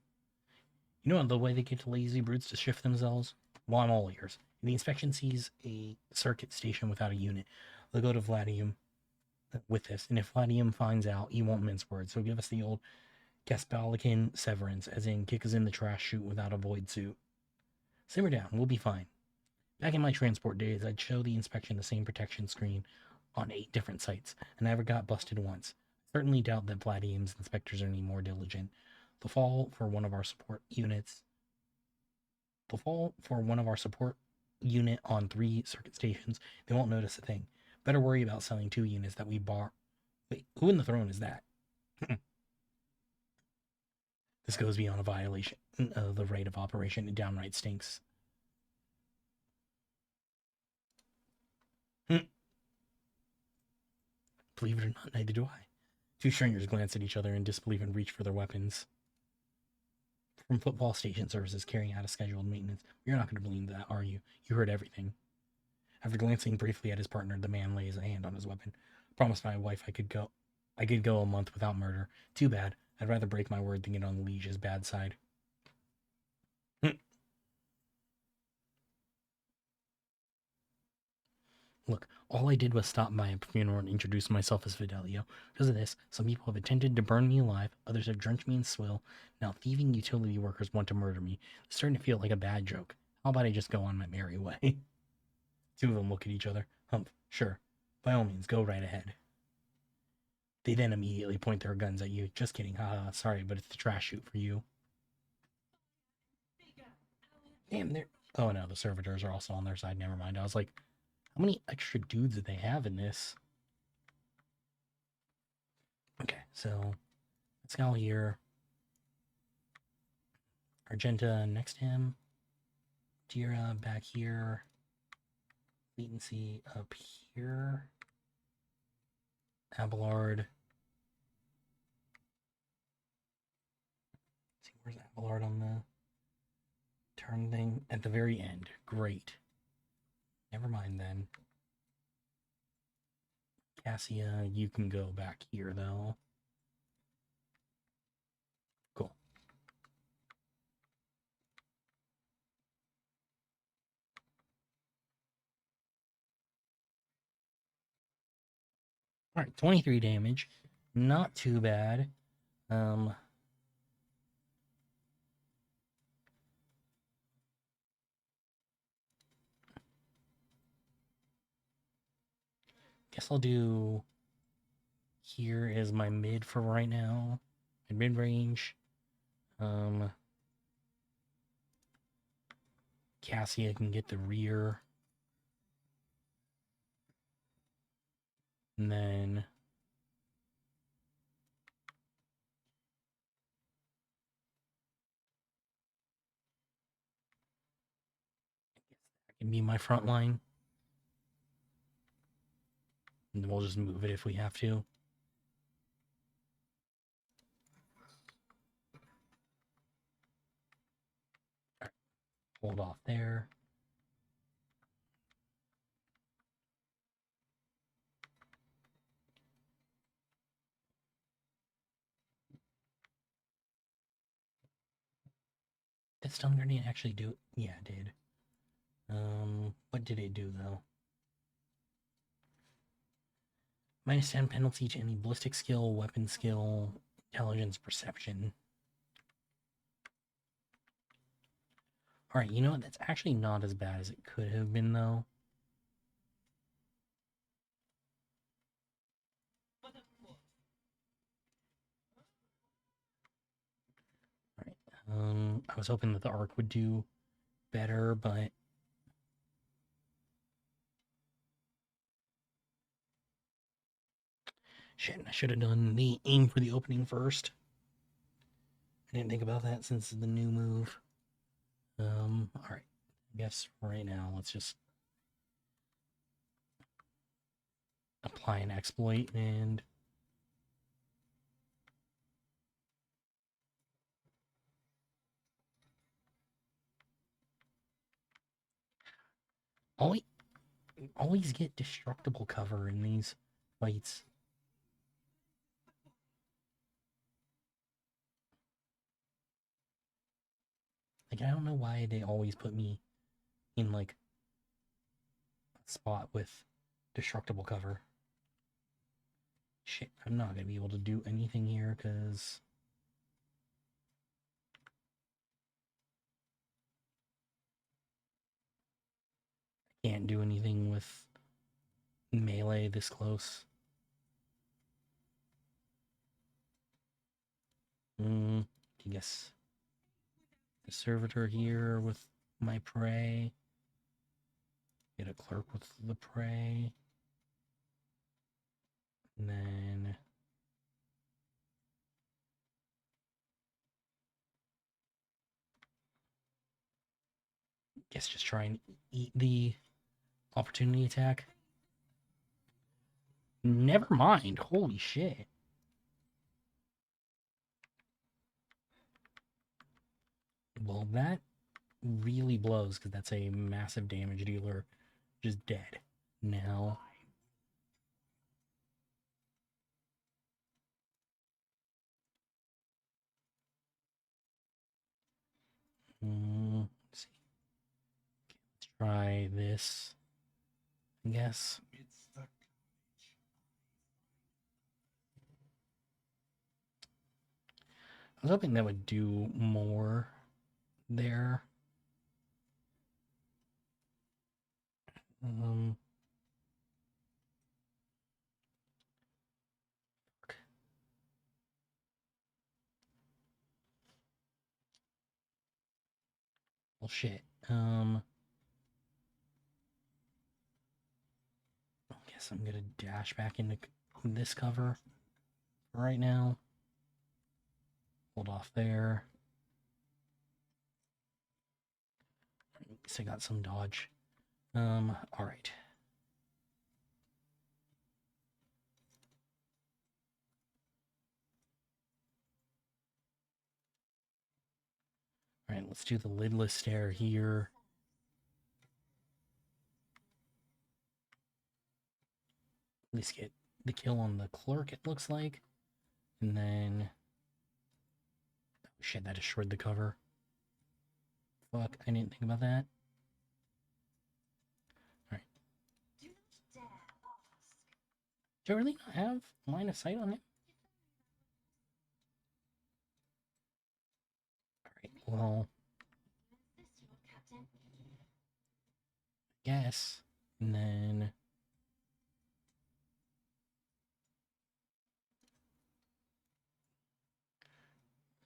You know the way they get to lazy brutes to shift themselves? Well, I'm all ears. If the inspection sees a circuit station without a unit, they'll go to Vladium with this. And if Vladium finds out, he won't mince words. So give us the old Gaspalican severance, as in kick us in the trash chute without a void suit. Simmer down, we'll be fine. Back in my transport days, I'd show the inspection the same protection screen on 8 different sites, and never got busted once. I certainly doubt that Vladium's inspectors are any more diligent. The fall for one of our support units on 3 circuit stations, they won't notice a thing. Better worry about selling 2 units that we bar. Wait, who in the throne is that? This goes beyond a violation of the rate of operation. It downright stinks. Believe it or not, neither do I. 2 strangers glance at each other in disbelief and reach for their weapons. From football station services carrying out a scheduled maintenance. You're not going to believe that, are you? You heard everything. After glancing briefly at his partner, the man lays a hand on his weapon. Promised my wife I could go a month without murder. Too bad. I'd rather break my word than get on the liege's bad side. Look, all I did was stop by a funeral and introduce myself as Fidelio. Because of this, some people have attempted to burn me alive, others have drenched me in swill. Now thieving utility workers want to murder me. It's starting to feel like a bad joke. How about I just go on my merry way? 2 of them look at each other. Humph, sure. By all means, go right ahead. They then immediately point their guns at you. Just kidding, haha, sorry, but it's the trash chute for you. Damn, they're... Oh no, the servitors are also on their side, never mind. I was like, how many extra dudes did they have in this? Okay, so let's go here. Argenta next to him. Tira back here. Latency up here. Abelard. Let's see, where's Abelard on the turn thing? At the very end. Great. Never mind then. Cassia, you can go back here though. Cool. Alright, 23 damage. Not too bad. Guess I'll do... Here is my mid for right now. Mid-range. Cassia can get the rear. And then... that can be my front line. And we'll just move it if we have to. All right. Hold off there. Did stun grenade actually do it? Yeah, it did. What did it do though? -10 penalty to any ballistic skill, weapon skill, intelligence, perception. Alright, you know what? That's actually not as bad as it could have been, though. Alright, I was hoping that the arc would do better, but... Shit, I should have done the aim for the opening first. I didn't think about that since the new move. Alright. I guess right now, let's just apply an exploit and always, always get destructible cover in these fights. Like, I don't know why they always put me in, like, a spot with destructible cover. Shit, I'm not gonna be able to do anything here, because... I can't do anything with melee this close. I guess the servitor here with my prey. Get a clerk with the prey. And then guess just try and eat the opportunity attack. Never mind. Holy shit. Well, that really blows because that's a massive damage dealer just dead. Now, let's see. Let's try this, I guess. It's the I was hoping that would do more there. Fuck. Well, shit. I guess I'm gonna dash back into this cover for right now. Hold off there. At least I got some dodge. All right. All right, let's do the lidless stare here. At least get the kill on the clerk, it looks like. And then... Oh, shit, that destroyed the cover. Fuck, I didn't think about that. Alright. Do not dare ask. Do I really not have line of sight on him? Alright, well... Is this your captain? Guess. And then...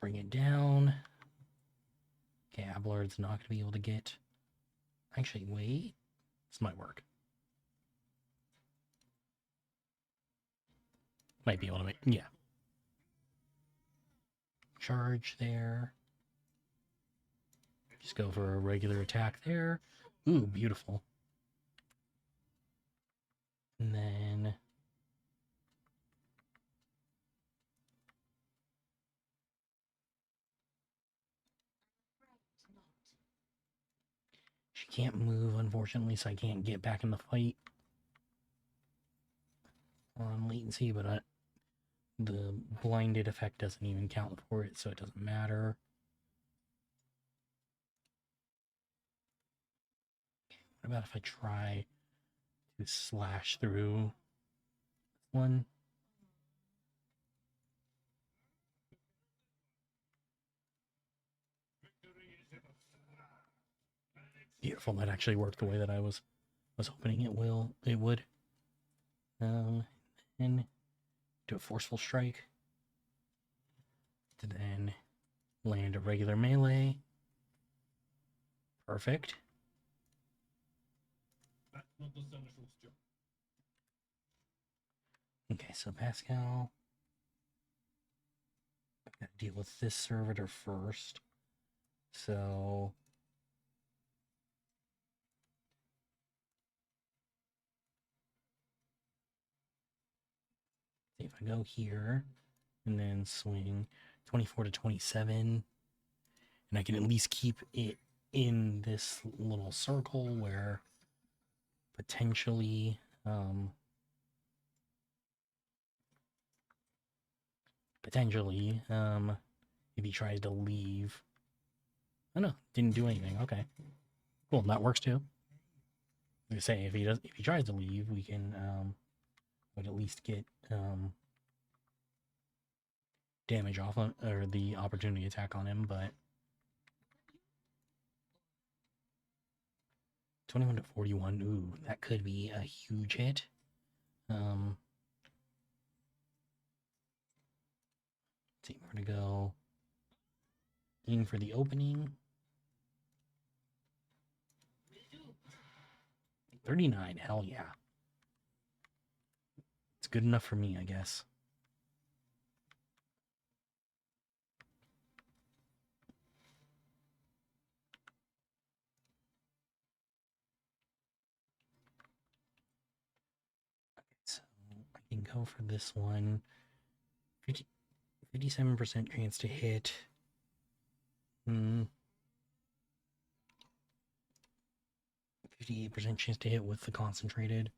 Bring it down. Okay, Ablard's not going to be able to get... Actually, wait. This might work. Might be able to make... Yeah. Charge there. Just go for a regular attack there. Ooh, beautiful. And then... Afraid not. She can't move, unfortunately, so I can't get back in the fight on latency, but the blinded effect doesn't even count for it, so it doesn't matter. What about if I try to slash through one? victory is in the and it's Beautiful, that actually worked the way that I was hoping it would. And do a forceful strike. To then land a regular melee. Perfect. that's not the seneschal's job. Okay, so Pascal. I've got to deal with this servitor first. So See if I go here and then swing 24 to 27, and I can at least keep it in this little circle where potentially if he tries to leave. Oh no, didn't do anything. Okay, cool, that works too. Like I say, if he tries to leave, we can would at least get damage off on, or the opportunity attack on him. But 21 to 41, ooh, that could be a huge hit. See, we're gonna go in for the opening. 39, hell yeah. It's good enough for me, I guess. Okay, so I can go for this one. 57% chance to hit. 58% chance to hit with the concentrated.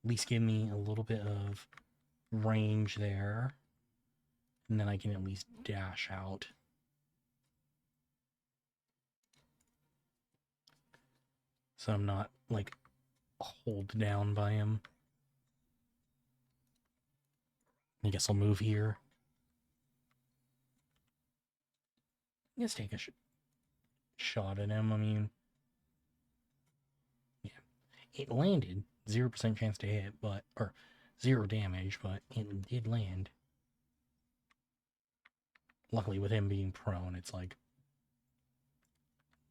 At least give me a little bit of range there. And then I can at least dash out. So I'm not, like, hold down by him. I guess I'll move here. I guess take a shot at him. I mean, yeah. It landed. 0% chance to hit, but, or 0 damage, but it did land. Luckily, with him being prone, it's like,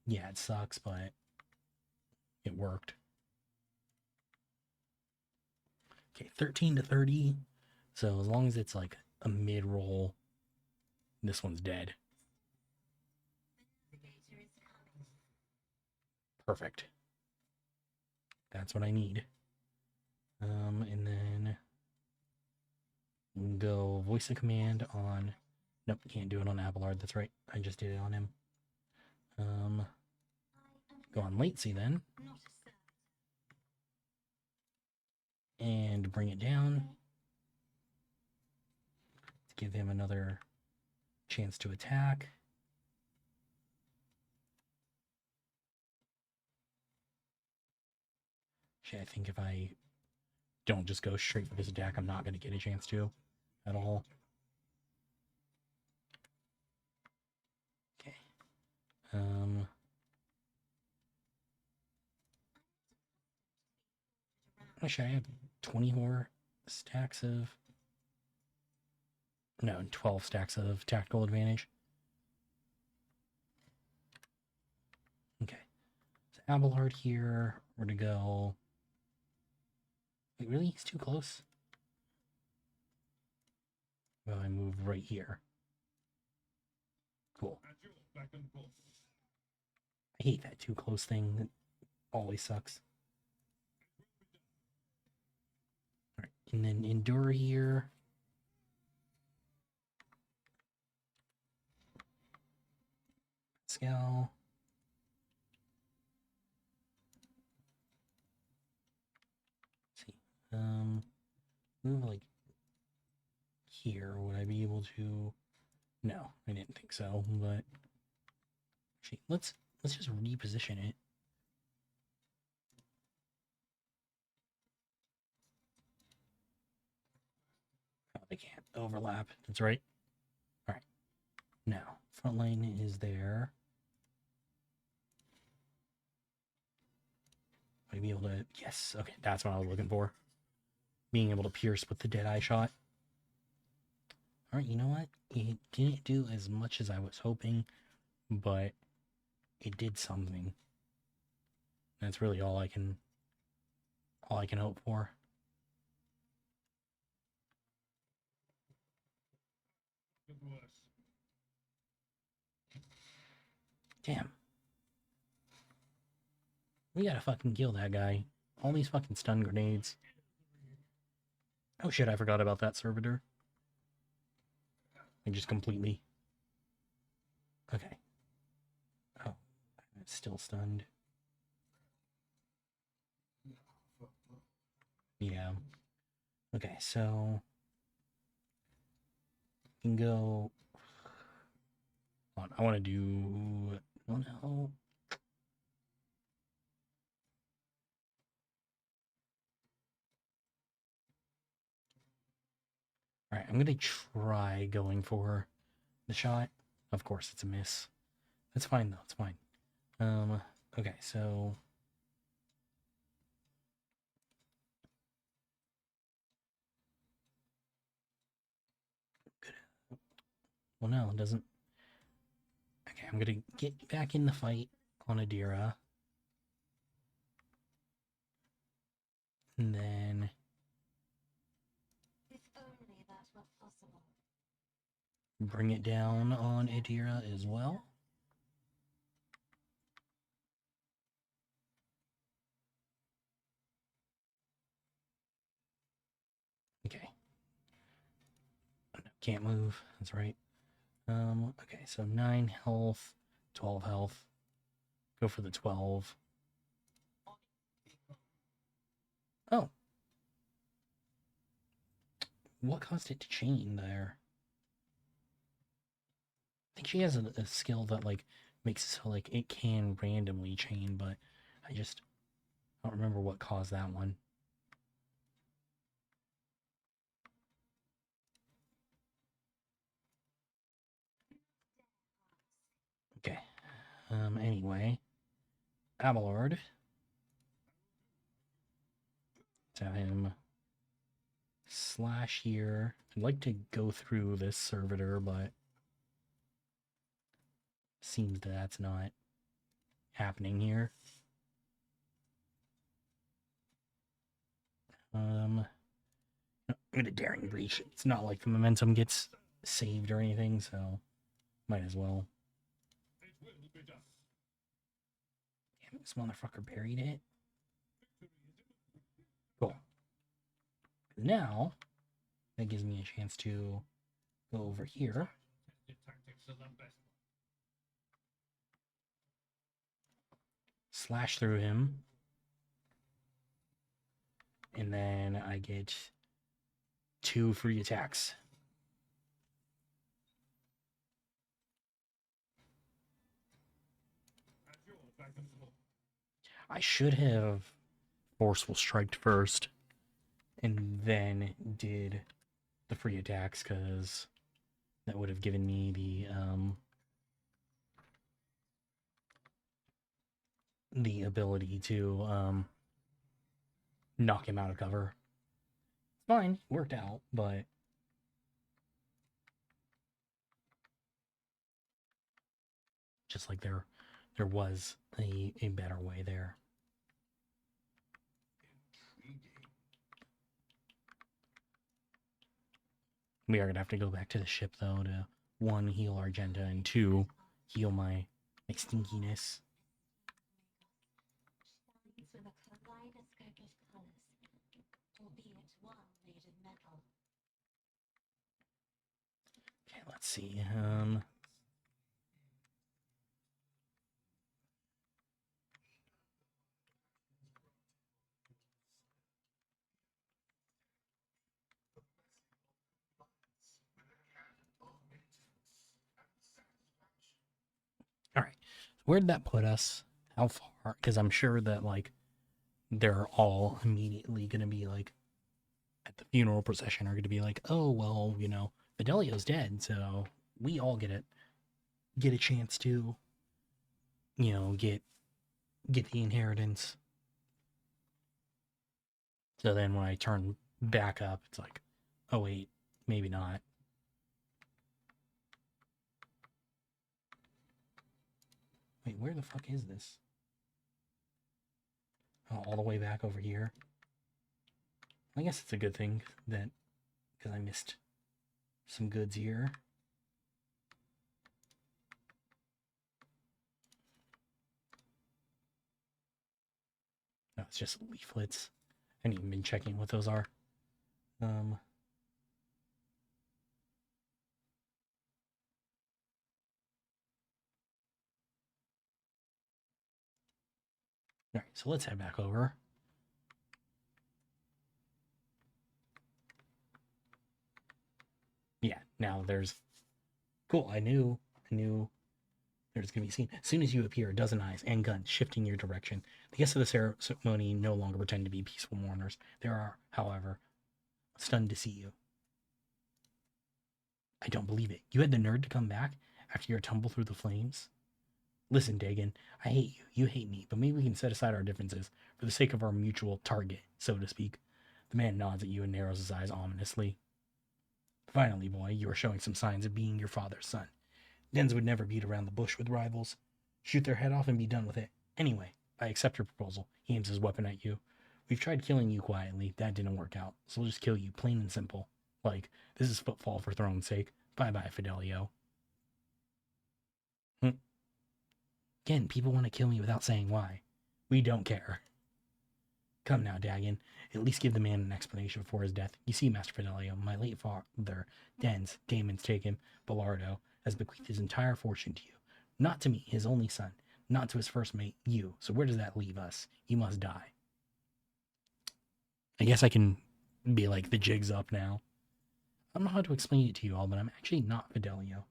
yeah, it sucks, but it worked. Okay, 13 to 30. So as long as it's like a mid-roll, this one's dead. Perfect. That's what I need. And then we'll go voice of command on. Nope, can't do it on Abelard. That's right. I just did it on him. Go on latency then. And bring it down. Give him another chance to attack. Actually, I think if I don't just go straight for this attack, I'm not going to get a chance to at all. Okay. Actually, I have 24 stacks of... No, 12 stacks of tactical advantage. Okay. So Abelard here. We're to go... Wait, really? He's too close? Well, I move right here. Cool. I hate that too close thing. It always sucks. Alright, and then endure here. Pascal. Let's see. Move like here. Would I be able to? No, I didn't think so, but actually, let's just reposition it. Oh, they can't overlap. That's right. All right. Now, front line is there. Might be able to. Yes. Okay, that's what I was looking for. Being able to pierce with the Deadeye shot. All right. You know what? It didn't do as much as I was hoping, but it did something. That's really all I can hope for. Damn. We gotta fucking kill that guy. All these fucking stun grenades. Oh shit, I forgot about that servitor. I just completely... Okay. Oh, it's still stunned. Yeah. Okay, so... We can go... Hold on, I want to do... Oh no. Alright, I'm going to try going for the shot. Of course, it's a miss. That's fine, though. It's fine. Okay, so... Well, no, it doesn't... Okay, I'm going to get back in the fight on Adira. And then... If only that were possible. bring it down on Adira as well. Okay. Oh, no, can't move. That's right. Okay, so 9 health, 12 health. Go for the 12. Oh. What caused it to chain there? I think she has a skill that, like, makes it so, like, it can randomly chain, but I just don't remember what caused that one. Okay. Anyway. Abelard. Let's have him slash here. I'd like to go through this servitor, but seems that that's not happening here. I'm gonna daring breach. It's not like the momentum gets saved or anything, so might as well. It will be done. Damn, this motherfucker buried it. Cool. Now that gives me a chance to go over here. Tested tactics are the best. Slash through him. And then I get 2 free attacks. At your back of the ball. I should have forceful striked first and then did the free attacks, because that would have given me the ability to knock him out of cover. It's fine, it worked out, but just like there was a better way there. We are gonna have to go back to the ship though to 1, heal Argenta, and 2, heal my stinkiness. Shines with a kaleidoscope of colors, albeit one made of metal. Okay, let's see. All right, where'd that put us? How far? Because I'm sure that, like, they're all immediately gonna be like, at the funeral procession, are gonna be like, oh well, you know, Fidelio's dead, so we all get a chance to, you know, get the inheritance. So then when I turn back up, it's like, oh wait, maybe not. Wait, where the fuck is this? Oh, all the way back over here. I guess it's a good thing that, because I missed some goods here. No, it's just leaflets. I haven't even been checking what those are. Um, all right, so let's head back over. Yeah, now there's cool. I knew there's gonna be a scene. As soon as you appear, a dozen eyes and guns shift in your direction. The guests of the ceremony no longer pretend to be peaceful mourners. They are, however, stunned to see you. I don't believe it. You had the nerve to come back after your tumble through the flames? Listen, Dagon, I hate you. You hate me, but maybe we can set aside our differences for the sake of our mutual target, so to speak. The man nods at you and narrows his eyes ominously. Finally, boy, you are showing some signs of being your father's son. Dens would never beat around the bush with rivals. Shoot their head off and be done with it. Anyway, I accept your proposal. He aims his weapon at you. We've tried killing you quietly. That didn't work out. So we'll just kill you, plain and simple. Like, this is footfall for throne's sake. Bye-bye, Fidelio. Again, people want to kill me without saying why. We don't care. Come now, Dagon. At least give the man an explanation for his death. You see, Master Fidelio, my late father, Damon's taken, Bellardo, has bequeathed his entire fortune to you. Not to me, his only son. Not to his first mate, you. So where does that leave us? You must die. I guess I can be like, the jig's up now. I don't know how to explain it to you all, but I'm actually not Fidelio.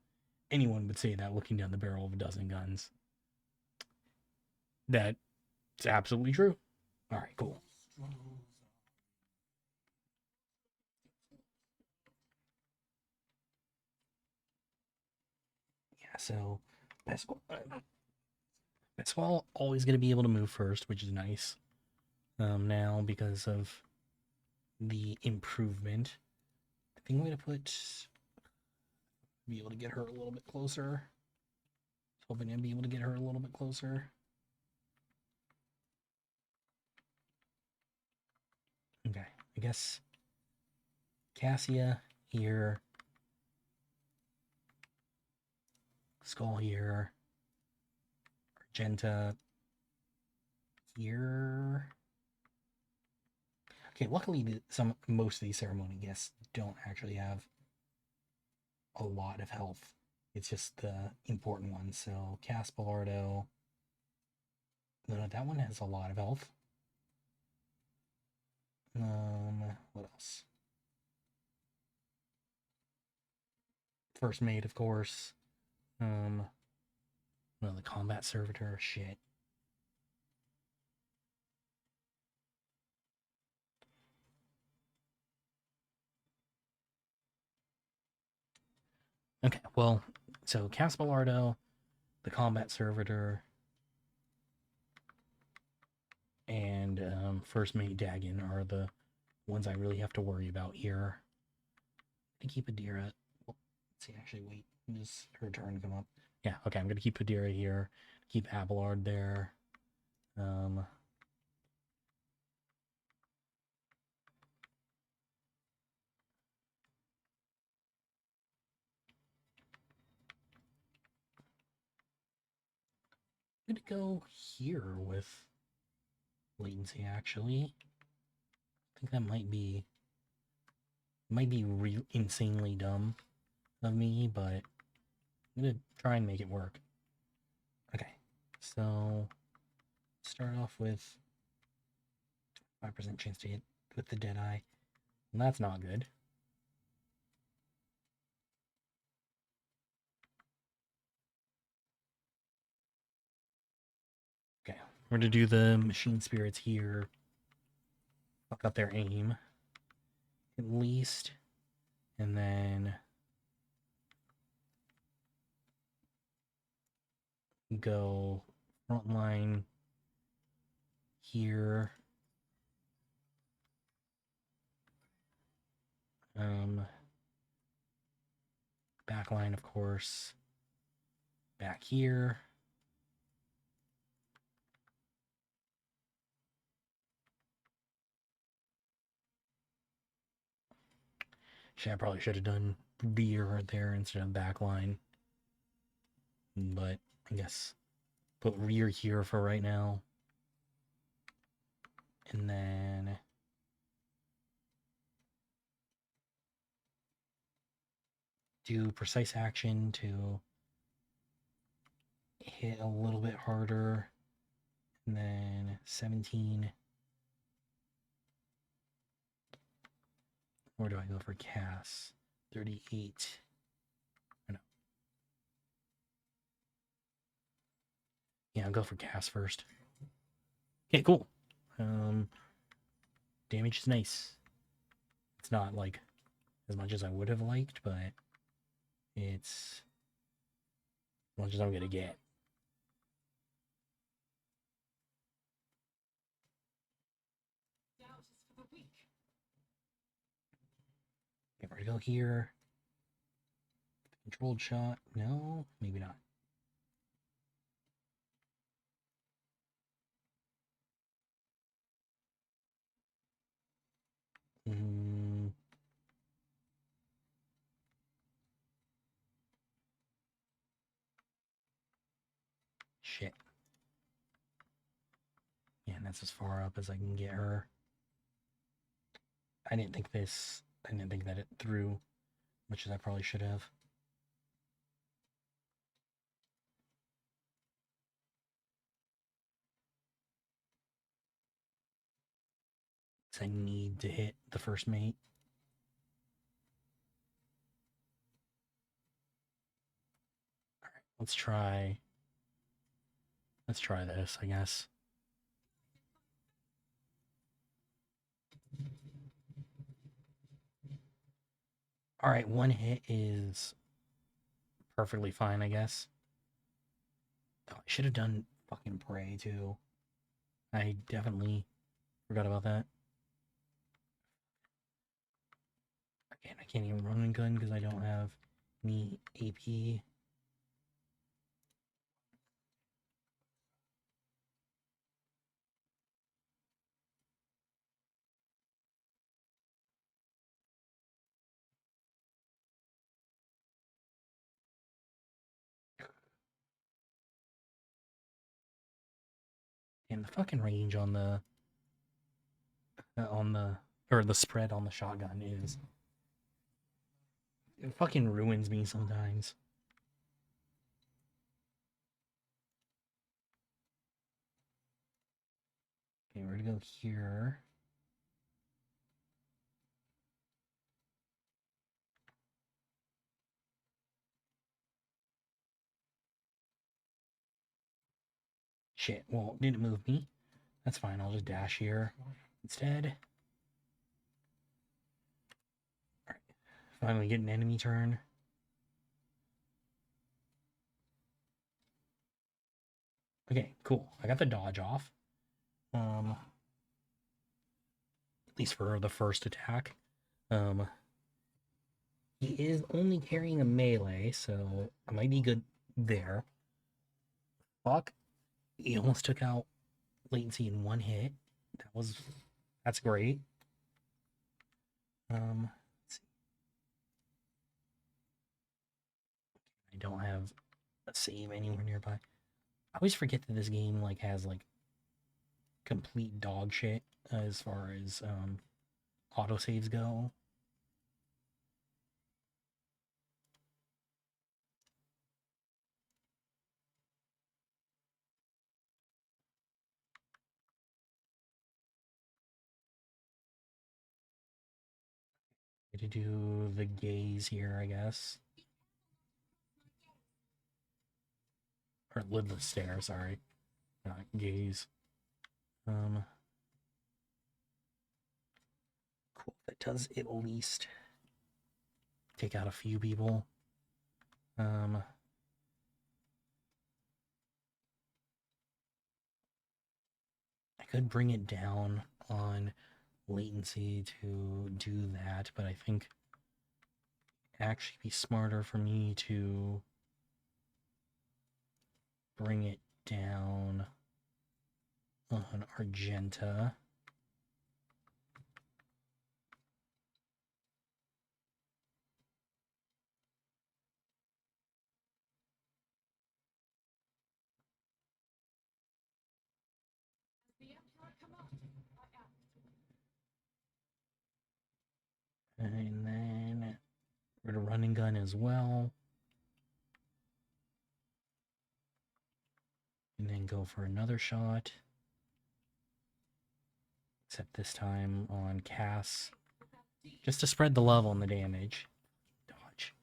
Anyone would say that looking down the barrel of a dozen guns. That's absolutely true. All right, cool. Yeah, so Pasquale always going to be able to move first, which is nice. Now because of the improvement, I think I'm going to be able to get her a little bit closer. Hoping to be able to get her a little bit closer. Okay, I guess Cassia here, Skull here, Argenta here. Okay, luckily most of these ceremony guests don't actually have a lot of health. It's just the important ones. So Caspalardo. No, that one has a lot of health. What else? First mate, of course. Well, the combat servitor, shit. Okay, well, so Caspalardo, the combat servitor, and first mate Dagon are the ones I really have to worry about here. I keep Adira. Well, let's see, actually, wait. Does her turn come up? Yeah, okay, I'm gonna keep Adira here. Keep Abelard there. I'm gonna go here with latency, actually. I think that might be insanely dumb of me, but I'm gonna try and make it work. Okay, so start off with 5% chance to hit with the Deadeye. And that's not good. Okay, we're gonna do the machine spirits here. Fuck up their aim. At least. And then go frontline here. Backline, of course. Back here. Shit, I probably should have done rear right there instead of backline. But I guess put rear here for right now. And then do precise action to hit a little bit harder. And then 17. Or do I go for cast? 38. Or no. Yeah, I'll go for cast first. Okay, cool. Damage is nice. It's not like as much as I would have liked, but it's as much as I'm gonna get. Okay, we're gonna go here. Controlled shot. No, maybe not. Mm. Shit. Yeah, and that's as far up as I can get her. I didn't think that it threw much as I probably should have. I need to hit the first mate. All right, let's try this, I guess. All right, one hit is perfectly fine, I guess. Oh, I should have done fucking pray too. I definitely forgot about that. Again, I can't even run and gun because I don't have any AP. And the fucking range on the or the spread on the shotgun is, it fucking ruins me sometimes. Okay, we're gonna go here. Shit, well, didn't move me. That's fine, I'll just dash here instead. Alright, finally get an enemy turn. Okay, cool. I got the dodge off. At least for the first attack. He is only carrying a melee, so I might be good there. Fuck. He almost took out latency in one hit. That's great. Let's see. I don't have a save anywhere nearby. I always forget that this game like has like complete dog shit as far as autosaves go. To do the gaze here, I guess. Or lidless stare, sorry. Not gaze. Cool. That does at least take out a few people. I could bring it down on latency to do that, but I think it'd actually be smarter for me to bring it down on Argenta. And then we're Start a running gun as well. And then go for another shot. Except this time on Cass. Just to spread the love on the damage. Dodge.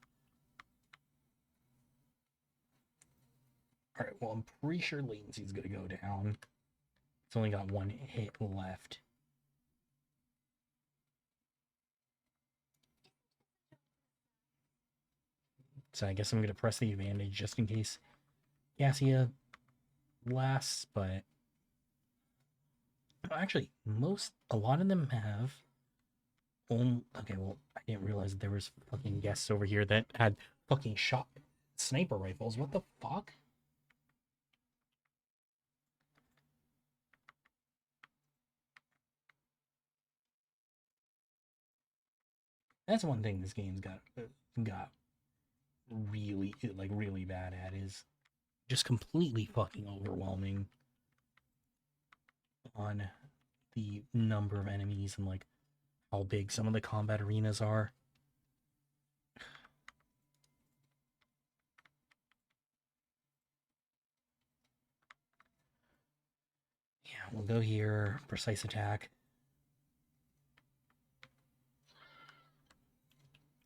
Alright, well, I'm pretty sure latency's gonna go down. It's only got one hit left. So I guess I'm gonna press the advantage just in case Cassia lasts, but actually, a lot of them have. Okay, well, I didn't realize that there was fucking guests over here that had fucking shot sniper rifles. What the fuck? That's one thing this game's got really bad at, is just completely fucking overwhelming on the number of enemies and like how big some of the combat arenas are. Yeah, we'll go here, precise attack.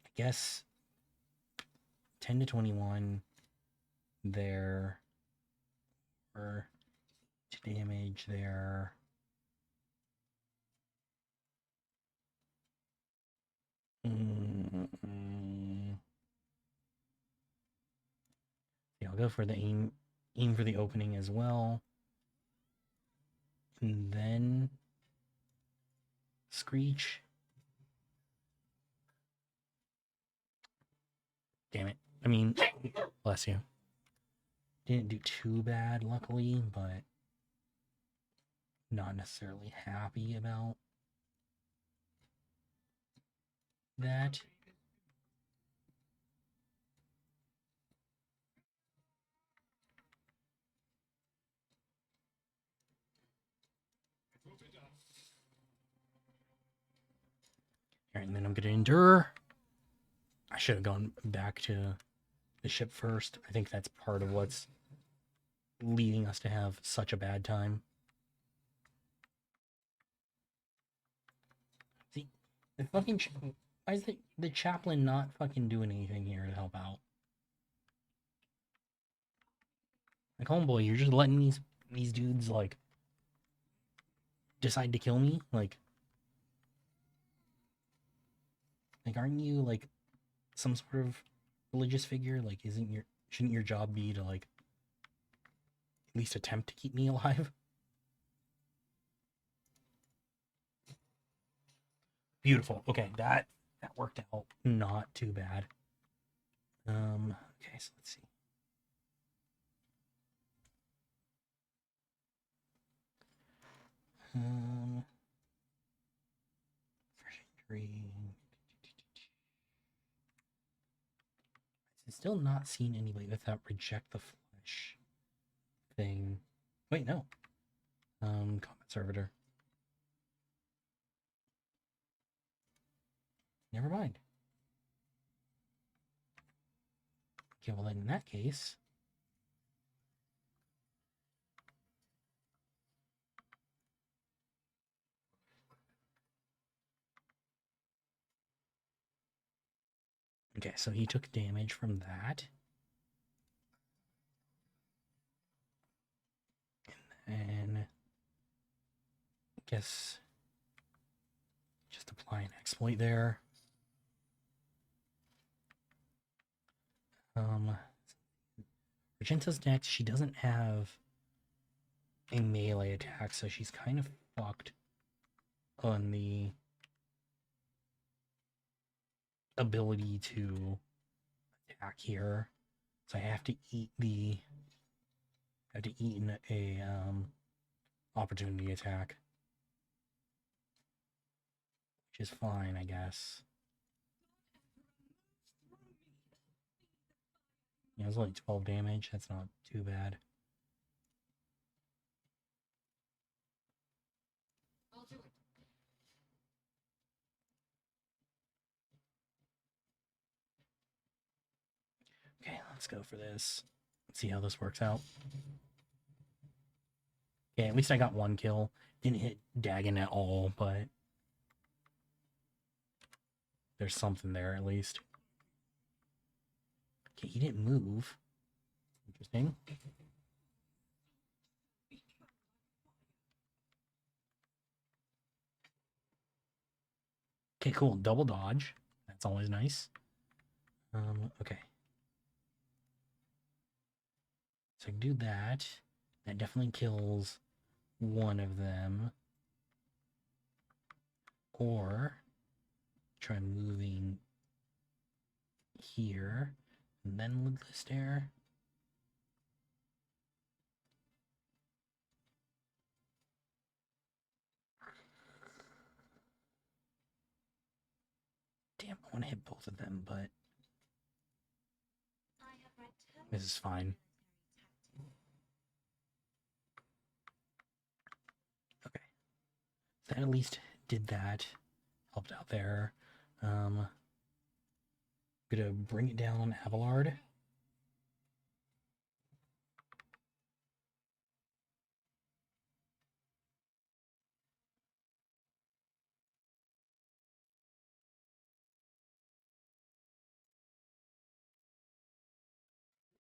I guess 10 to 21 there, or damage there. Yeah, I'll go for the aim for the opening as well. And then Screech. Damn it. I mean, bless you. Didn't do too bad, luckily, but not necessarily happy about that. Alright, and then I'm going to endure. I should have gone back to the ship first. I think that's part of what's leading us to have such a bad time. See, the fucking... Why is the chaplain not fucking doing anything here to help out? Like, homeboy, you're just letting these dudes, like, decide to kill me? Like, aren't you, like, some sort of religious figure? Like, shouldn't your job be to, like, at least attempt to keep me alive? Beautiful. Okay, that worked out not too bad. Okay, so let's see. Fresh injury. I'm still not seeing anybody with that reject the flesh thing. Wait, no. Combat servitor. Never mind. Okay, well then in that case, okay, so he took damage from that. And I guess just apply an exploit there. Regenta's next. She doesn't have a melee attack, so she's kind of fucked on the ability to attack here. So I have to eat in a opportunity attack, which is fine, I guess. Yeah, it was only 12 damage. That's not too bad. Let's go for this. Let's see how this works out. Okay, at least I got one kill. Didn't hit Dagon at all, but there's something there at least. Okay, he didn't move. Interesting. Okay, cool. Double dodge. That's always nice. Okay. So I can do that. That definitely kills one of them. Or try moving here and then with the stair. Damn, I want to hit both of them, but I have read terms this is fine. Okay. So that at least did that. Helped out there. Gonna bring it down on Abelard.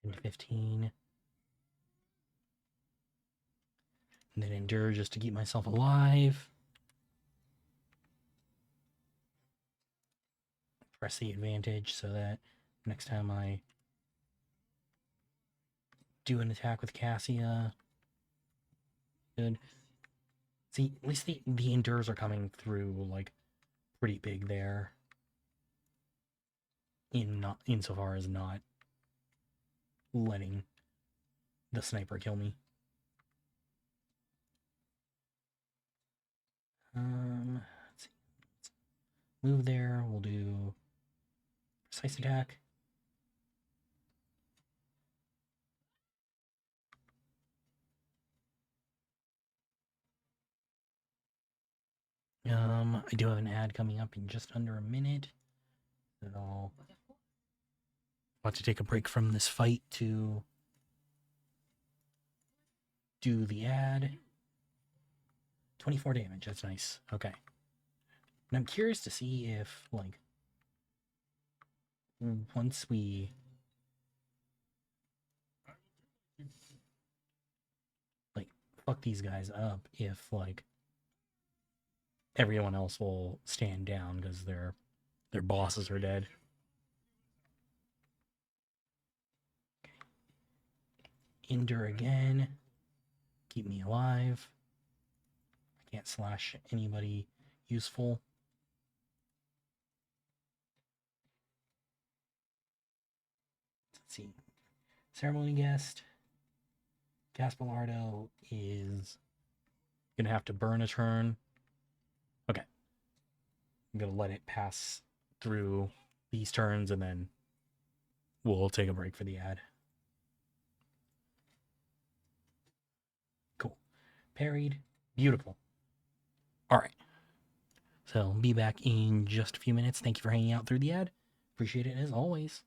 Into 15. And then endure just to keep myself alive. Press the advantage so that next time I do an attack with Cassia. Good. See, at least the endures are coming through like pretty big there. Insofar as not letting the sniper kill me. Let's see. Let's move there. We'll do precise attack. I do have an ad coming up in just under a minute. So I'll have to take a break from this fight to do the ad. 24 damage, that's nice. Okay. And I'm curious to see if, like, once we... like, fuck these guys up, if, like, everyone else will stand down because their bosses are dead. Okay. Endure again. Keep me alive. I can't slash anybody useful. Let's see. Ceremony guest. Gaspalardo is gonna have to burn a turn. Okay. I'm gonna let it pass through these turns and then we'll take a break for the ad. Cool. Parried. Beautiful. Alright. So be back in just a few minutes. Thank you for hanging out through the ad. Appreciate it as always.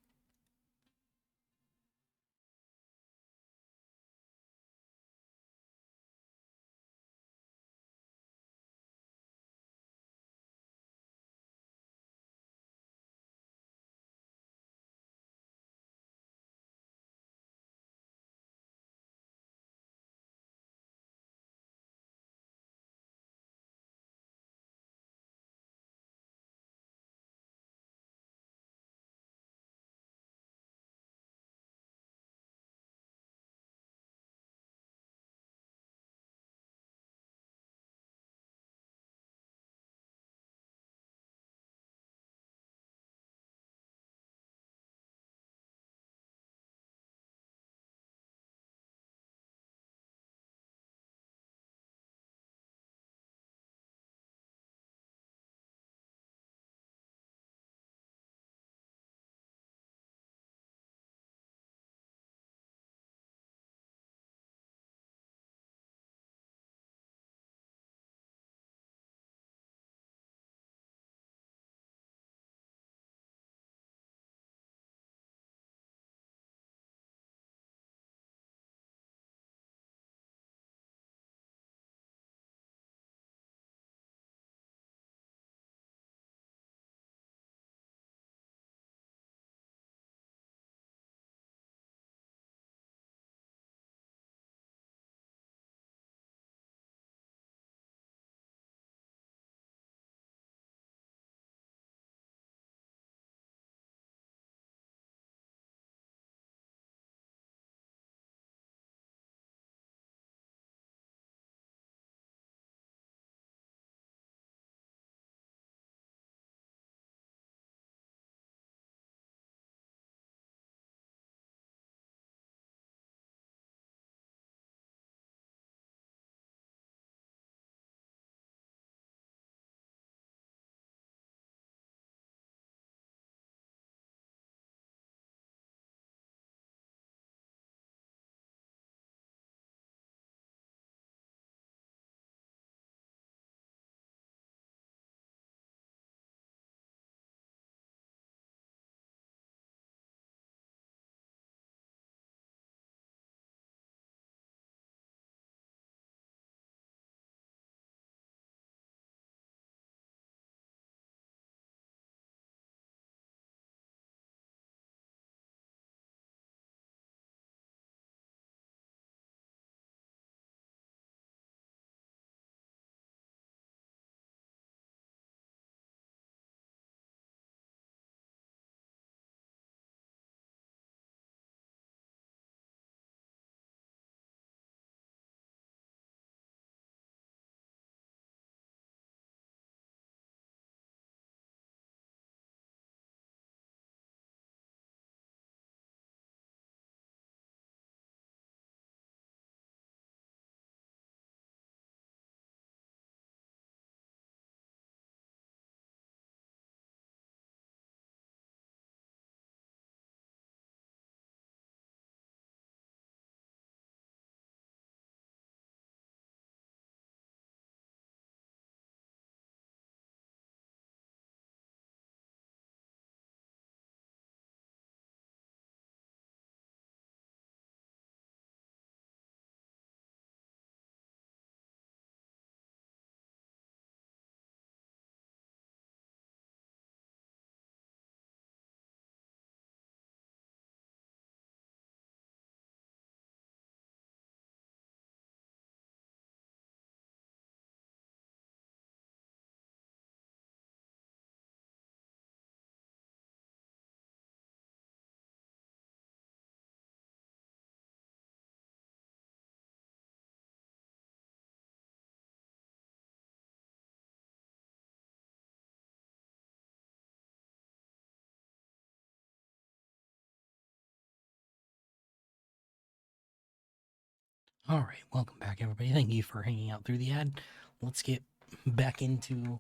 All right, welcome back, everybody. Thank you for hanging out through the ad. Let's get back into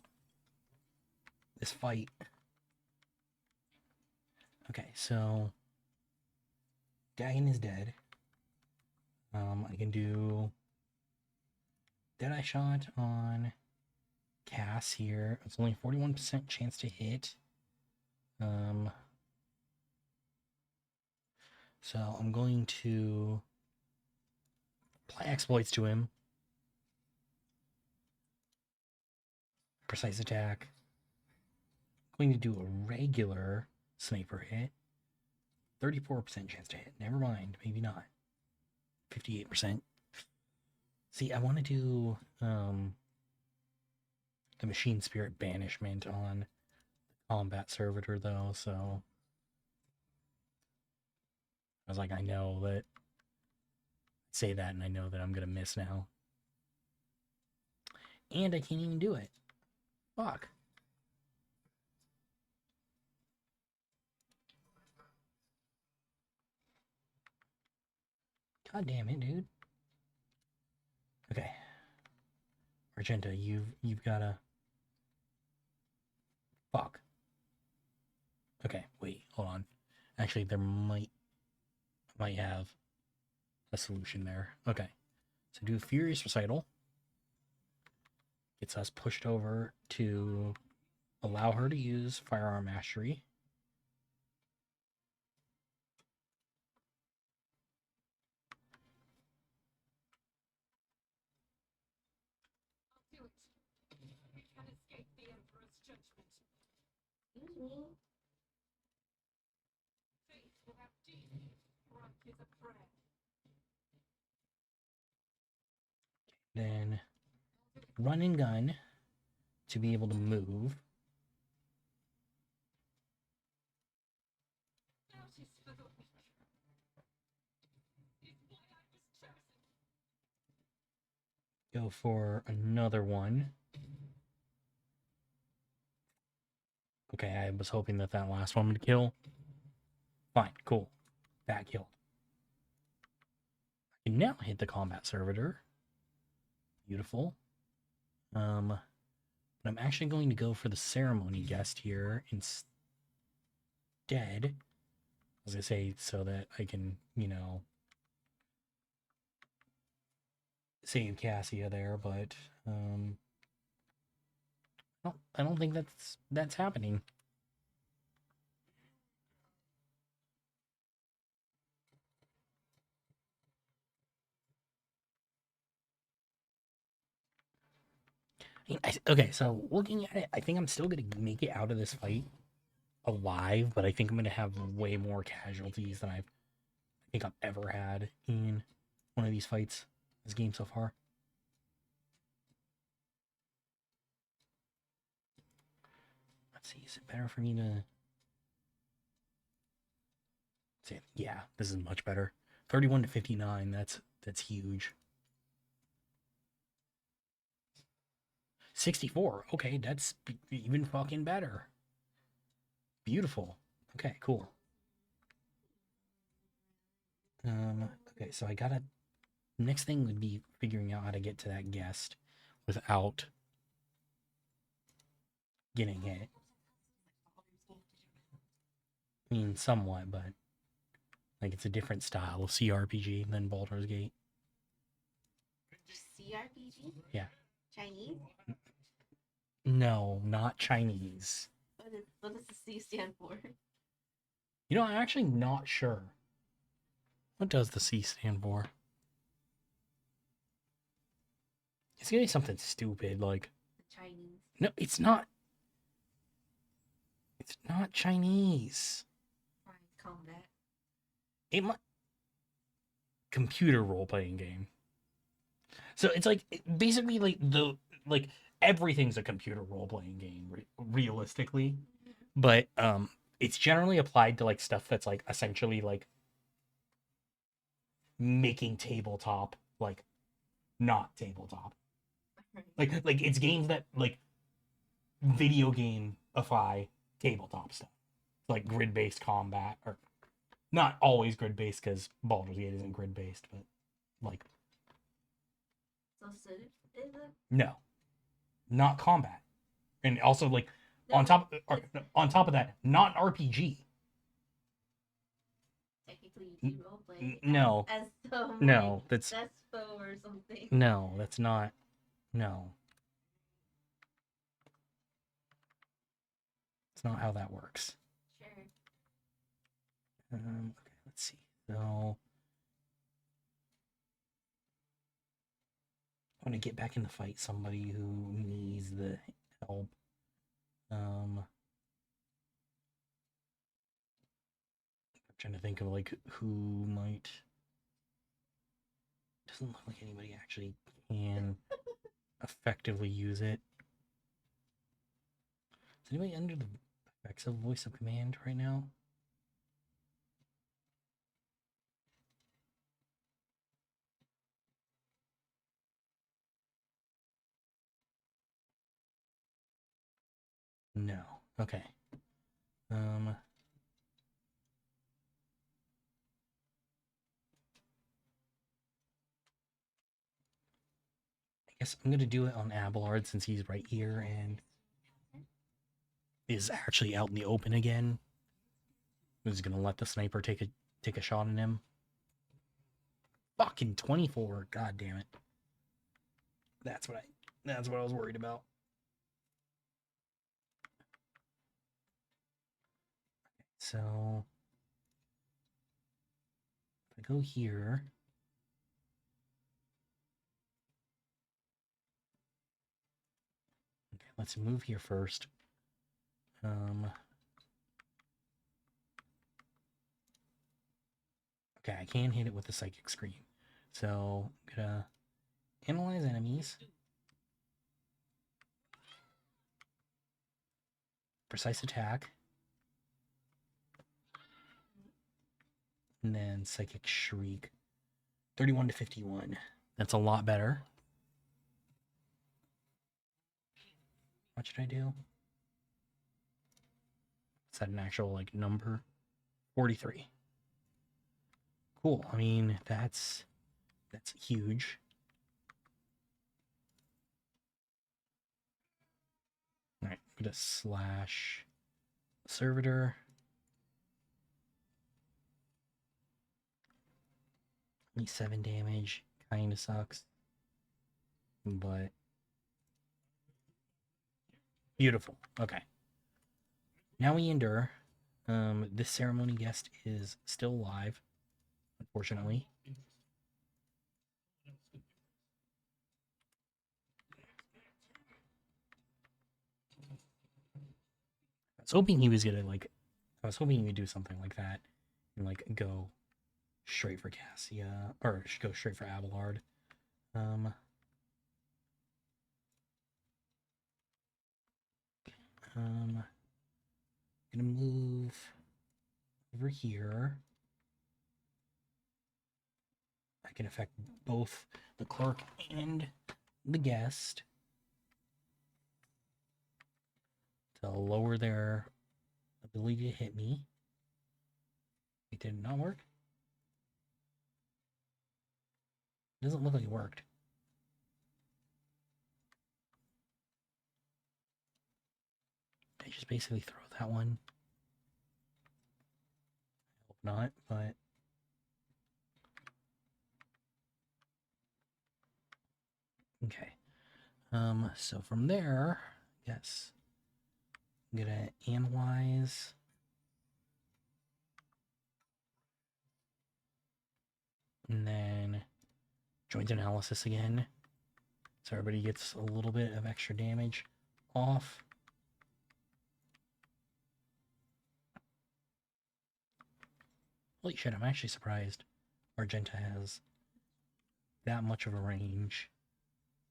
this fight. Okay, so Dagon is dead. I can do Deadeye Shot on Cass here. It's only 41% chance to hit. So I'm going to apply exploits to him. Precise attack. I'm going to do a regular sniper hit. 34% chance to hit. Never mind. Maybe not. 58%. See, I want to do the Machine Spirit Banishment on the combat servitor, though, so I was like, I know that, say that, and I know that I'm going to miss now. And I can't even do it. Fuck. God damn it, dude. Okay. Argenta, you've gotta... Fuck. Okay, wait, hold on. Actually, there might have a solution there. Okay. So do Furious Recital. Gets us pushed over to allow her to use Firearm Mastery. Do it. You can escape the Emperor's judgment. Excuse me. Fate will have deep grant is a prayer. Then run and gun to be able to move. Justice for the weak. Is why I was chosen. Go for another one. Okay, I was hoping that last one would kill. Fine, cool. That killed. I can now hit the combat servitor. Beautiful. But I'm actually going to go for the ceremony guest here instead. I was gonna say so that I can, save Cassia there, but I don't think that's happening. Okay, so looking at it, I think I'm still gonna make it out of this fight alive, but I think I'm gonna have way more casualties than I think I've ever had in one of these fights this game so far. Let's see, is it better for me to say, yeah, this is much better. 31 to 59, that's huge. 64, okay, that's even fucking better. Beautiful. Okay, cool. Okay, so I gotta... Next thing would be figuring out how to get to that guest without getting hit. I mean, somewhat, but like it's a different style of CRPG than Baldur's Gate. CRPG? Yeah. Chinese? No, not Chinese. What does the C stand for? You know, I'm actually not sure. What does the C stand for? It's gonna be something stupid like... Chinese. No, it's not. It's not Chinese. Fine, combat. It might... Computer role-playing game. So it's like basically like everything's a computer role-playing game realistically, but it's generally applied to like stuff that's like essentially like making tabletop like not tabletop. Right. Like it's games that like video gameify tabletop stuff. Like grid-based combat, or not always grid-based because Baldur's Gate isn't grid-based, but like So Civ is it? No, not combat, and also like No, on top it's on top of that, not an RPG. technically you do role play. No, As some no, like that's Despo or something. no, that's not. No, it's not how that works. Sure. Okay, let's see. So I want to get back in the fight. Somebody who needs the help. I'm trying to think of like who might. Doesn't look like anybody actually can effectively use it. Is anybody under the effects of voice of command right now? No. Okay. I guess I'm gonna do it on Abelard since he's right here and is actually out in the open again. I'm just gonna let the sniper take a shot at him. Fucking 24. God damn it. That's what I was worried about. So if I go here. Okay, let's move here first. Okay, I can hit it with the psychic scream. So I'm gonna analyze enemies. Precise attack. And then psychic shriek. 31 to 51. That's a lot better. What should I do? Is that an actual like number? 43. Cool. I mean, that's huge. All right, I'm gonna slash servitor. Only 7 damage. Kinda sucks. But beautiful. Okay. Now we endure. This ceremony guest is still alive, unfortunately. I was hoping he was gonna like. I was hoping he would do something like that and like go straight for Cassia or go straight for Abelard. Gonna move over here. I can affect both the clerk and the guest to lower their ability to hit me. It did not work. Doesn't look like it worked. I just basically throw that one. I hope not, but okay. So from there, yes, I'm gonna analyze. And then joint analysis again. So everybody gets a little bit of extra damage off. Holy shit, I'm actually surprised Argenta has that much of a range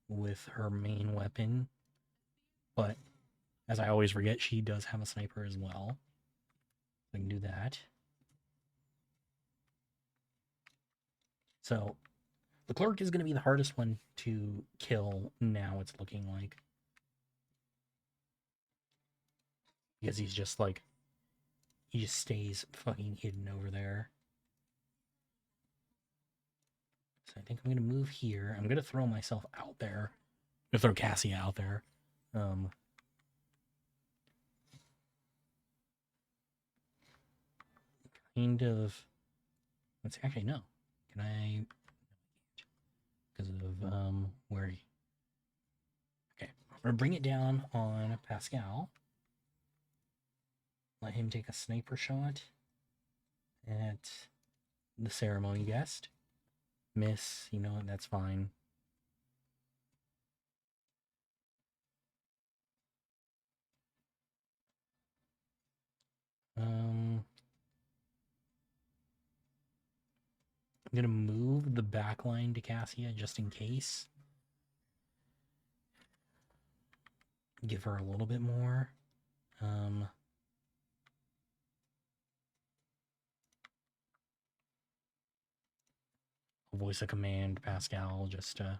with her main weapon. But as I always forget, she does have a sniper as well. I can do that. So the clerk is going to be the hardest one to kill now, it's looking like. Because he's just like, he just stays fucking hidden over there. So I think I'm gonna move here. I'm gonna throw myself out there. I'm gonna throw Cassie out there. Kind of. Let's see, actually no. Can I? Because of where he. Okay, I'm gonna bring it down on Pascal. Let him take a sniper shot at the ceremony guest. Miss, you know what? That's fine. I'm gonna move the back line to Cassia just in case. Give her a little bit more. I'll voice a command, Pascal, just to.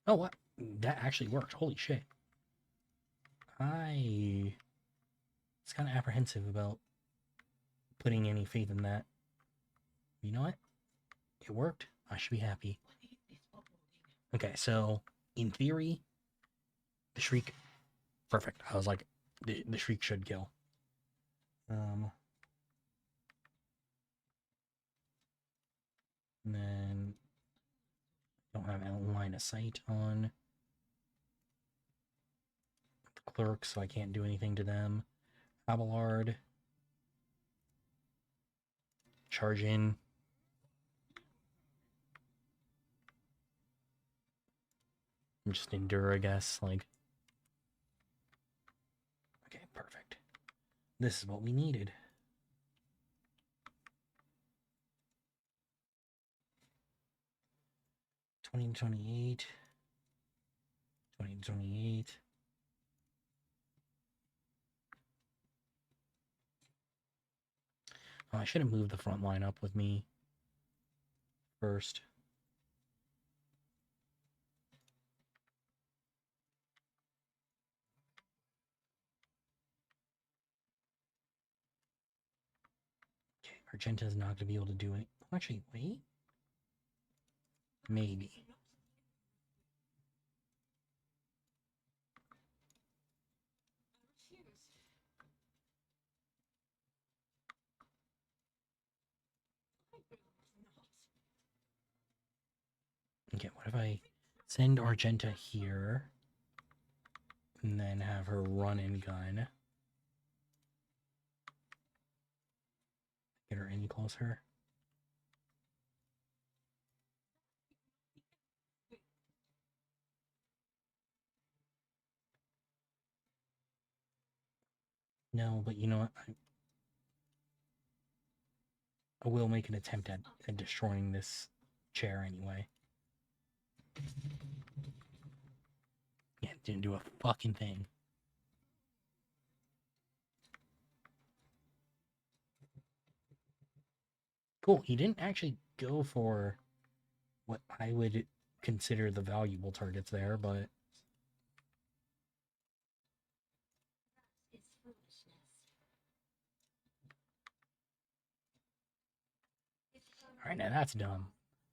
Oh, what? That actually worked. Holy shit. I was kind of apprehensive about putting any faith in that. You know what? It worked. I should be happy. Okay, so in theory, the shriek, perfect. I was like, the shriek should kill. And then don't have a line of sight on the clerk, so I can't do anything to them. Abelard, charge in. Just endure, I guess. Like, okay, perfect. This is what we needed. $20 to $28. $20 to $28. Oh, I should have moved the front line up with me first. Okay, Argenta's not going to be able to do it. Actually, wait. Maybe. Okay, what if I send Argenta here and then have her run and gun? Get her any closer? No, but you know what? I will make an attempt at destroying this chair anyway. Yeah, didn't do a fucking thing. Cool, he didn't actually go for what I would consider the valuable targets there, but It's foolishness. alright, now that's dumb.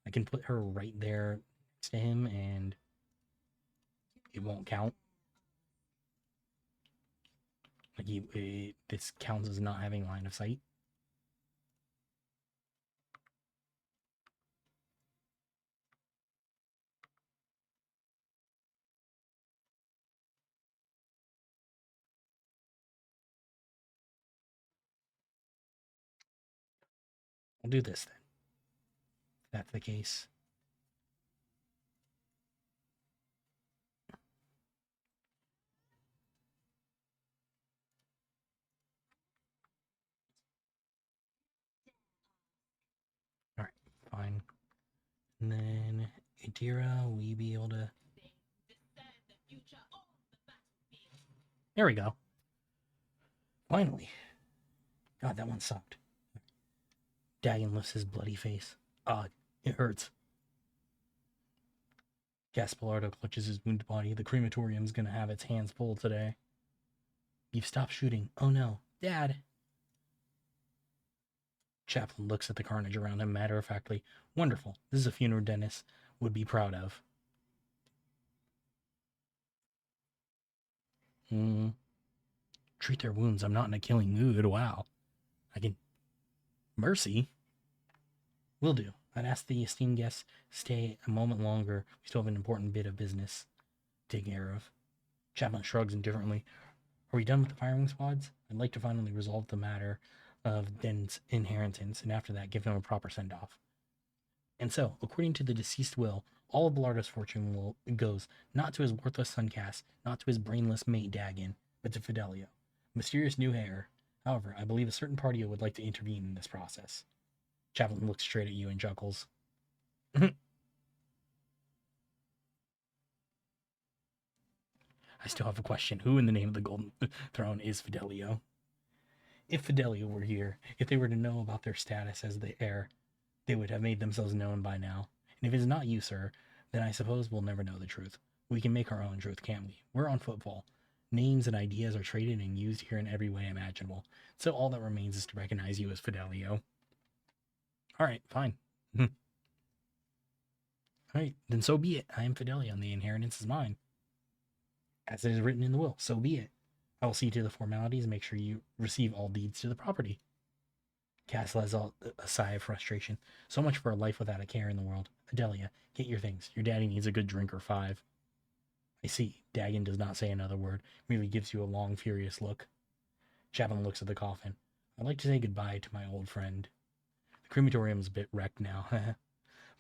I can put her right there next to him and it won't count. Like this counts as not having line of sight. I'll do this then. If that's the case. Alright, fine. And then Adira, will you be able to... There we go. Finally. God, that one sucked. Dagon lifts his bloody face. It hurts. Gaspalardo clutches his wounded body. The crematorium's gonna have its hands full today. You've stopped shooting. Oh no. Dad! Chaplain looks at the carnage around him matter-of-factly. Wonderful. This is a funeral Dennis would be proud of. Treat their wounds. I'm not in a killing mood. Wow. I can... Mercy? Will do. I'd ask the esteemed guests stay a moment longer. We still have an important bit of business to take care of. Chaplain shrugs indifferently. Are we done with the firing squads? I'd like to finally resolve the matter of Den's inheritance, and after that, give him a proper send-off. And so, according to the deceased will, all of Bellardo's fortune goes not to his worthless son Cass, not to his brainless mate Dagon, but to Fidelio, mysterious new heir. However, I believe a certain party would like to intervene in this process. Chaplain looks straight at you and chuckles. I still have a question. Who in the name of the Golden Throne is Fidelio? If Fidelio were here, if they were to know about their status as the heir, they would have made themselves known by now. And if it's not you, sir, then I suppose we'll never know the truth. We can make our own truth, can't we? We're on football. Names and ideas are traded and used here in every way imaginable. So all that remains is to recognize you as Fidelio. All right, fine. All right, then so be it. I am Fidelio, and the inheritance is mine. As it is written in the will, so be it. I will see to the formalities and make sure you receive all deeds to the property. Cass lets out a sigh of frustration. So much for a life without a care in the world. Adelia, get your things. Your daddy needs a good drink or 5. I see. Dagon does not say another word, merely gives you a long, furious look. Chaplain looks at the coffin. I'd like to say goodbye to my old friend. The crematorium's a bit wrecked now,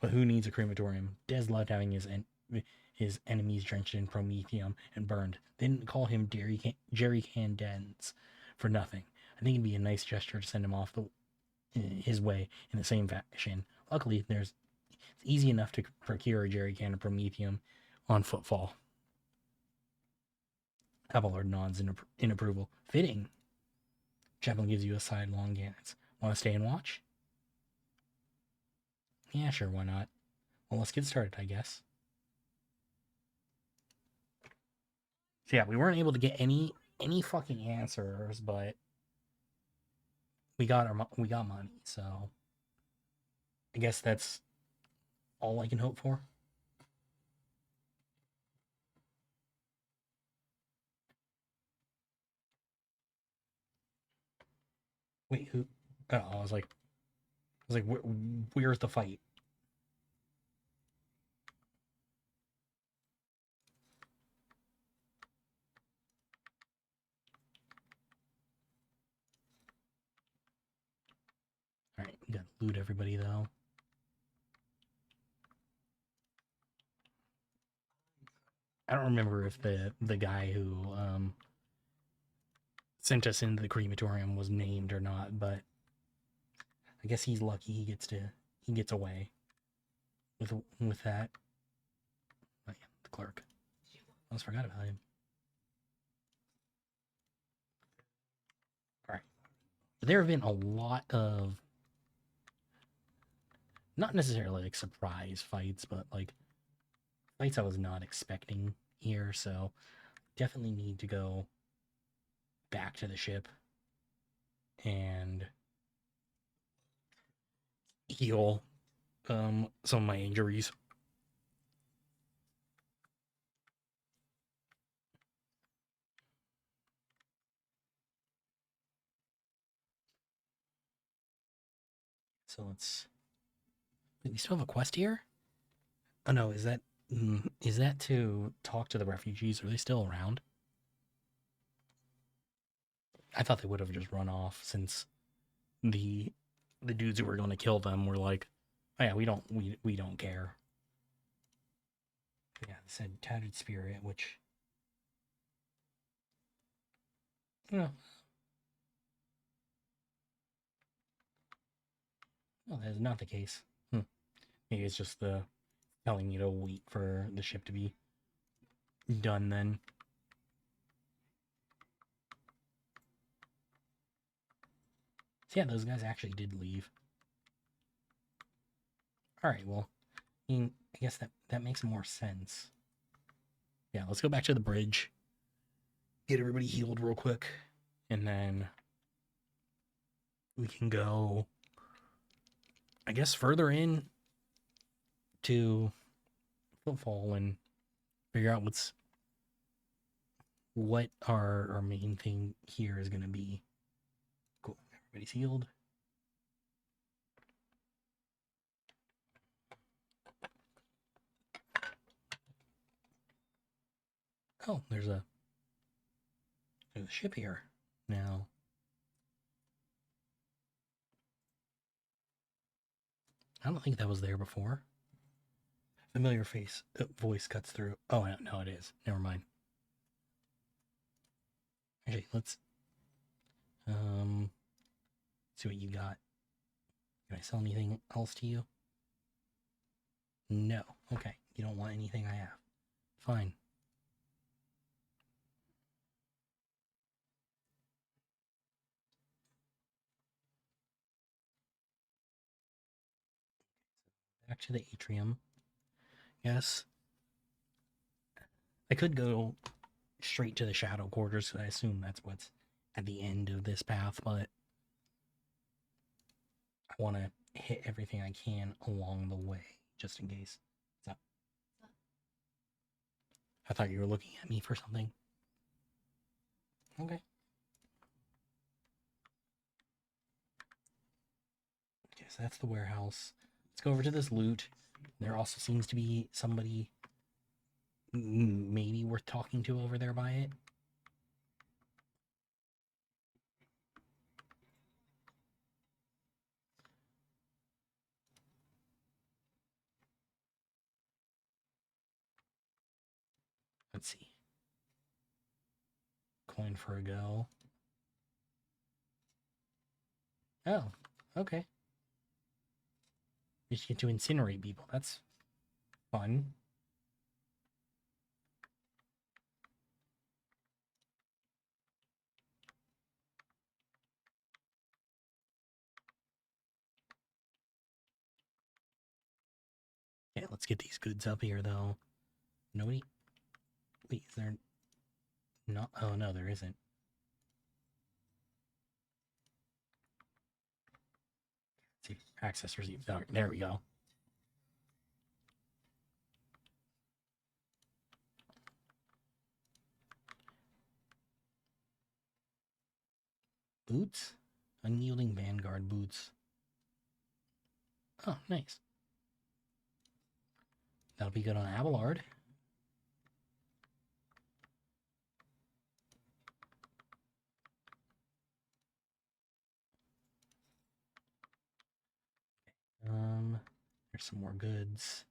but who needs a crematorium? Des loved having his enemies drenched in promethium and burned. They didn't call him Jerry Candens for nothing. I think it'd be a nice gesture to send him off his way in the same fashion. Luckily, it's easy enough to procure a jerry can of promethium on footfall. Abelard nods in approval. Fitting. Chaplain gives you a sidelong glance. Want to stay and watch? Yeah, sure, why not? Well, let's get started, I guess. So yeah, we weren't able to get any fucking answers, but we got money, so I guess that's all I can hope for. Wait, who? Oh, I was like, where's the fight? All right, we gotta loot everybody though. I don't remember if the guy who sent us into the crematorium was named or not, but I guess he's lucky he gets away with that. Oh, yeah, the clerk. I almost forgot about him. All right, there have been a lot of not necessarily like surprise fights, but like fights I was not expecting here, so definitely need to go back to the ship and heal some of my injuries. So let's... Wait, we still have a quest here? Oh no, is that to talk to the refugees? Are they still around? I thought they would have just run off since the dudes who were going to kill them were like, oh yeah, we don't care. But yeah, it said tattered spirit, which, you well, that is not the case. Maybe it's just the telling me to wait for the ship to be done then. So yeah, those guys actually did leave. Alright, well, I mean, I guess that makes more sense. Yeah, let's go back to the bridge. Get everybody healed real quick. And then we can go I guess further in to footfall and figure out what our main thing here is gonna be. Cool. Everybody's healed. Oh, there's a ship here now. I don't think that was there before. Familiar voice cuts through. Oh, no, it is. Never mind. Actually, let's see what you got. Can I sell anything else to you? No. Okay. You don't want anything I have. Fine. Back to the atrium. Yes. I could go straight to the shadow quarters, because I assume that's what's at the end of this path, but I want to hit everything I can along the way, just in case. What's up? I thought you were looking at me for something. Okay. Okay, so that's the warehouse. Let's go over to this loot. There also seems to be somebody maybe worth talking to over there by it. Let's see. Coin for a go. Oh, okay. You just get to incinerate people. That's fun. Yeah, let's get these goods up here, though. Nobody... Wait, is there... not... Oh, no, there isn't. Let's see. Access received. Oh, there we go. Boots? Unyielding Vanguard boots. Oh, nice. That'll be good on Abelard. There's some more goods.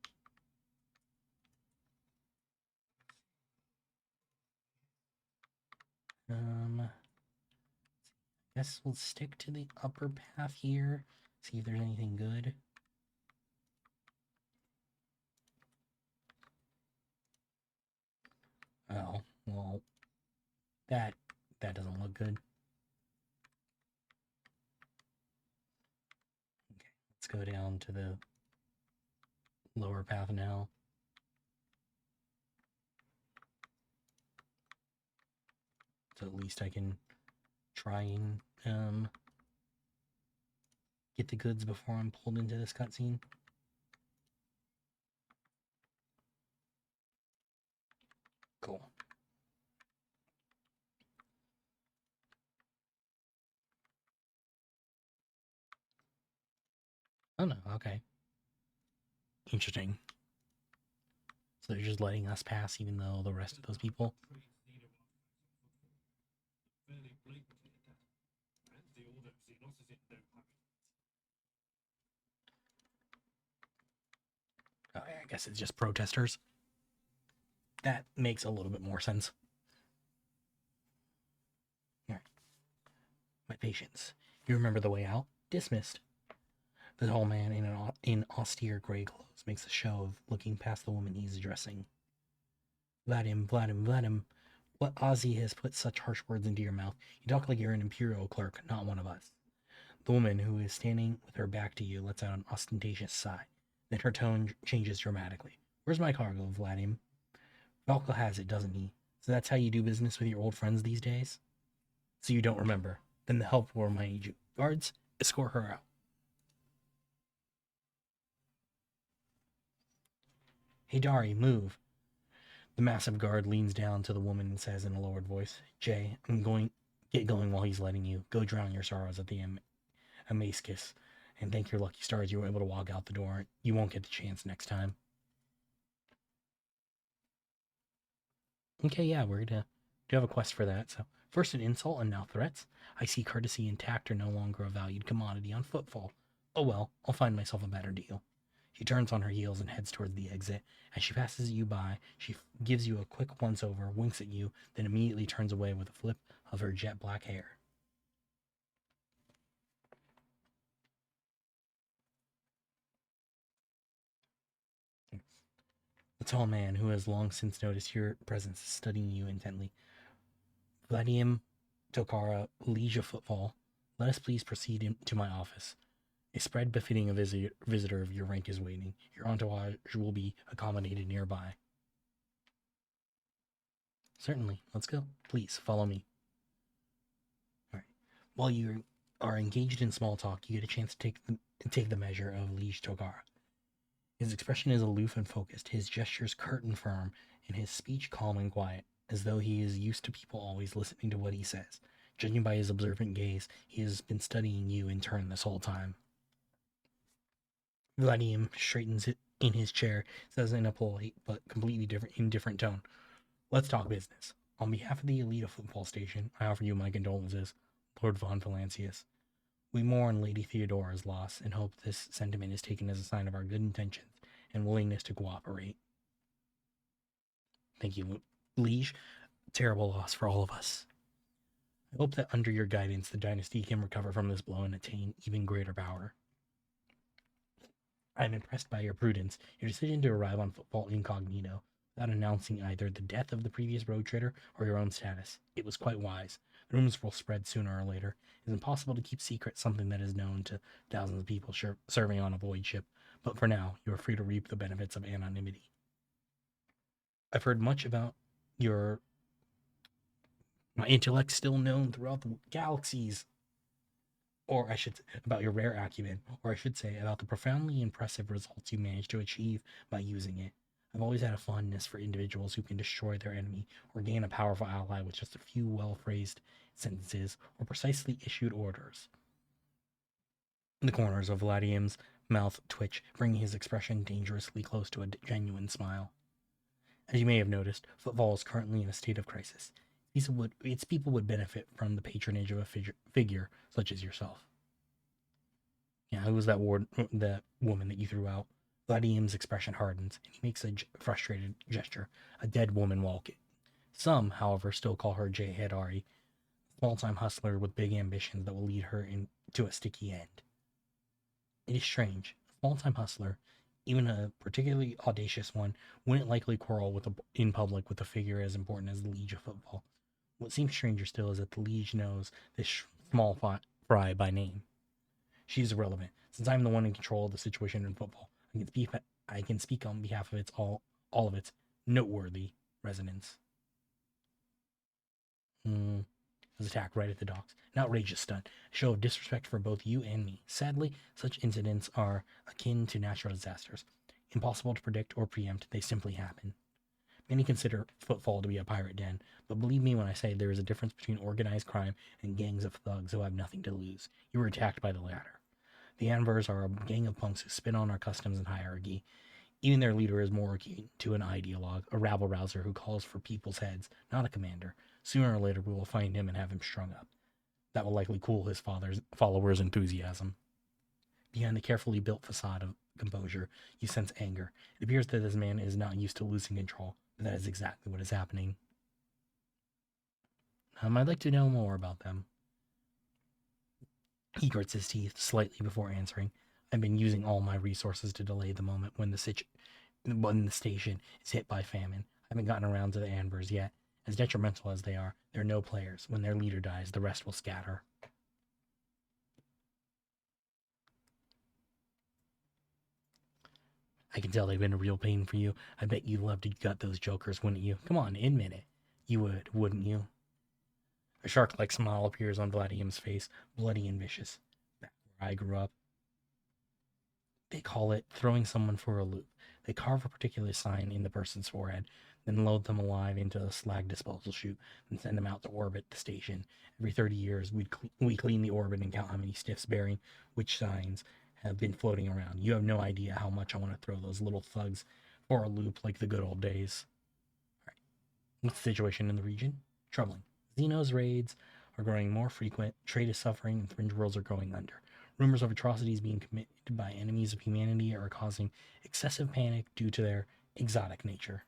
Guess we'll stick to the upper path here. See if there's anything good. Oh, well, that doesn't look good. Okay, let's go down to the lower path now. So at least I can try and get the goods before I'm pulled into this cutscene. Cool. Oh no, okay. Interesting. So they're just letting us pass even though the rest of those people... Fairly blatantly attacked. And the order of Xenos is in no hurry. I guess it's just protesters. That makes a little bit more sense. Alright. My patience. You remember the way out? Dismissed. The tall man in austere gray clothes makes a show of looking past the woman he's addressing. Vladim, what Ozzy has put such harsh words into your mouth? You talk like you're an Imperial clerk, not one of us. The woman, who is standing with her back to you, lets out an ostentatious sigh. Then her tone changes dramatically. Where's my cargo, Vladim? Valko has it, doesn't he? So that's how you do business with your old friends these days? So you don't remember. Then the help will remind you. Guards, escort her out. Hey, Dari, move. The massive guard leans down to the woman and says in a lowered voice, Jay, get going while he's letting you. Go drown your sorrows at the Amaskis, and thank your lucky stars you were able to walk out the door. You won't get the chance next time. Okay, yeah, we're gonna do have a quest for that. So, first an insult and now threats. I see courtesy and tact are no longer a valued commodity on footfall. Oh well, I'll find myself a better deal. She turns on her heels and heads towards the exit. As she passes you by, she gives you a quick once over, winks at you, then immediately turns away with a flip of her jet black hair. The tall man, who has long since noticed your presence, is studying you intently. Vladimir Tokara, liege of footfall, let us please proceed to my office. A spread befitting a visitor of your rank is waiting. Your entourage will be accommodated nearby. Certainly. Let's go. Please, follow me. All right. While you are engaged in small talk, you get a chance to take the measure of Liege Togara. His expression is aloof and focused, his gestures curt and firm, and his speech calm and quiet, as though he is used to people always listening to what he says. Judging by his observant gaze, he has been studying you in turn this whole time. Vladimir straightens it in his chair, says in a polite but completely indifferent tone, Let's talk business. On behalf of the elite of football station, I offer you my condolences, Lord von Valancius. We mourn Lady Theodora's loss and hope this sentiment is taken as a sign of our good intentions and willingness to cooperate. Thank you, Liege. Terrible loss for all of us. I hope that under your guidance, the dynasty can recover from this blow and attain even greater power. I am impressed by your prudence, your decision to arrive on football incognito, without announcing either the death of the previous road trader or your own status. It was quite wise. The rumors will spread sooner or later. It is impossible to keep secret something that is known to thousands of people serving on a void ship, but for now, you are free to reap the benefits of anonymity. I've heard much about my intellect still known throughout the galaxies, or I should say, about your rare acumen, or I should say, about the profoundly impressive results you managed to achieve by using it. I've always had a fondness for individuals who can destroy their enemy or gain a powerful ally with just a few well-phrased sentences or precisely issued orders. The corners of Vladimir's mouth twitch, bringing his expression dangerously close to a genuine smile. As you may have noticed, football is currently in a state of crisis. Its people would benefit from the patronage of a figure such as yourself. Yeah, who was that woman that you threw out? Vladimir's expression hardens, and he makes a frustrated gesture, a dead woman walking. Some, however, still call her Jay Hedari, a small-time hustler with big ambitions that will lead her into a sticky end. It is strange. A small-time hustler, even a particularly audacious one, wouldn't likely quarrel in public with a figure as important as the Liege of Football. What seems stranger still is that the Liege knows this small fry by name. She's irrelevant. Since I'm the one in control of the situation in football, I can speak on behalf of all of its noteworthy residents. Was attacked right at the docks. An outrageous stunt, a show of disrespect for both you and me. Sadly, such incidents are akin to natural disasters. Impossible to predict or preempt, they simply happen. Many consider football to be a pirate den, but believe me when I say there is a difference between organized crime and gangs of thugs who have nothing to lose. You were attacked by the latter. The Anvers are a gang of punks who spit on our customs and hierarchy. Even their leader is more akin to an ideologue, a rabble-rouser who calls for people's heads, not a commander. Sooner or later we will find him and have him strung up. That will likely cool his followers' enthusiasm. Behind the carefully built facade of composure, you sense anger. It appears that this man is not used to losing control, but that is exactly what is happening. I'd like to know more about them. He grits his teeth slightly before answering. I've been using all my resources to delay the moment when the station is hit by famine. I haven't gotten around to the Anvers yet. As detrimental as they are, they're no players. When their leader dies, the rest will scatter. I can tell they've been a real pain for you. I bet you'd love to gut those jokers, wouldn't you? Come on, admit it. You would, wouldn't you? A shark-like smile appears on Vladimir's face, bloody and vicious. Back where I grew up, They call it throwing someone for a loop. They carve a particular sign in the person's forehead, then load them alive into a slag disposal chute and send them out to orbit the station. Every 30 years, we clean the orbit and count how many stiffs bearing which signs have been floating around. You have no idea how much I want to throw those little thugs for a loop like the good old days. All right. What's the situation in the region? Troubling. Xenos raids are growing more frequent, trade is suffering, and fringe worlds are going under. Rumors of atrocities being committed by enemies of humanity are causing excessive panic due to their exotic nature.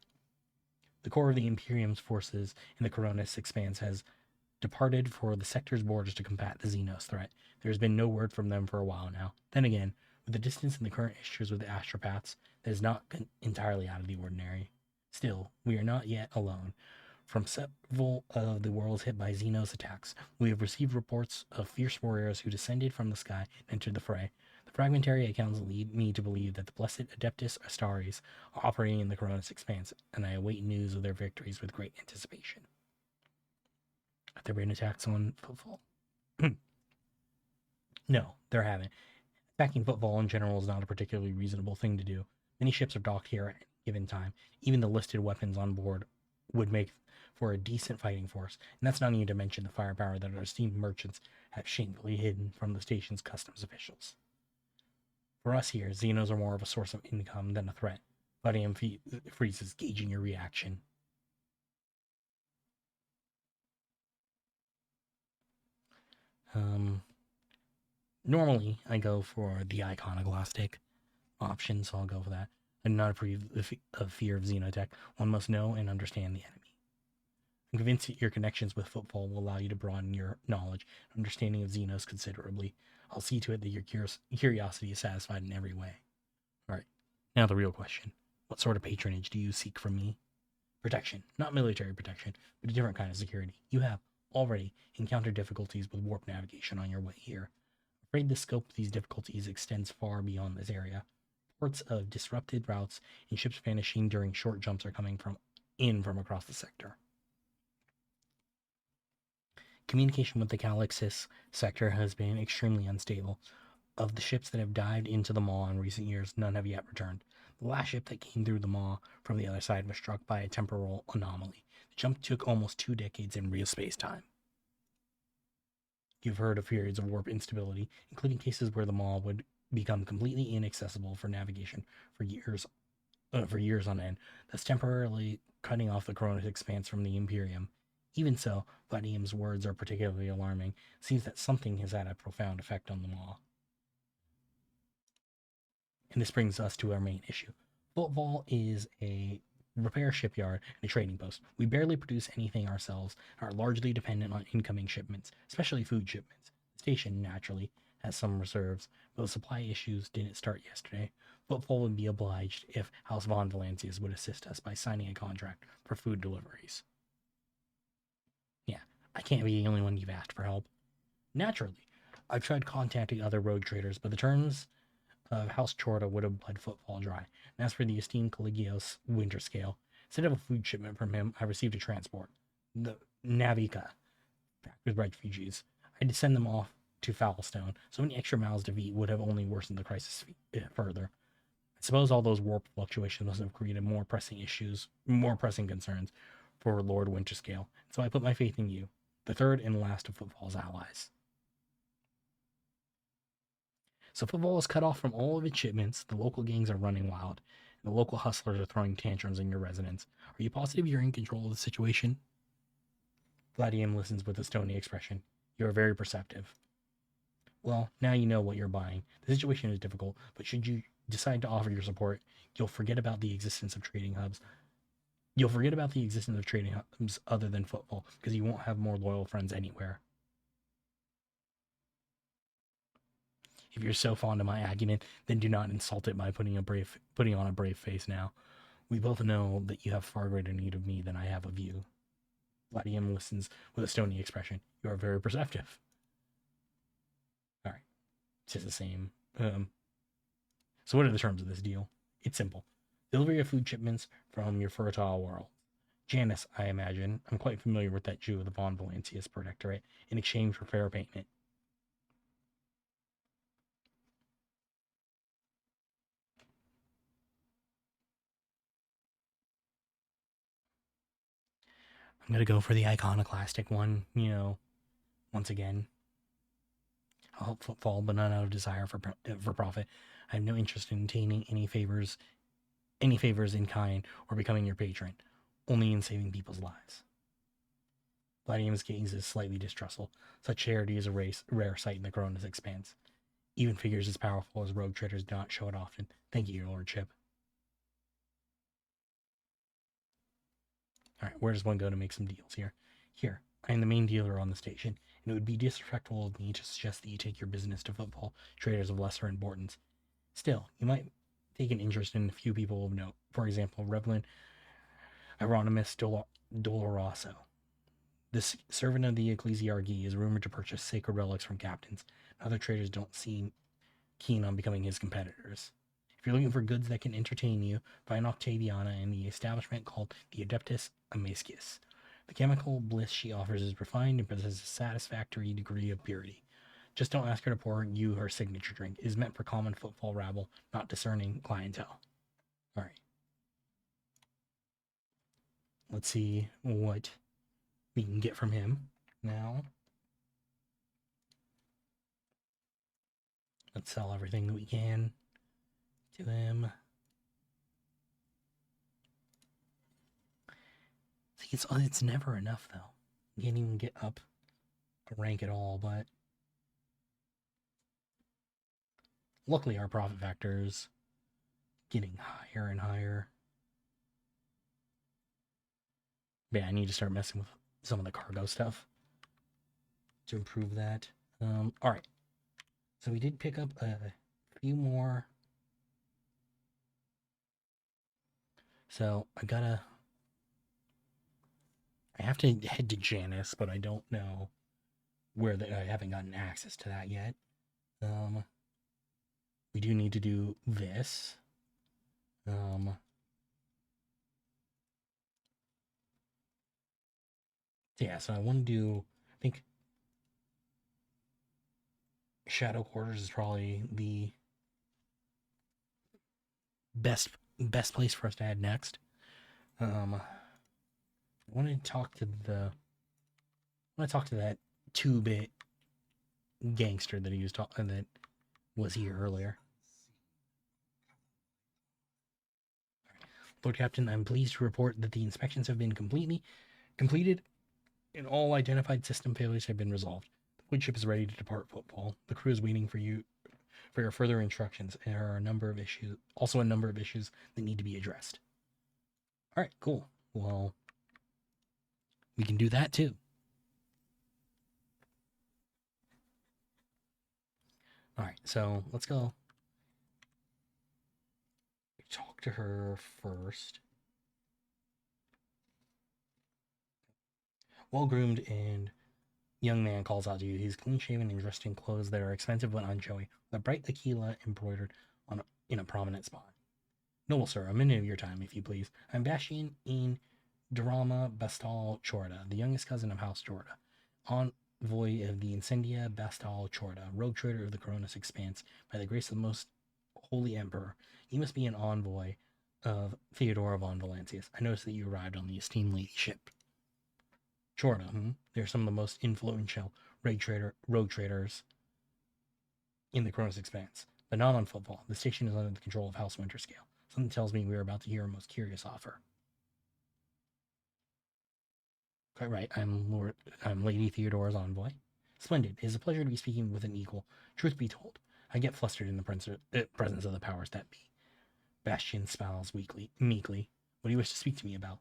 The core of the Imperium's forces in the Coronis expanse has departed for the sector's borders to combat the Xenos threat. There has been no word from them for a while now. Then again, with the distance and the current issues with the astropaths, that is not entirely out of the ordinary. Still, we are not yet alone. From several of the worlds hit by Xenos attacks, we have received reports of fierce warriors who descended from the sky and entered the fray. The fragmentary accounts lead me to believe that the blessed Adeptus Astaris are operating in the Coronis expanse, and I await news of their victories with great anticipation. Have there been attacks on Footfall? No, there haven't. Attacking Footfall in general is not a particularly reasonable thing to do. Many ships are docked here at any given time. Even the listed weapons on board would make for a decent fighting force, and that's not even to mention the firepower that our esteemed merchants have shamefully hidden from the station's customs officials. For us here, Xenos are more of a source of income than a threat. Vadium freezes, gauging your reaction. Normally, I go for the iconoclastic option, so I'll go for that. I'm not of fear of Xenotech. One must know and understand the enemy. I'm convinced that your connections with Footfall will allow you to broaden your knowledge and understanding of Xenos considerably. I'll see to it that your curiosity is satisfied in every way. Alright, now the real question. What sort of patronage do you seek from me? Protection. Not military protection, but a different kind of security. You have already encountered difficulties with warp navigation on your way here. I'm afraid the scope of these difficulties extends far beyond this area. Reports of disrupted routes and ships vanishing during short jumps are coming from across the sector. Communication with the Calixis sector has been extremely unstable. Of the ships that have dived into the maw in recent years, none have yet returned. The last ship that came through the maw from the other side was struck by a temporal anomaly. The jump took almost 2 decades in real space-time. You've heard of periods of warp instability, including cases where the maw would become completely inaccessible for navigation for years on end, thus temporarily cutting off the Coronis expanse from the Imperium. Even so, Vadium's words are particularly alarming. It seems that something has had a profound effect on the maw. And this brings us to our main issue. Footfall is a repair shipyard and a trading post. We barely produce anything ourselves and are largely dependent on incoming shipments, especially food shipments. The station, naturally, has some reserves, but the supply issues didn't start yesterday. Footfall would be obliged if House Von Valancius would assist us by signing a contract for food deliveries. Yeah, I can't be the only one you've asked for help. Naturally, I've tried contacting other road traders, but the terms of House Chorta would have bled Footfall dry. And as for the esteemed Caligios winter scale, instead of a food shipment from him, I received a transport. The Navica, packed with refugees. I had to send them off to Foulstone, so any extra mouths to feed would have only worsened the crisis further. I suppose all those warp fluctuations must have created more pressing concerns for Lord Winterscale, so I put my faith in you, the third and last of Footfall's allies. So Football is cut off from all of its shipments, the local gangs are running wild, and the local hustlers are throwing tantrums in your residence. Are you positive you're in control of the situation? Gladium listens with a stony expression. You are very perceptive. Well, now you know what you're buying. The situation is difficult, but should you decide to offer your support, you'll forget about the existence of trading hubs. You'll forget about the existence of trading hubs other than Football, because you won't have more loyal friends anywhere. If you're so fond of my acumen, then do not insult it by putting on a brave face now. We both know that you have far greater need of me than I have of you. Gladium listens with a stony expression. You are very perceptive. Alright. It's just the same. So what are the terms of this deal? It's simple. Delivery of food shipments from your fertile world. Janus, I imagine. I'm quite familiar with that Jew of the Von Valancius Protectorate in exchange for fair payment. I'm gonna go for the iconoclastic one, you know, once again. I'll help footfall, but not out of desire for profit. I have no interest in obtaining any favors in kind or becoming your patron, only in saving people's lives. Gladium's gaze is slightly distrustful. Such charity is a rare sight in the Corona's expanse. Even figures as powerful as rogue traders do not show it often. Thank you, your lordship. Alright, where does one go to make some deals here? Here, I am the main dealer on the station, and it would be disrespectful of me to suggest that you take your business to football traders of lesser importance. Still, you might take an interest in a few people of note. For example, Reverend Hieronymus Doloroso. This servant of the ecclesiarchy is rumored to purchase sacred relics from captains. Other traders don't seem keen on becoming his competitors. If you're looking for goods that can entertain you, find Octaviana in the establishment called the Adeptus Amiscus. The chemical bliss she offers is refined and possesses a satisfactory degree of purity. Just don't ask her to pour you her signature drink. It is meant for common footfall rabble, not discerning clientele. Alright. Let's see what we can get from him now. Let's sell everything that we can to him. See, it's never enough, though. You can't even get up a rank at all, but luckily our profit factor is getting higher and higher. But yeah, I need to start messing with some of the cargo stuff to improve that. Alright. So we did pick up a few more. So I have to head to Janice, but I don't know where I haven't gotten access to that yet. We do need to do this. Yeah, so I want to do, I think Shadow Quarters is probably the best place for us to head next. I want to talk to that 2-bit gangster that that was here earlier. Lord Captain, I'm pleased to report that the inspections have been completed and all identified system failures have been resolved. The wood ship is ready to depart football. The crew is waiting for your further instructions. There are a number of issues that need to be addressed. All right, cool. Well, we can do that too. All right, so let's go talk to her first. Well-groomed and young man calls out to you. He's clean-shaven and dressed in clothes that are expensive but unshowy, with a bright aquila embroidered in a prominent spot. Noble sir, a minute of your time, if you please. I'm Bastian in Drama Bastal Chorda, the youngest cousin of House Chorda, envoy of the Incendia Bastal Chorda, rogue trader of the Coronis Expanse, by the grace of the most holy emperor. You must be an envoy of Theodora von Valancius. I noticed that you arrived on the esteemed lady ship. Chorda, They're some of the most influential rogue traders in the Cronus Expanse, but not on football. The station is under the control of House Winterscale. Something tells me we are about to hear a most curious offer. Quite right. I'm Lady Theodora's envoy. Splendid. It is a pleasure to be speaking with an equal. Truth be told, I get flustered in the presence of the powers that be. Bastian smiles meekly. What do you wish to speak to me about?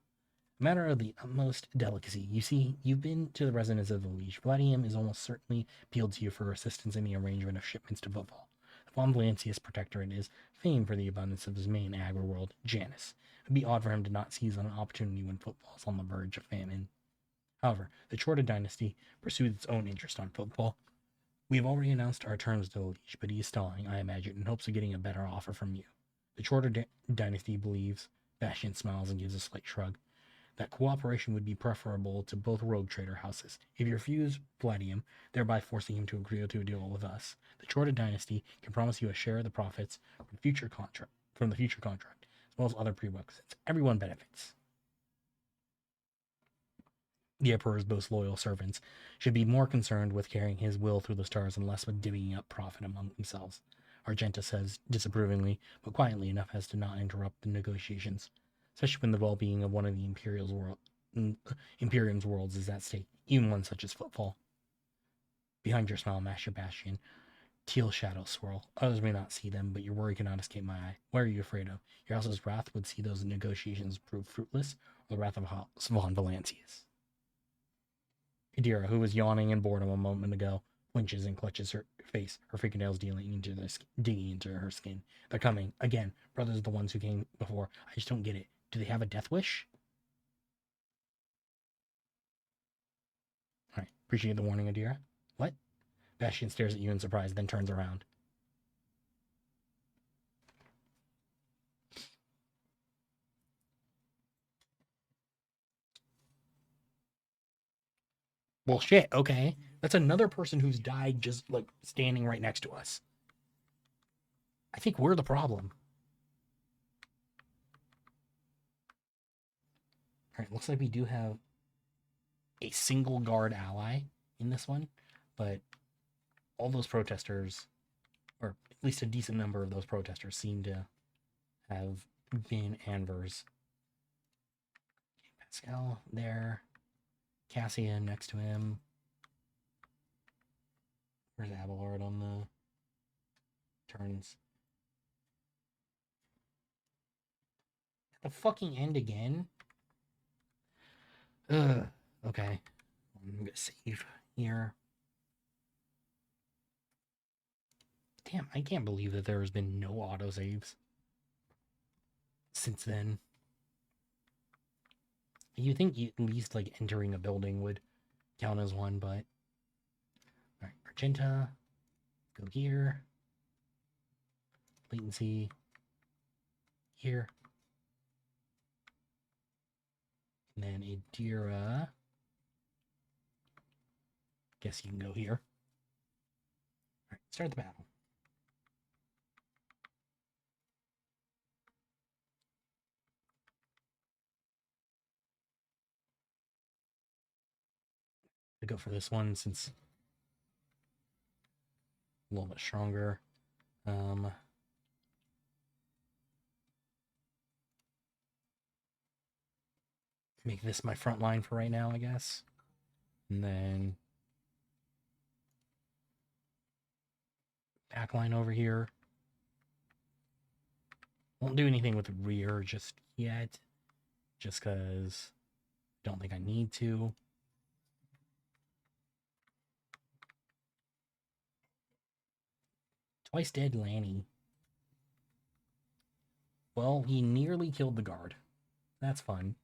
A matter of the utmost delicacy. You see, you've been to the residence of the liege. Vladium is almost certainly appealed to you for assistance in the arrangement of shipments to football. The Von Valancius Protectorate is famed for the abundance of his main agri-world, Janus. It would be odd for him to not seize on an opportunity when football is on the verge of famine. However, the Chorda dynasty pursued its own interest on football. We have already announced our terms to the liege, but he is stalling, I imagine, in hopes of getting a better offer from you. The Chorda dynasty believes, Bastian smiles and gives a slight shrug, that cooperation would be preferable to both rogue trader houses. If you refuse Vladium, thereby forcing him to agree to a deal with us, the Chorda dynasty can promise you a share of the profits from the future contract, as well as other prerequisites. Everyone benefits. the Emperor's most loyal servants should be more concerned with carrying his will through the stars and less with divvying up profit among themselves. Argenta says disapprovingly, but quietly enough as to not interrupt the negotiations, especially when the well-being of one of the Imperium's worlds is at stake, even one such as Footfall. Behind your smile, Master Bastion, teal shadows swirl. Others may not see them, but your worry cannot escape my eye. What are you afraid of? Your house's wrath would see those negotiations prove fruitless, or the wrath of House von Valancius? Adira, who was yawning in boredom a moment ago, flinches and clutches her face, her fingernails digging into her skin. They're coming. Again, brothers are the ones who came before. I just don't get it. Do they have a death wish? Alright, appreciate the warning, Adira. What? Bastion stares at you in surprise, then turns around. Well, shit, okay. That's another person who's died just, like, standing right next to us. I think we're the problem. Alright, looks like we do have a single guard ally in this one, but all those protesters, or at least a decent number of those protesters, seem to have been Anvers. Pascal there. Cassian next to him. Where's Abelard on the turns? At the fucking end again? Ugh. Okay. I'm gonna save here. Damn, I can't believe that there has been no autosaves since then. You think at least, like, entering a building would count as one, but... Alright, Argenta. Go here. Latency. Here. And then Adira. Guess you can go here. Alright, start the battle. To go for this one since a little bit stronger. Make this my front line for right now, I guess. And then back line over here. Won't do anything with the rear just yet, just because I don't think I need to. Twice dead Lanny. Well, he nearly killed the guard. That's fun.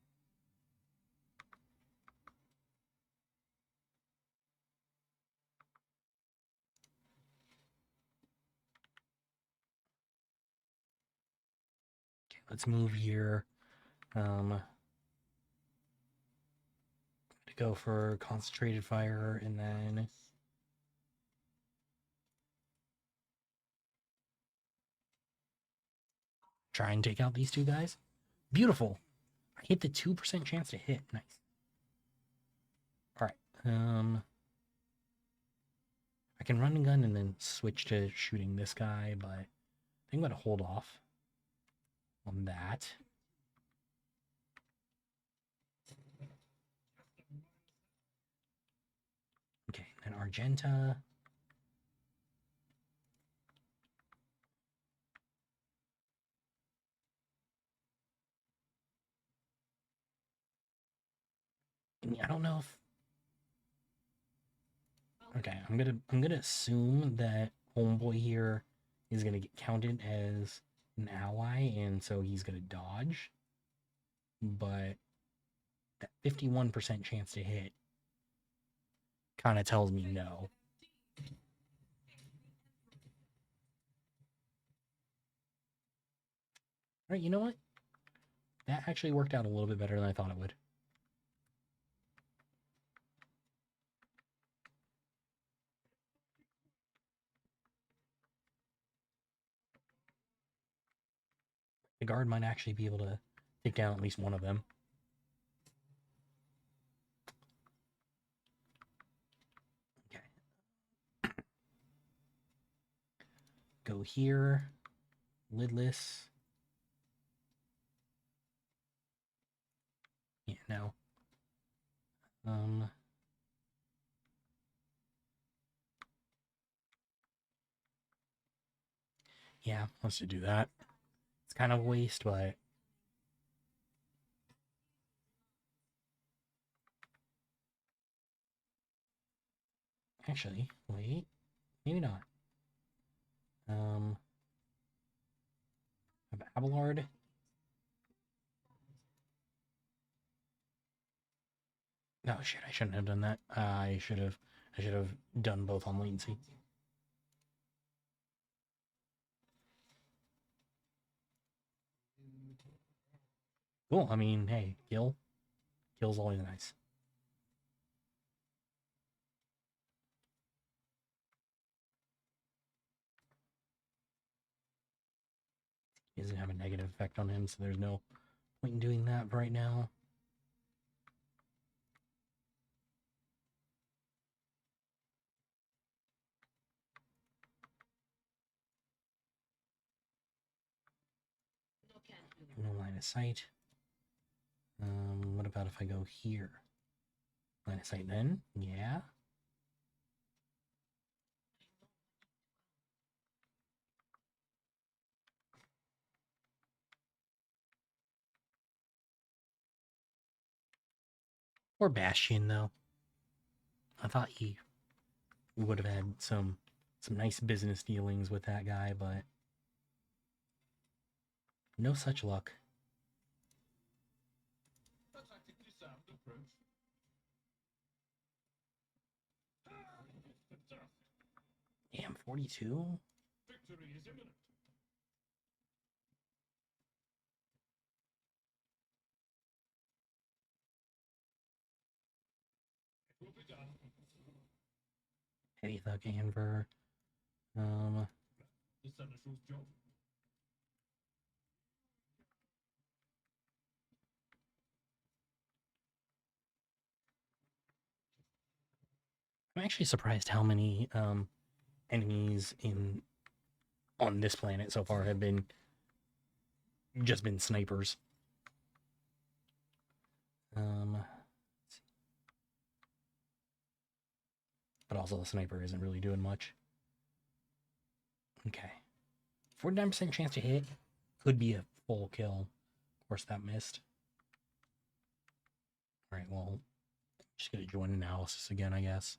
Okay, let's move here. To go for concentrated fire and then try and take out these two guys. Beautiful. I hit the 2% chance to hit. Nice. Alright. I can run and gun and then switch to shooting this guy, but I think I'm going to hold off on that. Okay, then Argenta. I don't know if... Okay, I'm gonna assume that Homeboy here is gonna get counted as an ally, and so he's gonna dodge. But that 51% chance to hit kind of tells me no. Alright, you know what? That actually worked out a little bit better than I thought it would. The guard might actually be able to take down at least one of them. go here. Lidless. Yeah, no. Yeah, let's just do that. It's kind of a waste, but actually, wait, maybe not. Have Abelard. No shit, I shouldn't have done that. I should have done both on latency. Cool. I mean, hey, kill's always nice. He doesn't have a negative effect on him, so there's no point in doing that right now. No line of sight. What about if I go here? Line of sight then? Yeah. Or Bastion, though. I thought he would have had some nice business dealings with that guy, but no such luck. A tactically sound approach. Fantastic. Damn, 42? Victory is imminent. It will be done. Heavy Thug Anver. The seneschal's job. I'm actually surprised how many enemies on this planet so far have been snipers. But also the sniper isn't really doing much. Okay. 49% chance to hit. Could be a full kill. Of course, that missed. Alright, well, just gonna join analysis again, I guess.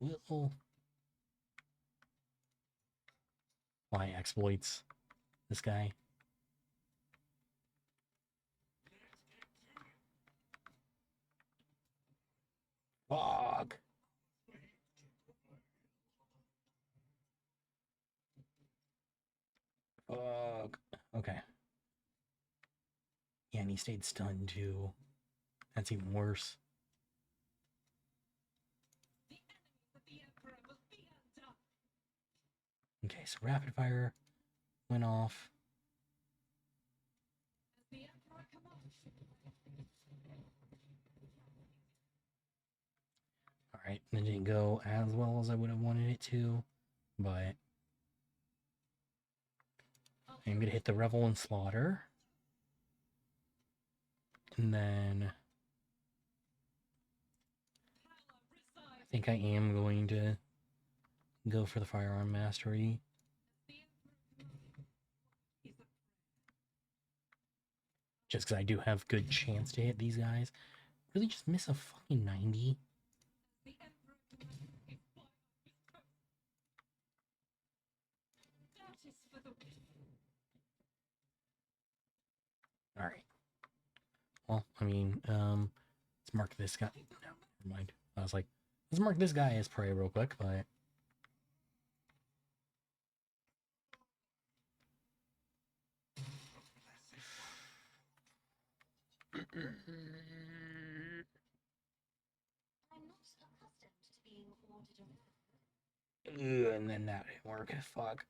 Will why exploits this guy? Fuck. Fuck. Okay. Yeah, and he stayed stunned too. That's even worse. The enemies of the Emperor will be undone. Okay, so rapid fire went off. As the Emperor commands. Alright, it didn't go as well as I would have wanted it to, but I'm gonna hit the Revel and Slaughter. And then I think I am going to go for the Firearm Mastery. Just because I do have good chance to hit these guys. Really just miss a fucking 90. The Emperor commands a fire on his coast. That is for the win. Alright. Well, I mean, let's mark this guy. No, never mind. I was like, let's mark this guy as prey real quick, but I'm not accustomed to being ordered around. and then that didn't work. Fuck.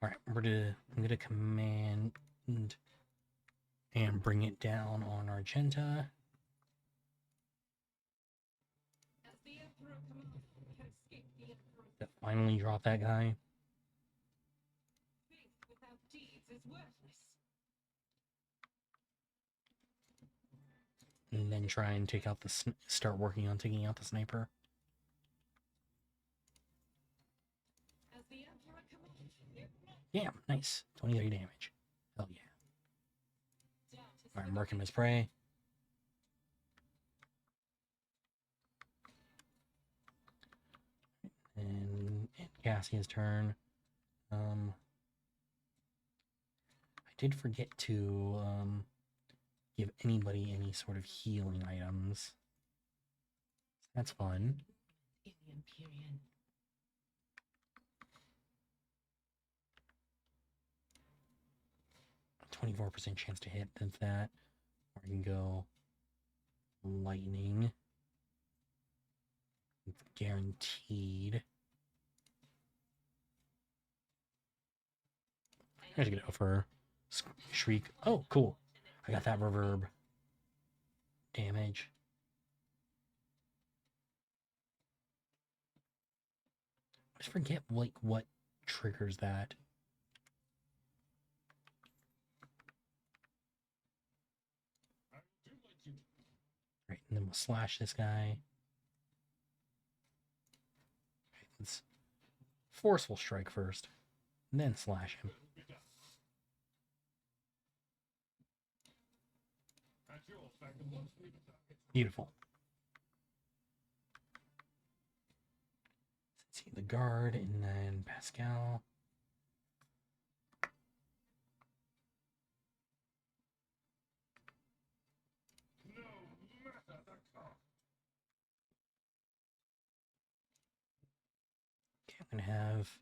Alright, I'm gonna command and bring it down on Argenta. As the Emperor commands, we can escape the Emperor's To finally drop that guy. faith without deeds is worthless. And then try and take out the start working on taking out the sniper. As the Emperor commands, it will Yeah, nice. 23 damage. Hell yeah. doubt is Alright, the mark him as prey. And Cassia's turn. I did forget to give anybody any sort of healing items. That's fun. In the Empyrean. 24% chance to hit than that. Or you can go lightning. It's guaranteed. I'm just gonna go for shriek. Oh, cool. I got that reverb damage. I just forget like what triggers that. I do like you. Right, and then we'll slash this guy. Right, let's forceful strike first, and then slash him. It'll be done. At your second once we decide. Beautiful. Let's see the guard, and then Pascal. No matter the cost. Okay, I'm gonna have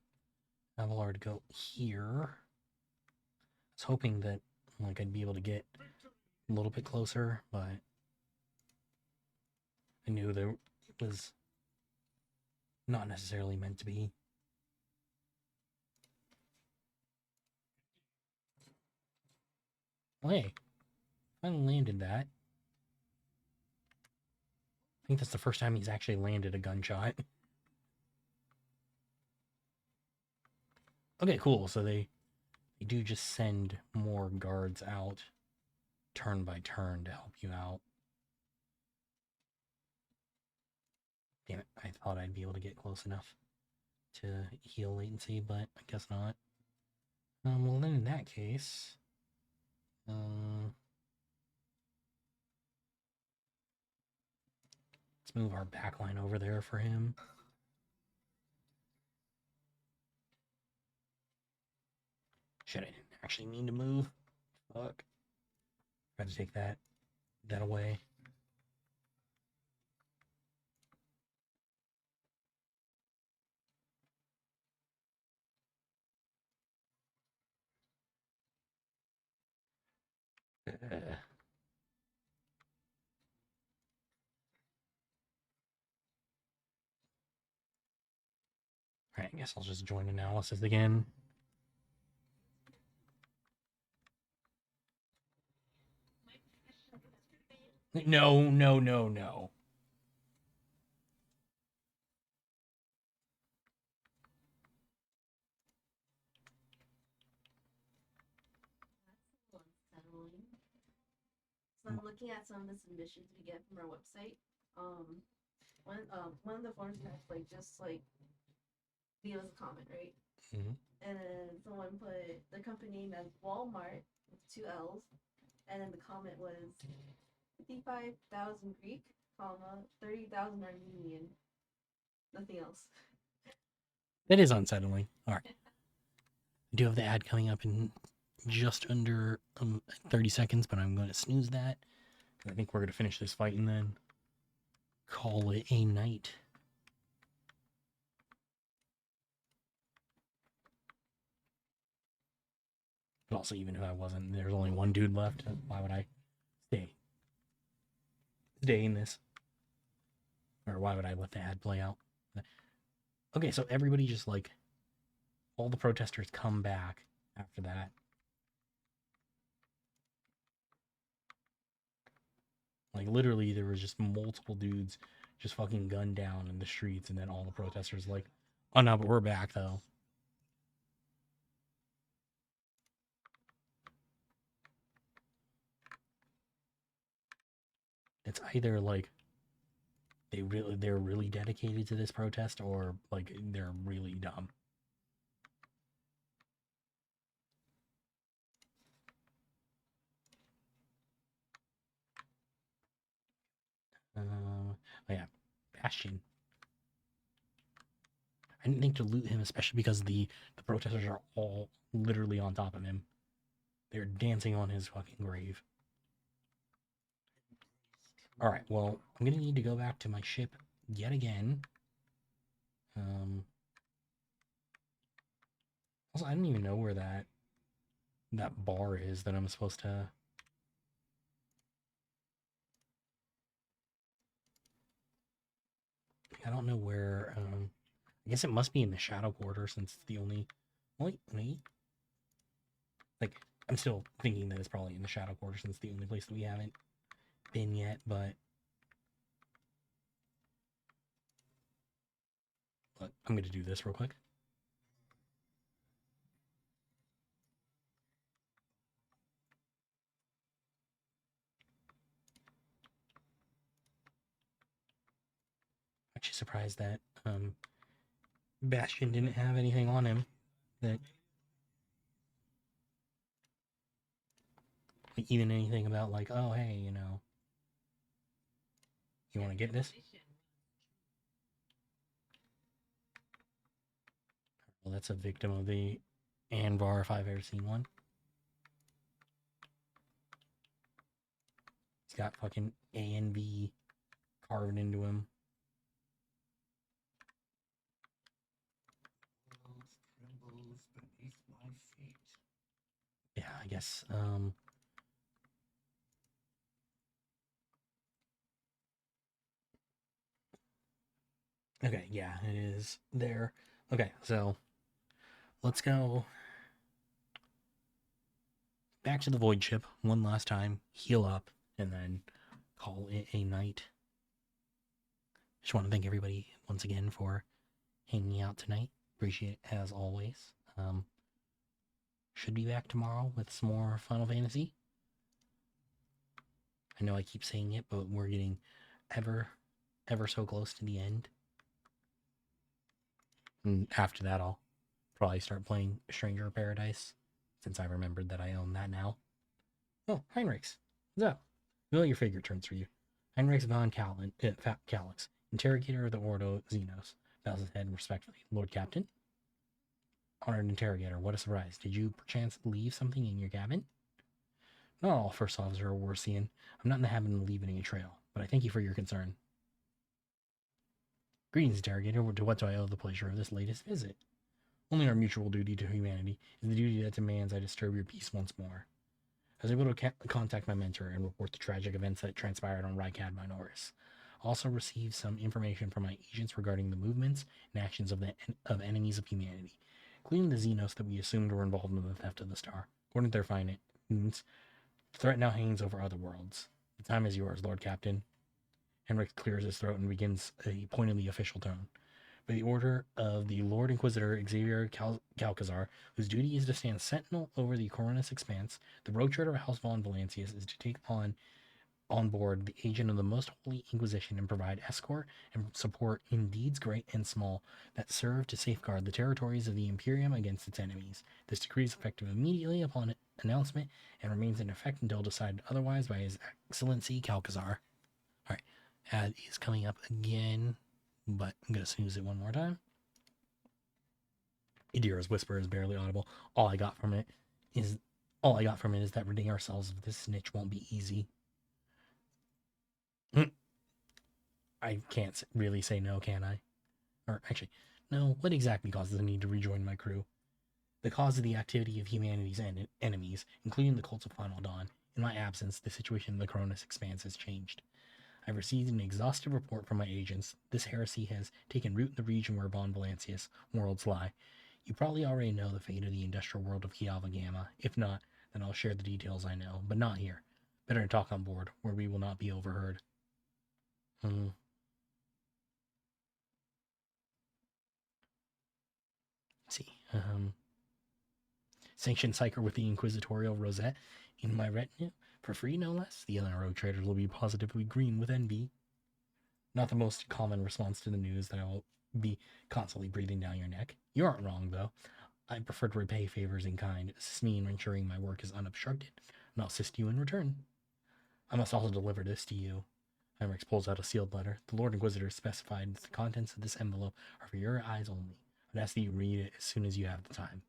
Abelard go here. I was hoping that like I'd be able to get Victory. a little bit closer, but I knew there was not necessarily meant to be. Well, hey, finally landed that. I think that's the first time he's actually landed a gunshot. Okay, cool. So they do just send more guards out turn by turn to help you out. Damn it, I thought I'd be able to get close enough to heal latency, but I guess not. Well, then in that case, let's move our backline over there for him. Shit, I didn't actually mean to move. Fuck. Tried to take that away. Alright, I guess I'll just join analysis again. No, no, no, no. That's a little unsettling. So I'm looking at some of the submissions we get from our website. One of the forms has like just like leave us a comment, right? Mhm. And then someone put the company name as Walmart with 2 L's, and then the comment was 55,000 Greek, comma 30,000 Armenian. Nothing else. That is unsettling. Alright. I do have the ad coming up in just under 30 seconds, but I'm going to snooze that. I think we're going to finish this fight and then call it a night. But also, even if I wasn't, there's only one dude left. Why would I stay in this? Or why would I let the ad play out? Okay, so everybody just like, all the protesters come back after that. Like literally, there was just multiple dudes just fucking gunned down in the streets, and then all the protesters like, "Oh no, but we're back though." It's either like they're really dedicated to this protest, or like they're really dumb. Oh yeah, Bastion. I didn't think to loot him, especially because the protesters are all literally on top of him. They're dancing on his fucking grave. All right, well, I'm gonna need to go back to my ship yet again. Also, I don't even know where that bar is that I'm supposed to. I don't know where. I guess it must be in the Shadow Quarter since it's the only. Wait. Like, I'm still thinking that it's probably in the Shadow Quarter since it's the only place that we haven't been yet, but I'm gonna do this real quick. Actually surprised that Bastion didn't have anything on him that like, even anything about like, oh hey, you want to get this? Well, that's a victim of the Anvar if I've ever seen one. He's got fucking A and V carved into him. World trembles beneath my feet. Yeah, I guess. Okay, yeah, it is there. Okay, so let's go back to the void ship one last time, heal up, and then call it a night. Just want to thank everybody once again for hanging out tonight. Appreciate it as always. Should be back tomorrow with some more Final Fantasy. I know I keep saying it, but we're getting ever so close to the end. And after that, I'll probably start playing Stranger of Paradise, since I remembered that I own that now. Oh, Heinrichs. What's up? Familiar figure turns for you. Heinrichs von Calix, interrogator of the Ordo Xenos. Bows his head respectfully. Lord Captain? Honored interrogator, what a surprise. Did you perchance leave something in your cabin? Not all first officer are Warsian. I'm not in the habit of leaving a trail, but I thank you for your concern. Greetings, interrogator. To what do I owe the pleasure of this latest visit? Only our mutual duty to humanity is the duty that demands I disturb your peace once more. I was able to contact my mentor and report the tragic events that transpired on Rykad Minoris. Also received some information from my agents regarding the movements and actions of enemies of humanity, including the Xenos that we assumed were involved in the theft of the star. According to their findings, the threat now hangs over other worlds. The time is yours, Lord Captain. Henrik clears his throat and begins a pointedly official tone. By the order of the Lord Inquisitor Xavier Calcazar, whose duty is to stand sentinel over the Coronus Expanse, the Road Trader of House Von Valancius is to take on board the agent of the Most Holy Inquisition and provide escort and support in deeds great and small that serve to safeguard the territories of the Imperium against its enemies. This decree is effective immediately upon announcement and remains in effect until decided otherwise by His Excellency Calcazar. All right, ad is coming up again, but I'm going to snooze it one more time. Idira's whisper is barely audible. All I got from it is that ridding ourselves of this snitch won't be easy. I can't really say no, can I? Or actually, no, what exactly causes the need to rejoin my crew? The cause of the activity of humanity's enemies, including the cults of Final Dawn. In my absence, the situation in the Coronus Expanse has changed. I've received an exhaustive report from my agents. This heresy has taken root in the region where Von Valancius worlds lie. You probably already know the fate of the industrial world of Kiava Gamma. If not, then I'll share the details I know, but not here. Better to talk on board, where we will not be overheard. Let's see. Sanctioned psyker with the inquisitorial rosette in my retinue, for free no less. The other rogue traders will be positively green with envy. Not the most common response to the news that I will be constantly breathing down your neck. You aren't wrong, though. I prefer to repay favors in kind, assist me in ensuring my work is unobstructed, and I'll assist you in return. I must also deliver this to you. Heinrich pulls out a sealed letter. The Lord Inquisitor specified that the contents of this envelope are for your eyes only. I'd ask that you read it as soon as you have the time.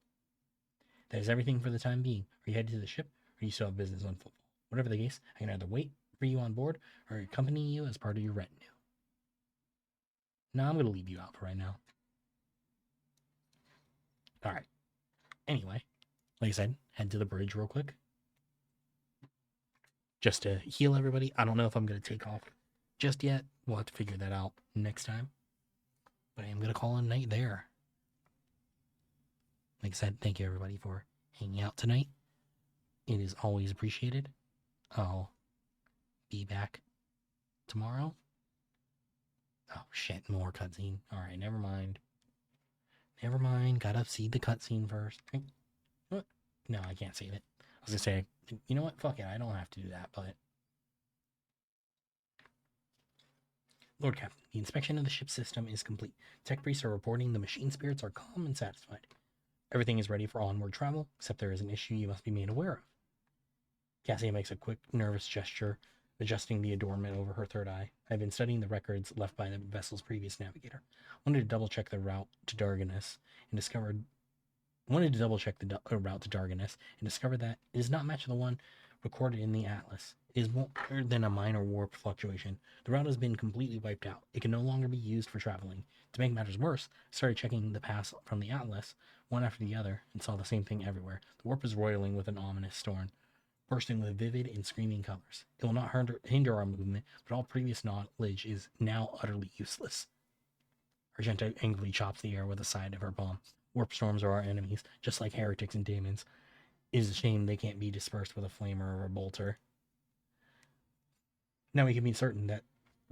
That is everything for the time being. Are you headed to the ship, or do you still have business on football? Whatever the case, I can either wait for you on board, or accompany you as part of your retinue. No, I'm going to leave you out for right now. Alright. Anyway, like I said, head to the bridge real quick. Just to heal everybody. I don't know if I'm going to take off just yet. We'll have to figure that out next time. But I am going to call it a night there. Like I said, thank you everybody for hanging out tonight. It is always appreciated. I'll be back tomorrow. Oh shit, more cutscene. Alright, never mind. Never mind. Gotta see the cutscene first. What? No, I can't save it. I was gonna say, you know what? Fuck it. I don't have to do that, but. Lord Captain, the inspection of the ship's system is complete. Tech priests are reporting the machine spirits are calm and satisfied. Everything is ready for onward travel, except there is an issue you must be made aware of. Cassia makes a quick, nervous gesture, adjusting the adornment over her third eye. I've been studying the records left by the vessel's previous navigator. Wanted to double check the route to Darganus and discovered that it does not match the one recorded in the atlas. It is more than a minor warp fluctuation. The route has been completely wiped out. It can no longer be used for traveling. To make matters worse, I started checking the paths from the atlas, one after the other, and saw the same thing everywhere. The warp is roiling with an ominous storm, bursting with vivid and screaming colors. It will not hinder our movement, but all previous knowledge is now utterly useless. Argenta angrily chops the air with the side of her palm. Warp storms are our enemies, just like heretics and demons. It is a shame they can't be dispersed with a flamer or a bolter. Now we can be certain that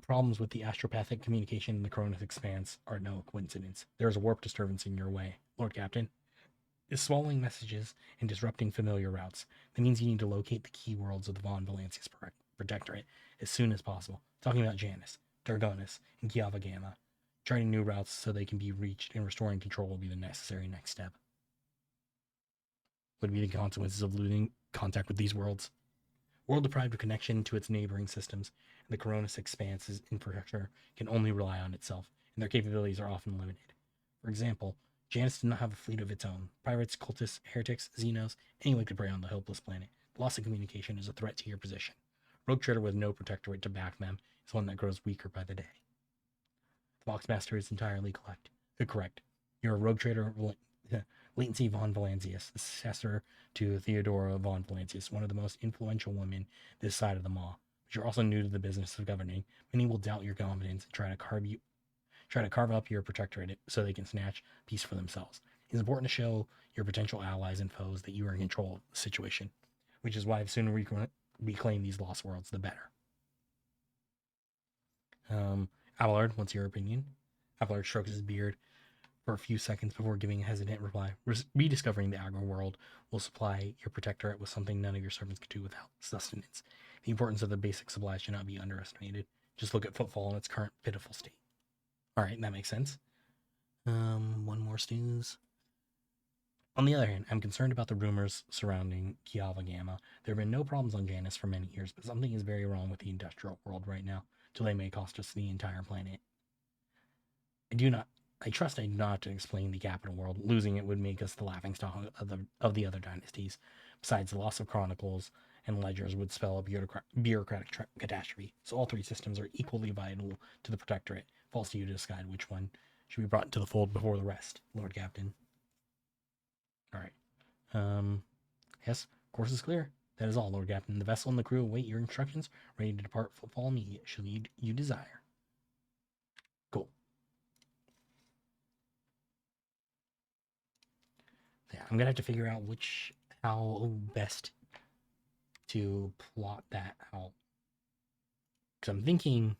problems with the astropathic communication in the Cronus Expanse are no coincidence. There is a warp disturbance in your way, Lord Captain. It's swallowing messages and disrupting familiar routes. That means you need to locate the key worlds of the Von Valancius Protectorate as soon as possible. Talking about Janus, Dargonus, and Kiava Gamma. Charting new routes so they can be reached and restoring control will be the necessary next step. Would be the consequences of losing contact with these worlds. World deprived of connection to its neighboring systems, and the Cronus Expanse's infrastructure can only rely on itself, and their capabilities are often limited. For example, Janus did not have a fleet of its own. Pirates, cultists, heretics, Xenos, anyone could prey on the helpless planet. The loss of communication is a threat to your position. Rogue trader with no protectorate to back them is one that grows weaker by the day. The Boxmaster is entirely correct. You're a rogue trader, Latency von Valancius, the successor to Theodora von Valancius, one of the most influential women this side of the Maw. But you're also new to the business of governing. Many will doubt your competence and try to carve up your protectorate so they can snatch peace for themselves. It's important to show your potential allies and foes that you are in control of the situation, which is why the sooner we reclaim these lost worlds, the better. Abelard, what's your opinion? Abelard strokes his beard for a few seconds before giving a hesitant reply. Rediscovering the agro world will supply your protectorate with something none of your servants could do without: sustenance. The importance of the basic supplies should not be underestimated. Just look at Footfall in its current pitiful state. Alright, that makes sense. One more snooze. On the other hand, I'm concerned about the rumors surrounding Kiava Gamma. There have been no problems on Janus for many years, but something is very wrong with the industrial world right now. Delay may cost us the entire planet. I trust I do not have to explain the capital world. Losing it would make us the laughingstock of the other dynasties. Besides, the loss of chronicles and ledgers would spell a bureaucratic catastrophe. So all three systems are equally vital to the Protectorate. Falls to you to decide which one should be brought into the fold before the rest, Lord Captain. Alright. Yes, course is clear. That is all, Lord Captain. The vessel and the crew await your instructions, ready to depart Footfall immediately, should you desire. Cool. Yeah, I'm gonna have to figure out how best to plot that out. Because I'm thinking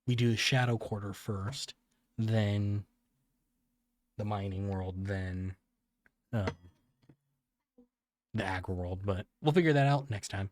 we do the Shadow Quarter first, then the mining world, then the agri world. But we'll figure that out next time.